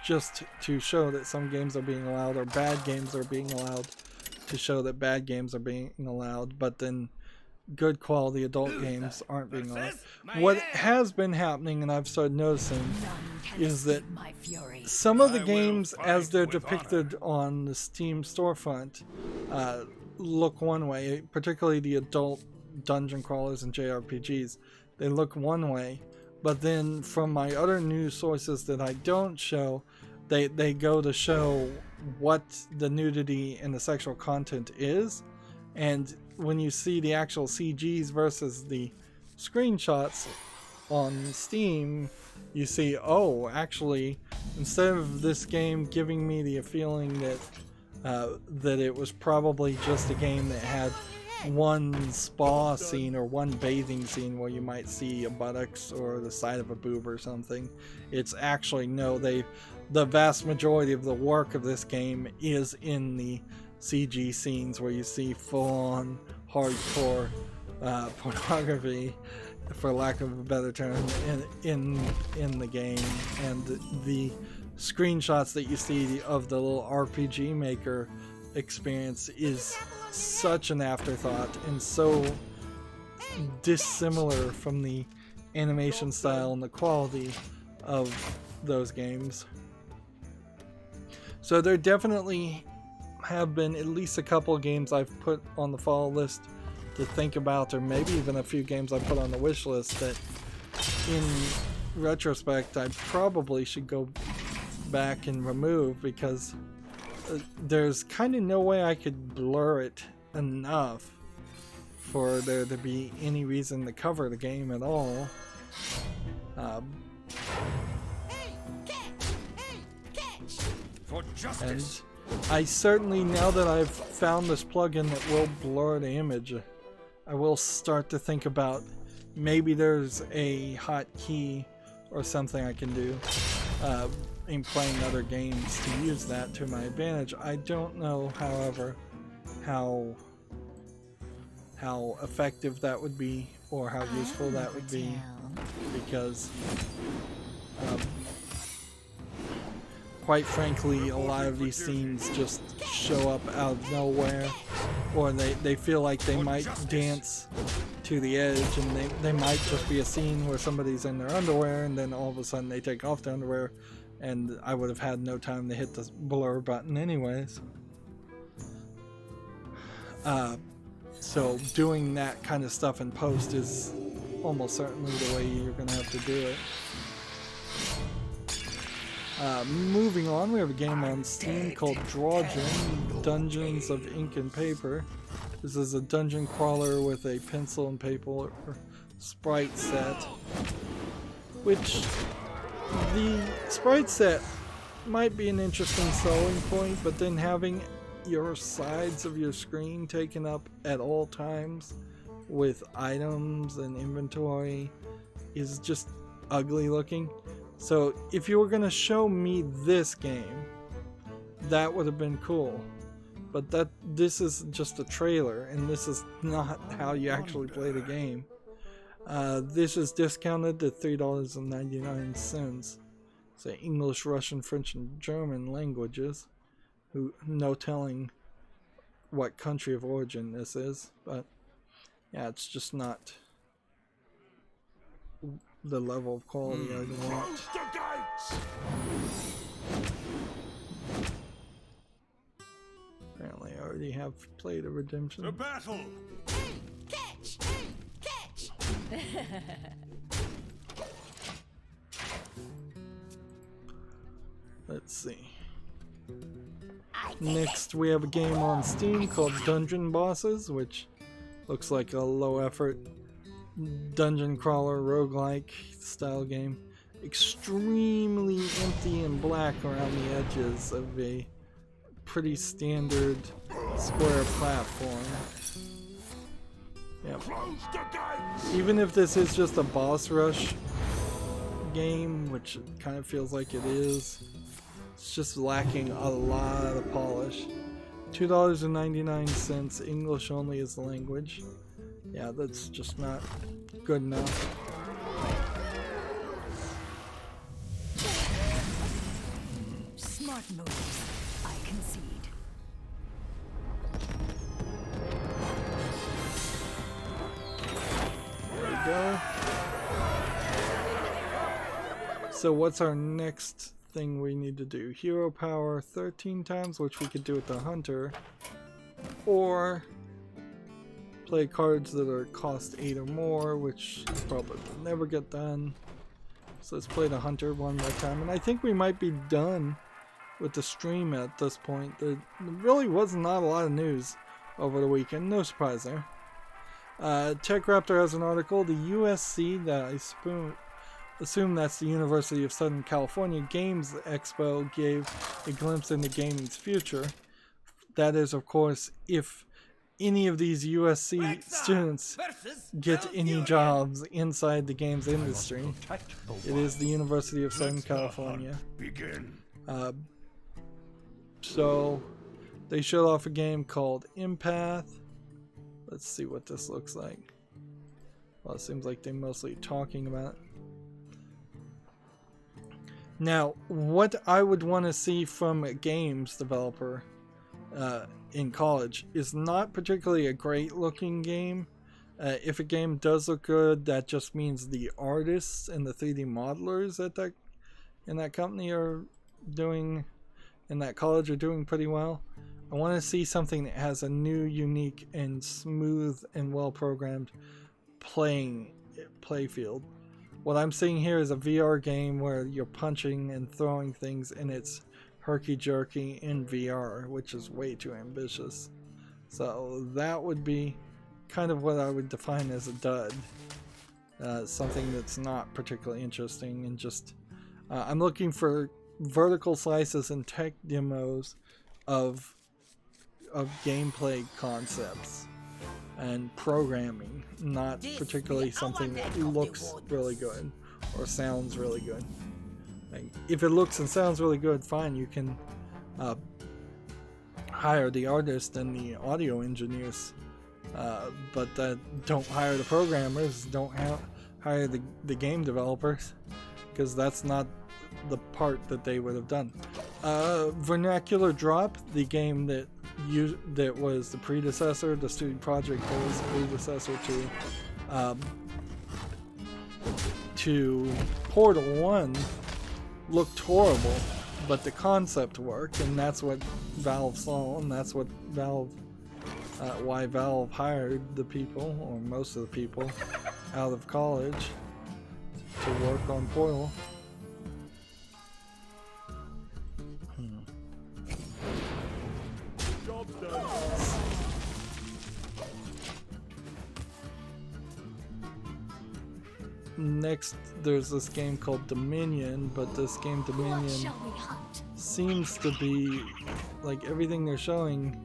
just to show that some games are being allowed, or bad games are being allowed to show that bad games are being allowed, but then good quality adult games aren't being allowed. What has been happening, and I've started noticing, is that some of the games as they're depicted on the Steam storefront look one way, particularly the adult dungeon crawlers and JRPGs. They look one way, but then from my other news sources that I don't show, they go to show what the nudity and the sexual content is, and when you see the actual CGs versus the screenshots on Steam, you see, oh, actually, instead of this game giving me the feeling that that it was probably just a game that had one spa scene or one bathing scene where you might see a buttocks or the side of a boob or something, it's actually, no, the vast majority of the work of this game is in the CG scenes where you see full-on hardcore pornography, for lack of a better term, in the game, and the screenshots that you see of the little RPG Maker experience is such an afterthought and so dissimilar from the animation style and the quality of those games. So there definitely have been at least a couple of games I've put on the follow list to think about, or maybe even a few games I put on the wish list that in retrospect I probably should go back and remove, because there's kind of no way I could blur it enough for there to be any reason to cover the game at all. For justice. And I certainly, now that I've found this plugin that will blur the image, I will start to think about maybe there's a hotkey or something I can do in playing other games to use that to my advantage. I don't know, however, how effective that would be or how useful that would be, because quite frankly, a lot of these scenes just show up out of nowhere, or they feel like they might dance to the edge, and they might just be a scene where somebody's in their underwear and then all of a sudden they take off the underwear, and I would have had no time to hit the blur button anyways. So doing that kind of stuff in post is almost certainly the way you're going to have to do it. Moving on, we have a game on Steam called Drawgen, Dungeons of Ink and Paper. This is a dungeon crawler with a pencil and paper sprite set, which the sprite set might be an interesting selling point, but then having your sides of your screen taken up at all times with items and inventory is just ugly looking. So if you were going to show me this game, that would have been cool. But this is just a trailer, and this is not how you actually play the game. This is discounted to $3.99. So English, Russian, French, and German languages. No telling what country of origin this is, but yeah, it's just not the level of quality I want. Apparently I already have played a Redemption. To battle! Catch! Catch! Let's see. Next we have a game on Steam called Dungeon Bosses, which looks like a low effort dungeon crawler roguelike style game. Extremely empty and black around the edges of a pretty standard square platform. Yep. Even if this is just a boss rush game, which it kind of feels like it is, it's just lacking a lot of polish. $2.99, English only is the language. Yeah, that's just not good enough. Smart moves. I concede. There we go. So what's our next thing we need to do? Hero power 13 times, which we could do with the hunter, or play cards that are cost 8 or more, which probably will never get done. So let's play the hunter one more time, and I think we might be done with the stream at this point. There really was not a lot of news over the weekend, no surprise there. TechRaptor has an article. The USC, that I assume that's the University of Southern California Games Expo, gave a glimpse into gaming's future. That is, of course, if any of these USC students get any jobs inside the games industry. It is the University of Southern California. Begin. So they showed off a game called Empath. Let's see what this looks like. Well, it seems like they're mostly talking about it. Now, what I would want to see from a games developer in college is not particularly a great looking game. If a game does look good, that just means the artists and the 3D modelers in that company are doing, in that college are doing pretty well. I want to see something that has a new, unique, and smooth and well-programmed play field. What I'm seeing here is a VR game where you're punching and throwing things, and it's herky-jerky in VR, which is way too ambitious. So that would be kind of what I would define as a dud. Something that's not particularly interesting, and just I'm looking for vertical slices and tech demos of gameplay concepts and programming, not particularly something that looks really good or sounds really good. Like, if it looks and sounds really good, fine, you can hire the artist and the audio engineers, but don't hire the programmers, don't hire the game developers, because that's not the part that they would have done. Vernacular Drop, the game that was the predecessor, the student project that was the predecessor to Portal 1, looked horrible, but the concept worked, and that's what Valve saw, and that's what why Valve hired the people, or most of the people, out of college to work on Portal. Next, there's this game called Dominion, but this game Dominion seems to be, like, everything they're showing,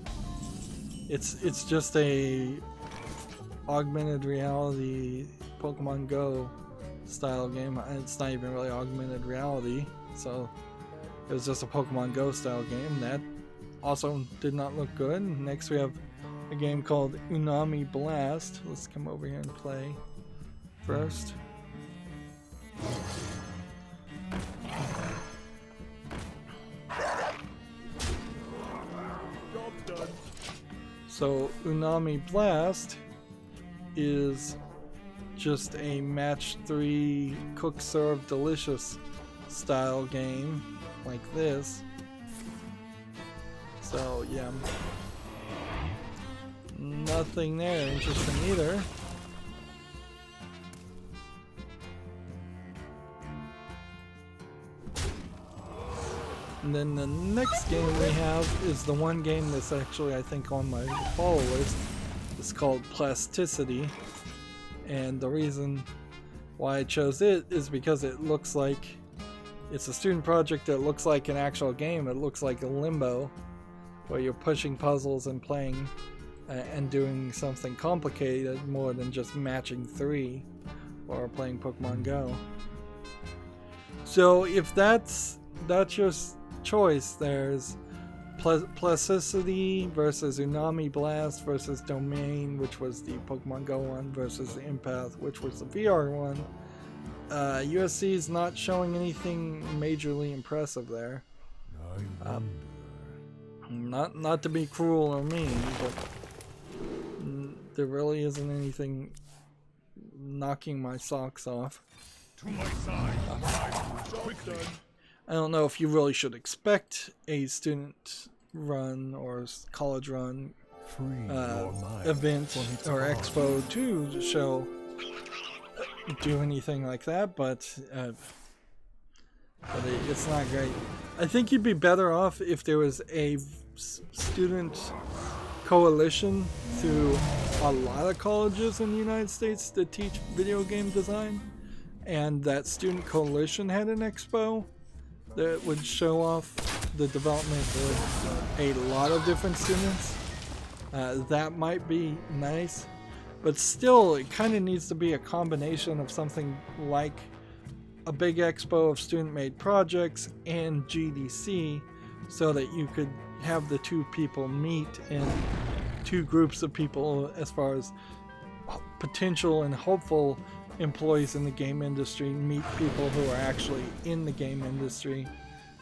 it's just a augmented reality Pokemon Go style game. It's not even really augmented reality, so it was just a Pokemon Go style game. That also did not look good. Next we have a game called Unami Blast. Let's come over here and play first. So Unami Blast is just a match 3 cook serve delicious style game like this. So yeah, nothing there interesting either. And then the next game we have is the one game that's actually, I think, on my follow list. It's called Plasticity, and the reason why I chose it is because it looks like it's a student project that looks like an actual game. It looks like a Limbo, where you're pushing puzzles and playing and doing something complicated more than just matching 3 or playing Pokemon Go. So if that's your choice, there's Plasticity versus Unami Blast versus Domain, which was the Pokemon Go one, versus the Empath, which was the VR one. USC is not showing anything majorly impressive there. Not to be cruel or mean, but there really isn't anything knocking my socks off. To my side. Quickly. I don't know if you really should expect a student run or college run event or expo to show do anything like that, but it's not great. I think you'd be better off if there was a student coalition through a lot of colleges in the United States that teach video game design, and that student coalition had an expo that would show off the development of a lot of different students. That might be nice, but still it kind of needs to be a combination of something like a big expo of student-made projects and GDC, so that you could have the two people meet in two groups of people as far as potential and hopeful employees in the game industry meet people who are actually in the game industry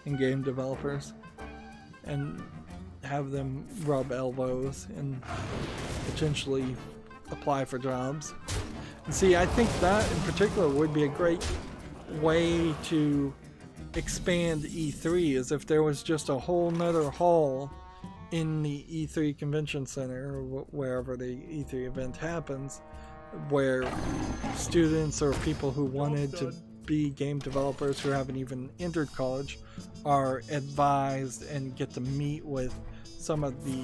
and game developers, and have them rub elbows and potentially apply for jobs. And see, I think that in particular would be a great way to expand E3, is if there was just a whole nother hall in the E3 convention center, or wherever the E3 event happens, where students or people who wanted to be game developers who haven't even entered college are advised and get to meet with some of the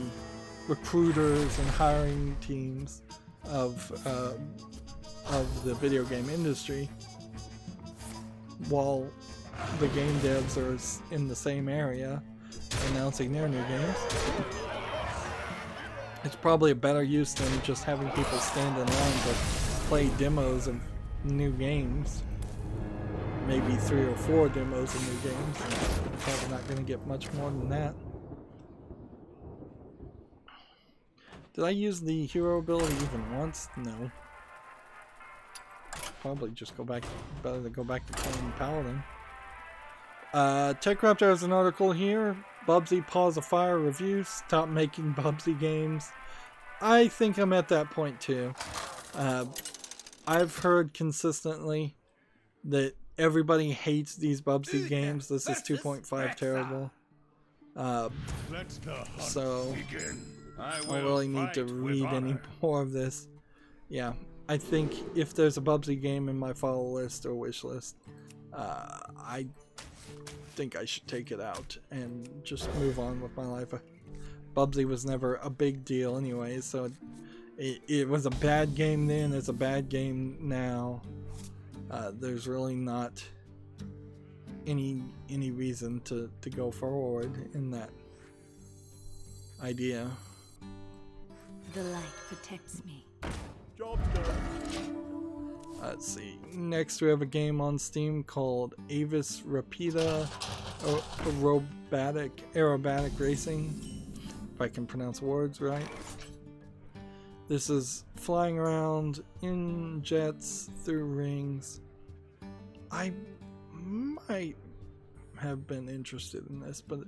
recruiters and hiring teams of the video game industry, while the game devs are in the same area announcing their new games. It's probably a better use than just having people stand in line to play demos of new games. Maybe 3 or 4 demos of new games. You're probably not going to get much more than that. Did I use the hero ability even once? No. Probably just better to go back to playing Paladin. TechRaptor has an article here. Bubsy Paws of Fire reviews. Stop making Bubsy games. I think I'm at that point too. I've heard consistently that everybody hates these Bubsy games. This is 2.5 terrible. So I don't really need to read any more of this. Yeah, I think if there's a Bubsy game in my follow list or wish list, I think I should take it out and just move on with my life. Bubsy was never a big deal anyway, so it was a bad game then, it's a bad game now. There's really not any reason to go forward in that idea. The light protects me. Job done. Let's see. Next we have a game on Steam called Avis Rapida Aerobatic Racing, if I can pronounce words right. This is flying around in jets through rings. I might have been interested in this, but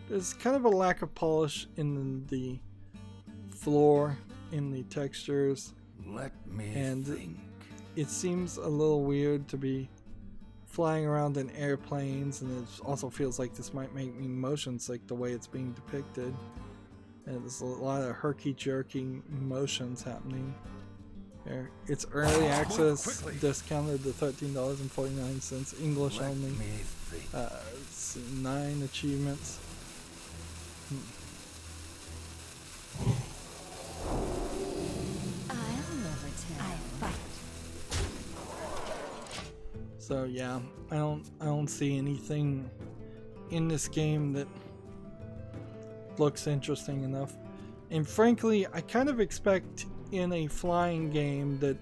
there's kind of a lack of polish in the floor, in the textures. Let me think. It seems a little weird to be flying around in airplanes, and it also feels like this might make me motion sick the way it's being depicted. And there's a lot of herky-jerky motions happening there. It's early access, discounted to $13.49, English only. It's 9 achievements. So yeah, I don't see anything in this game that looks interesting enough. And frankly, I kind of expect in a flying game that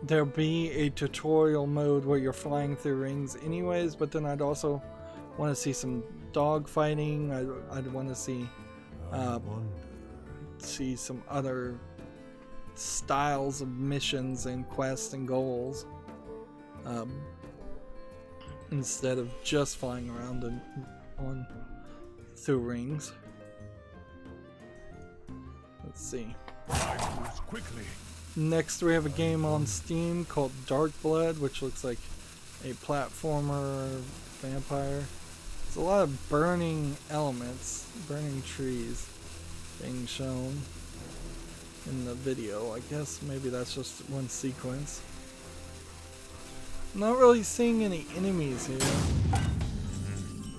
there'll be a tutorial mode where you're flying through rings anyways, but then I'd also want to see some dog fighting. I'd want to see some other styles of missions and quests and goals, instead of just flying around on through rings. Let's see. Quickly. Next we have a game on Steam called Dark Blood, which looks like a platformer vampire. There's a lot of burning elements, burning trees being shown in the video. I guess maybe that's just one sequence. I'm not really seeing any enemies here.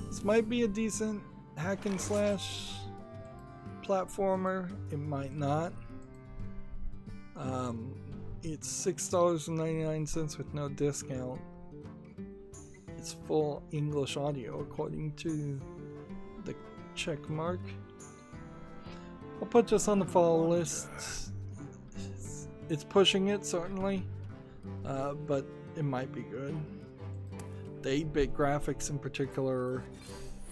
This might be a decent hack and slash platformer. It might not. It's $6.99 with no discount. It's full English audio according to the check mark. I'll put this on the follow list. It's pushing it certainly, but it might be good. The 8-bit graphics in particular,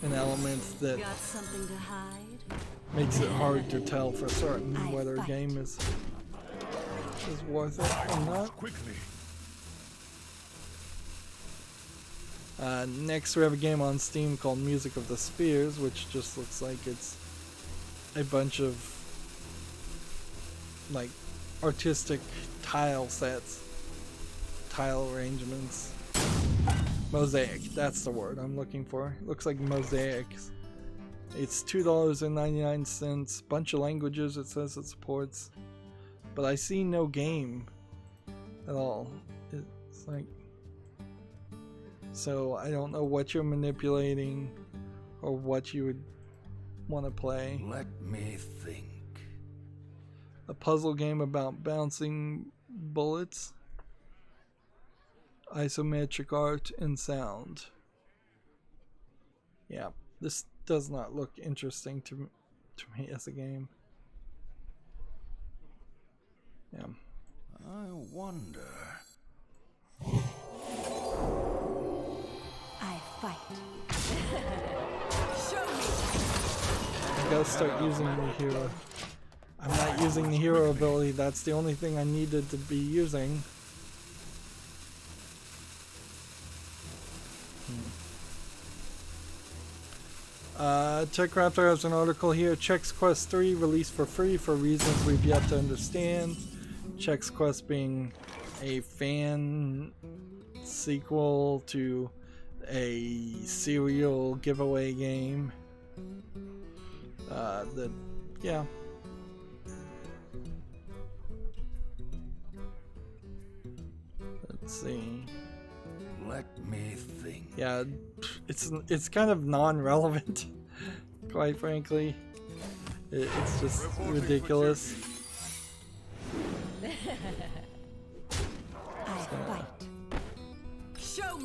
an element that Got something to hide? makes it hard to tell for certain whether a game is worth it or not. Quickly. Next we have a game on Steam called Music of the Spheres, which just looks like it's a bunch of like artistic tile sets, tile arrangements. Mosaic, that's the word I'm looking for. It looks like mosaics. It's $2.99, bunch of languages it says it supports, but I see no game at all. It's like, so I don't know what you're manipulating or what you would want to play. Let me think. A puzzle game about bouncing bullets, isometric art and sound. Yeah, this does not look interesting to me as a game. Yeah. I wonder. I fight. I gotta start using the hero. I'm not using the hero ability. That's the only thing I needed to be using. TechRaptor has an article here. Chex Quest 3 released for free for reasons we've yet to understand. Chex Quest being a fan sequel to a serial giveaway game. Yeah. Let's see. Let me think. Yeah, it's kind of non-relevant, quite frankly. It's just ridiculous.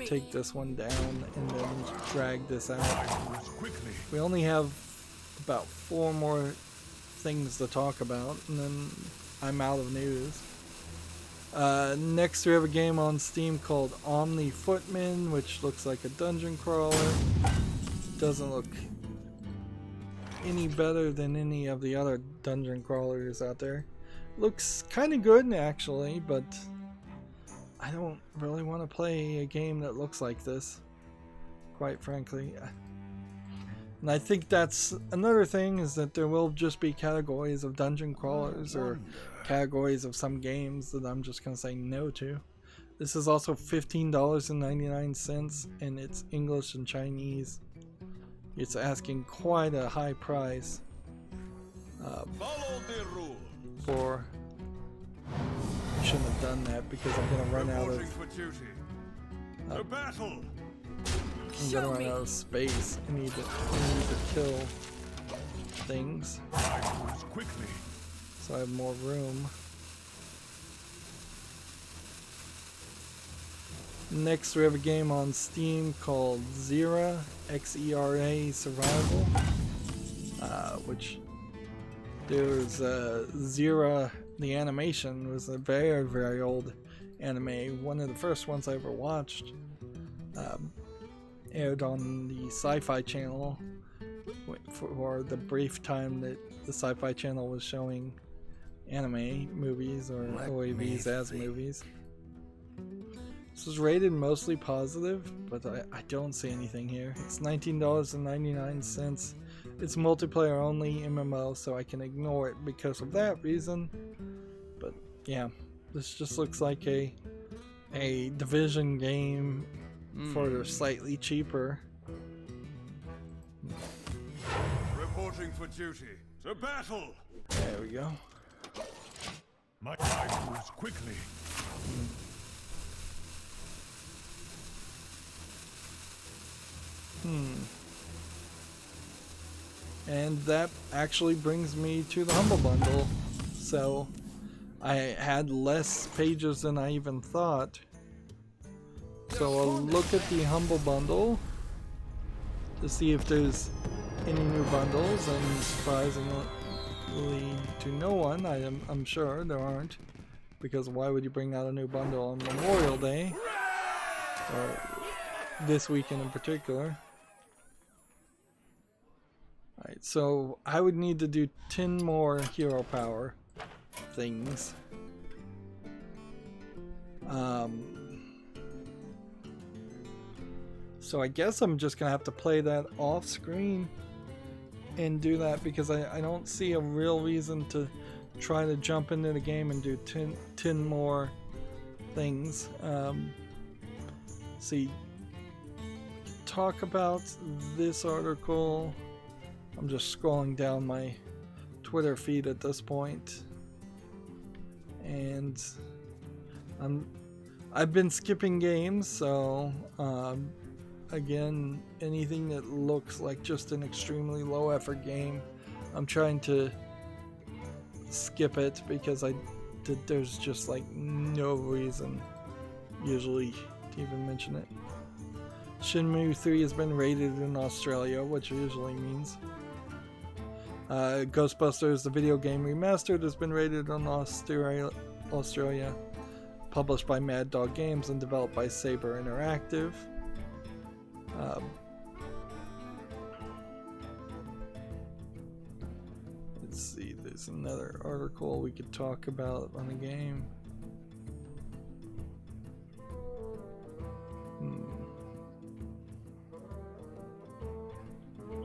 Take this one down and then drag this out. We only have about 4 more things to talk about, and then I'm out of news. Next we have a game on Steam called Omni Footman, which looks like a dungeon crawler. Doesn't look any better than any of the other dungeon crawlers out there. Looks kind of good actually, but I don't really want to play a game that looks like this, quite frankly. And I think that's another thing, is that there will just be categories of dungeon crawlers or categories of some games that I'm just going to say no to. This is also $15.99 and it's English and Chinese. It's asking quite a high price Follow the rules. for... I shouldn't have done that because I'm going to run out of... For duty. To battle. I'm gonna run out of space. I need to kill things Quickly. so I have more room. Next we have a game on Steam called Xera, Xera Survival, which there's Xera, the animation was a very, very old anime, one of the first ones I ever watched. aired on the Sci-Fi Channel for the brief time that the Sci-Fi Channel was showing anime movies or OAVs as movies. This was rated mostly positive, but I don't see anything here. It's $19.99. It's multiplayer only MMO, so I can ignore it because of that reason. But yeah, this just looks like a Division game for slightly cheaper. Reporting for duty. To battle! There we go. My eye moves quickly. And that actually brings me to the Humble Bundle. So I had less pages than I even thought. So I'll look at the Humble Bundle to see if there's any new bundles, and surprisingly to no one, I'm sure there aren't, because why would you bring out a new bundle on Memorial Day, or this weekend in particular? Alright, so I would need to do 10 more hero power things. So I guess I'm just gonna have to play that off screen and do that, because I don't see a real reason to try to jump into the game and do 10 more things. See, talk about this article. I'm just scrolling down my Twitter feed at this point, and I've been skipping games, so again, anything that looks like just an extremely low effort game, I'm trying to skip it, because there's just like no reason usually to even mention it. Shenmue 3 has been rated in Australia, which usually means Ghostbusters, the video game remastered, has been rated on Australia, published by Mad Dog Games and developed by Saber Interactive. Let's see, there's another article we could talk about on the game.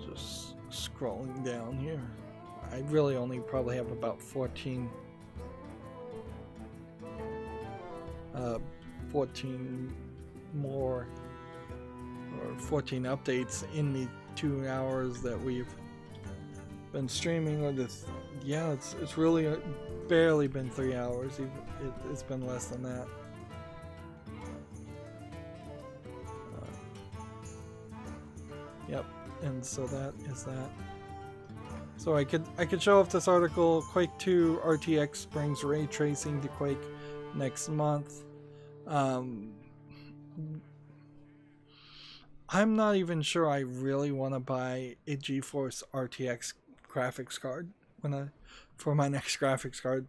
Just scrolling down here. I really only probably have about 14 more, or 14 updates in the 2 hours that we've been streaming. Or this, yeah, it's really barely been 3 hours. It's been less than that. Yep, and so that is that. So I could show off this article. Quake 2 RTX brings ray tracing to Quake next month. I'm not even sure I really want to buy a GeForce RTX graphics card for my next graphics card,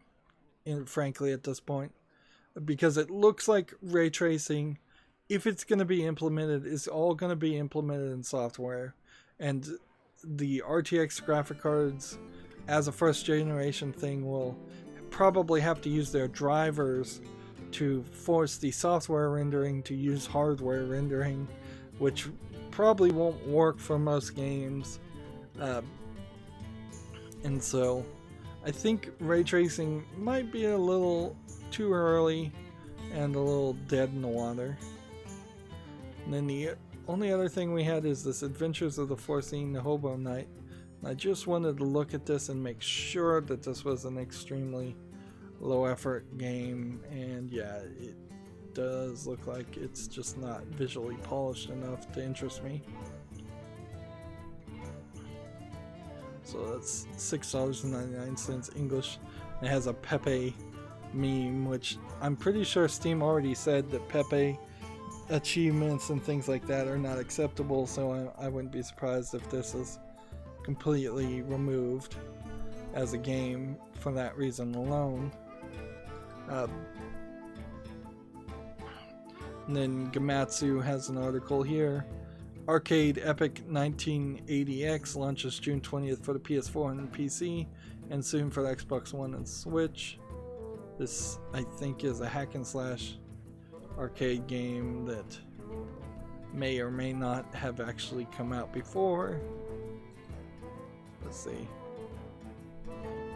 frankly, at this point, because it looks like ray tracing, if it's going to be implemented, is all going to be implemented in software, and the RTX graphic cards as a first generation thing will probably have to use their drivers to force the software rendering to use hardware rendering, which probably won't work for most games. And so I think ray tracing might be a little too early and a little dead in the water. And then the only other thing we had is this Adventures of the Foreseen Hobo Knight. And I just wanted to look at this and make sure that this was an extremely low effort game, and yeah, it does look like it's just not visually polished enough to interest me. So that's $6.99 English. It has a Pepe meme, which I'm pretty sure Steam already said that Pepe achievements and things like that are not acceptable, so I wouldn't be surprised if this is completely removed as a game for that reason alone. And then Gamatsu has an article here. Arcade Epic 1980X launches June 20th for the PS4 and PC, and soon for the Xbox One and Switch. This, I think, is a hack and slash arcade game that may or may not have actually come out before. Let's see.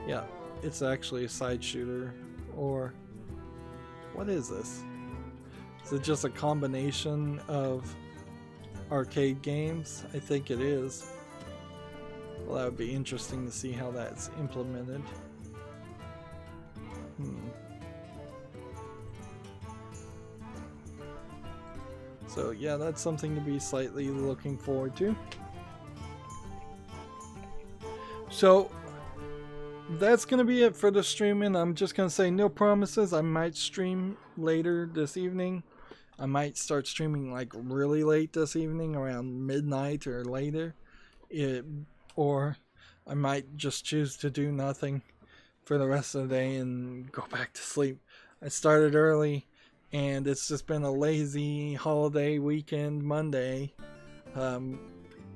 Yeah, it's actually a side shooter, or what is this? Is it just a combination of arcade games? I think it is. Well, that would be interesting to see how that's implemented. So yeah, that's something to be slightly looking forward to. So that's gonna be it for the streaming. I'm just gonna say no promises. I might stream later this evening. I might start streaming like really late this evening, around midnight or later. Or I might just choose to do nothing for the rest of the day and go back to sleep. I started early, and it's just been a lazy holiday weekend Monday,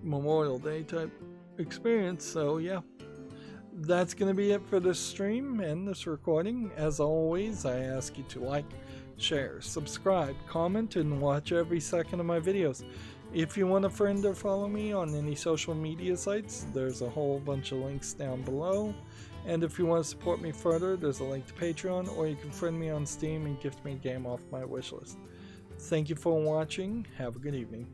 Memorial Day type experience. So yeah, that's going to be it for this stream and this recording. As always, I ask you to like, share, subscribe, comment, and watch every second of my videos. If you want a friend or follow me on any social media sites, there's a whole bunch of links down below. And if you want to support me further, there's a link to Patreon, or you can friend me on Steam and gift me a game off my wishlist. Thank you for watching. Have a good evening.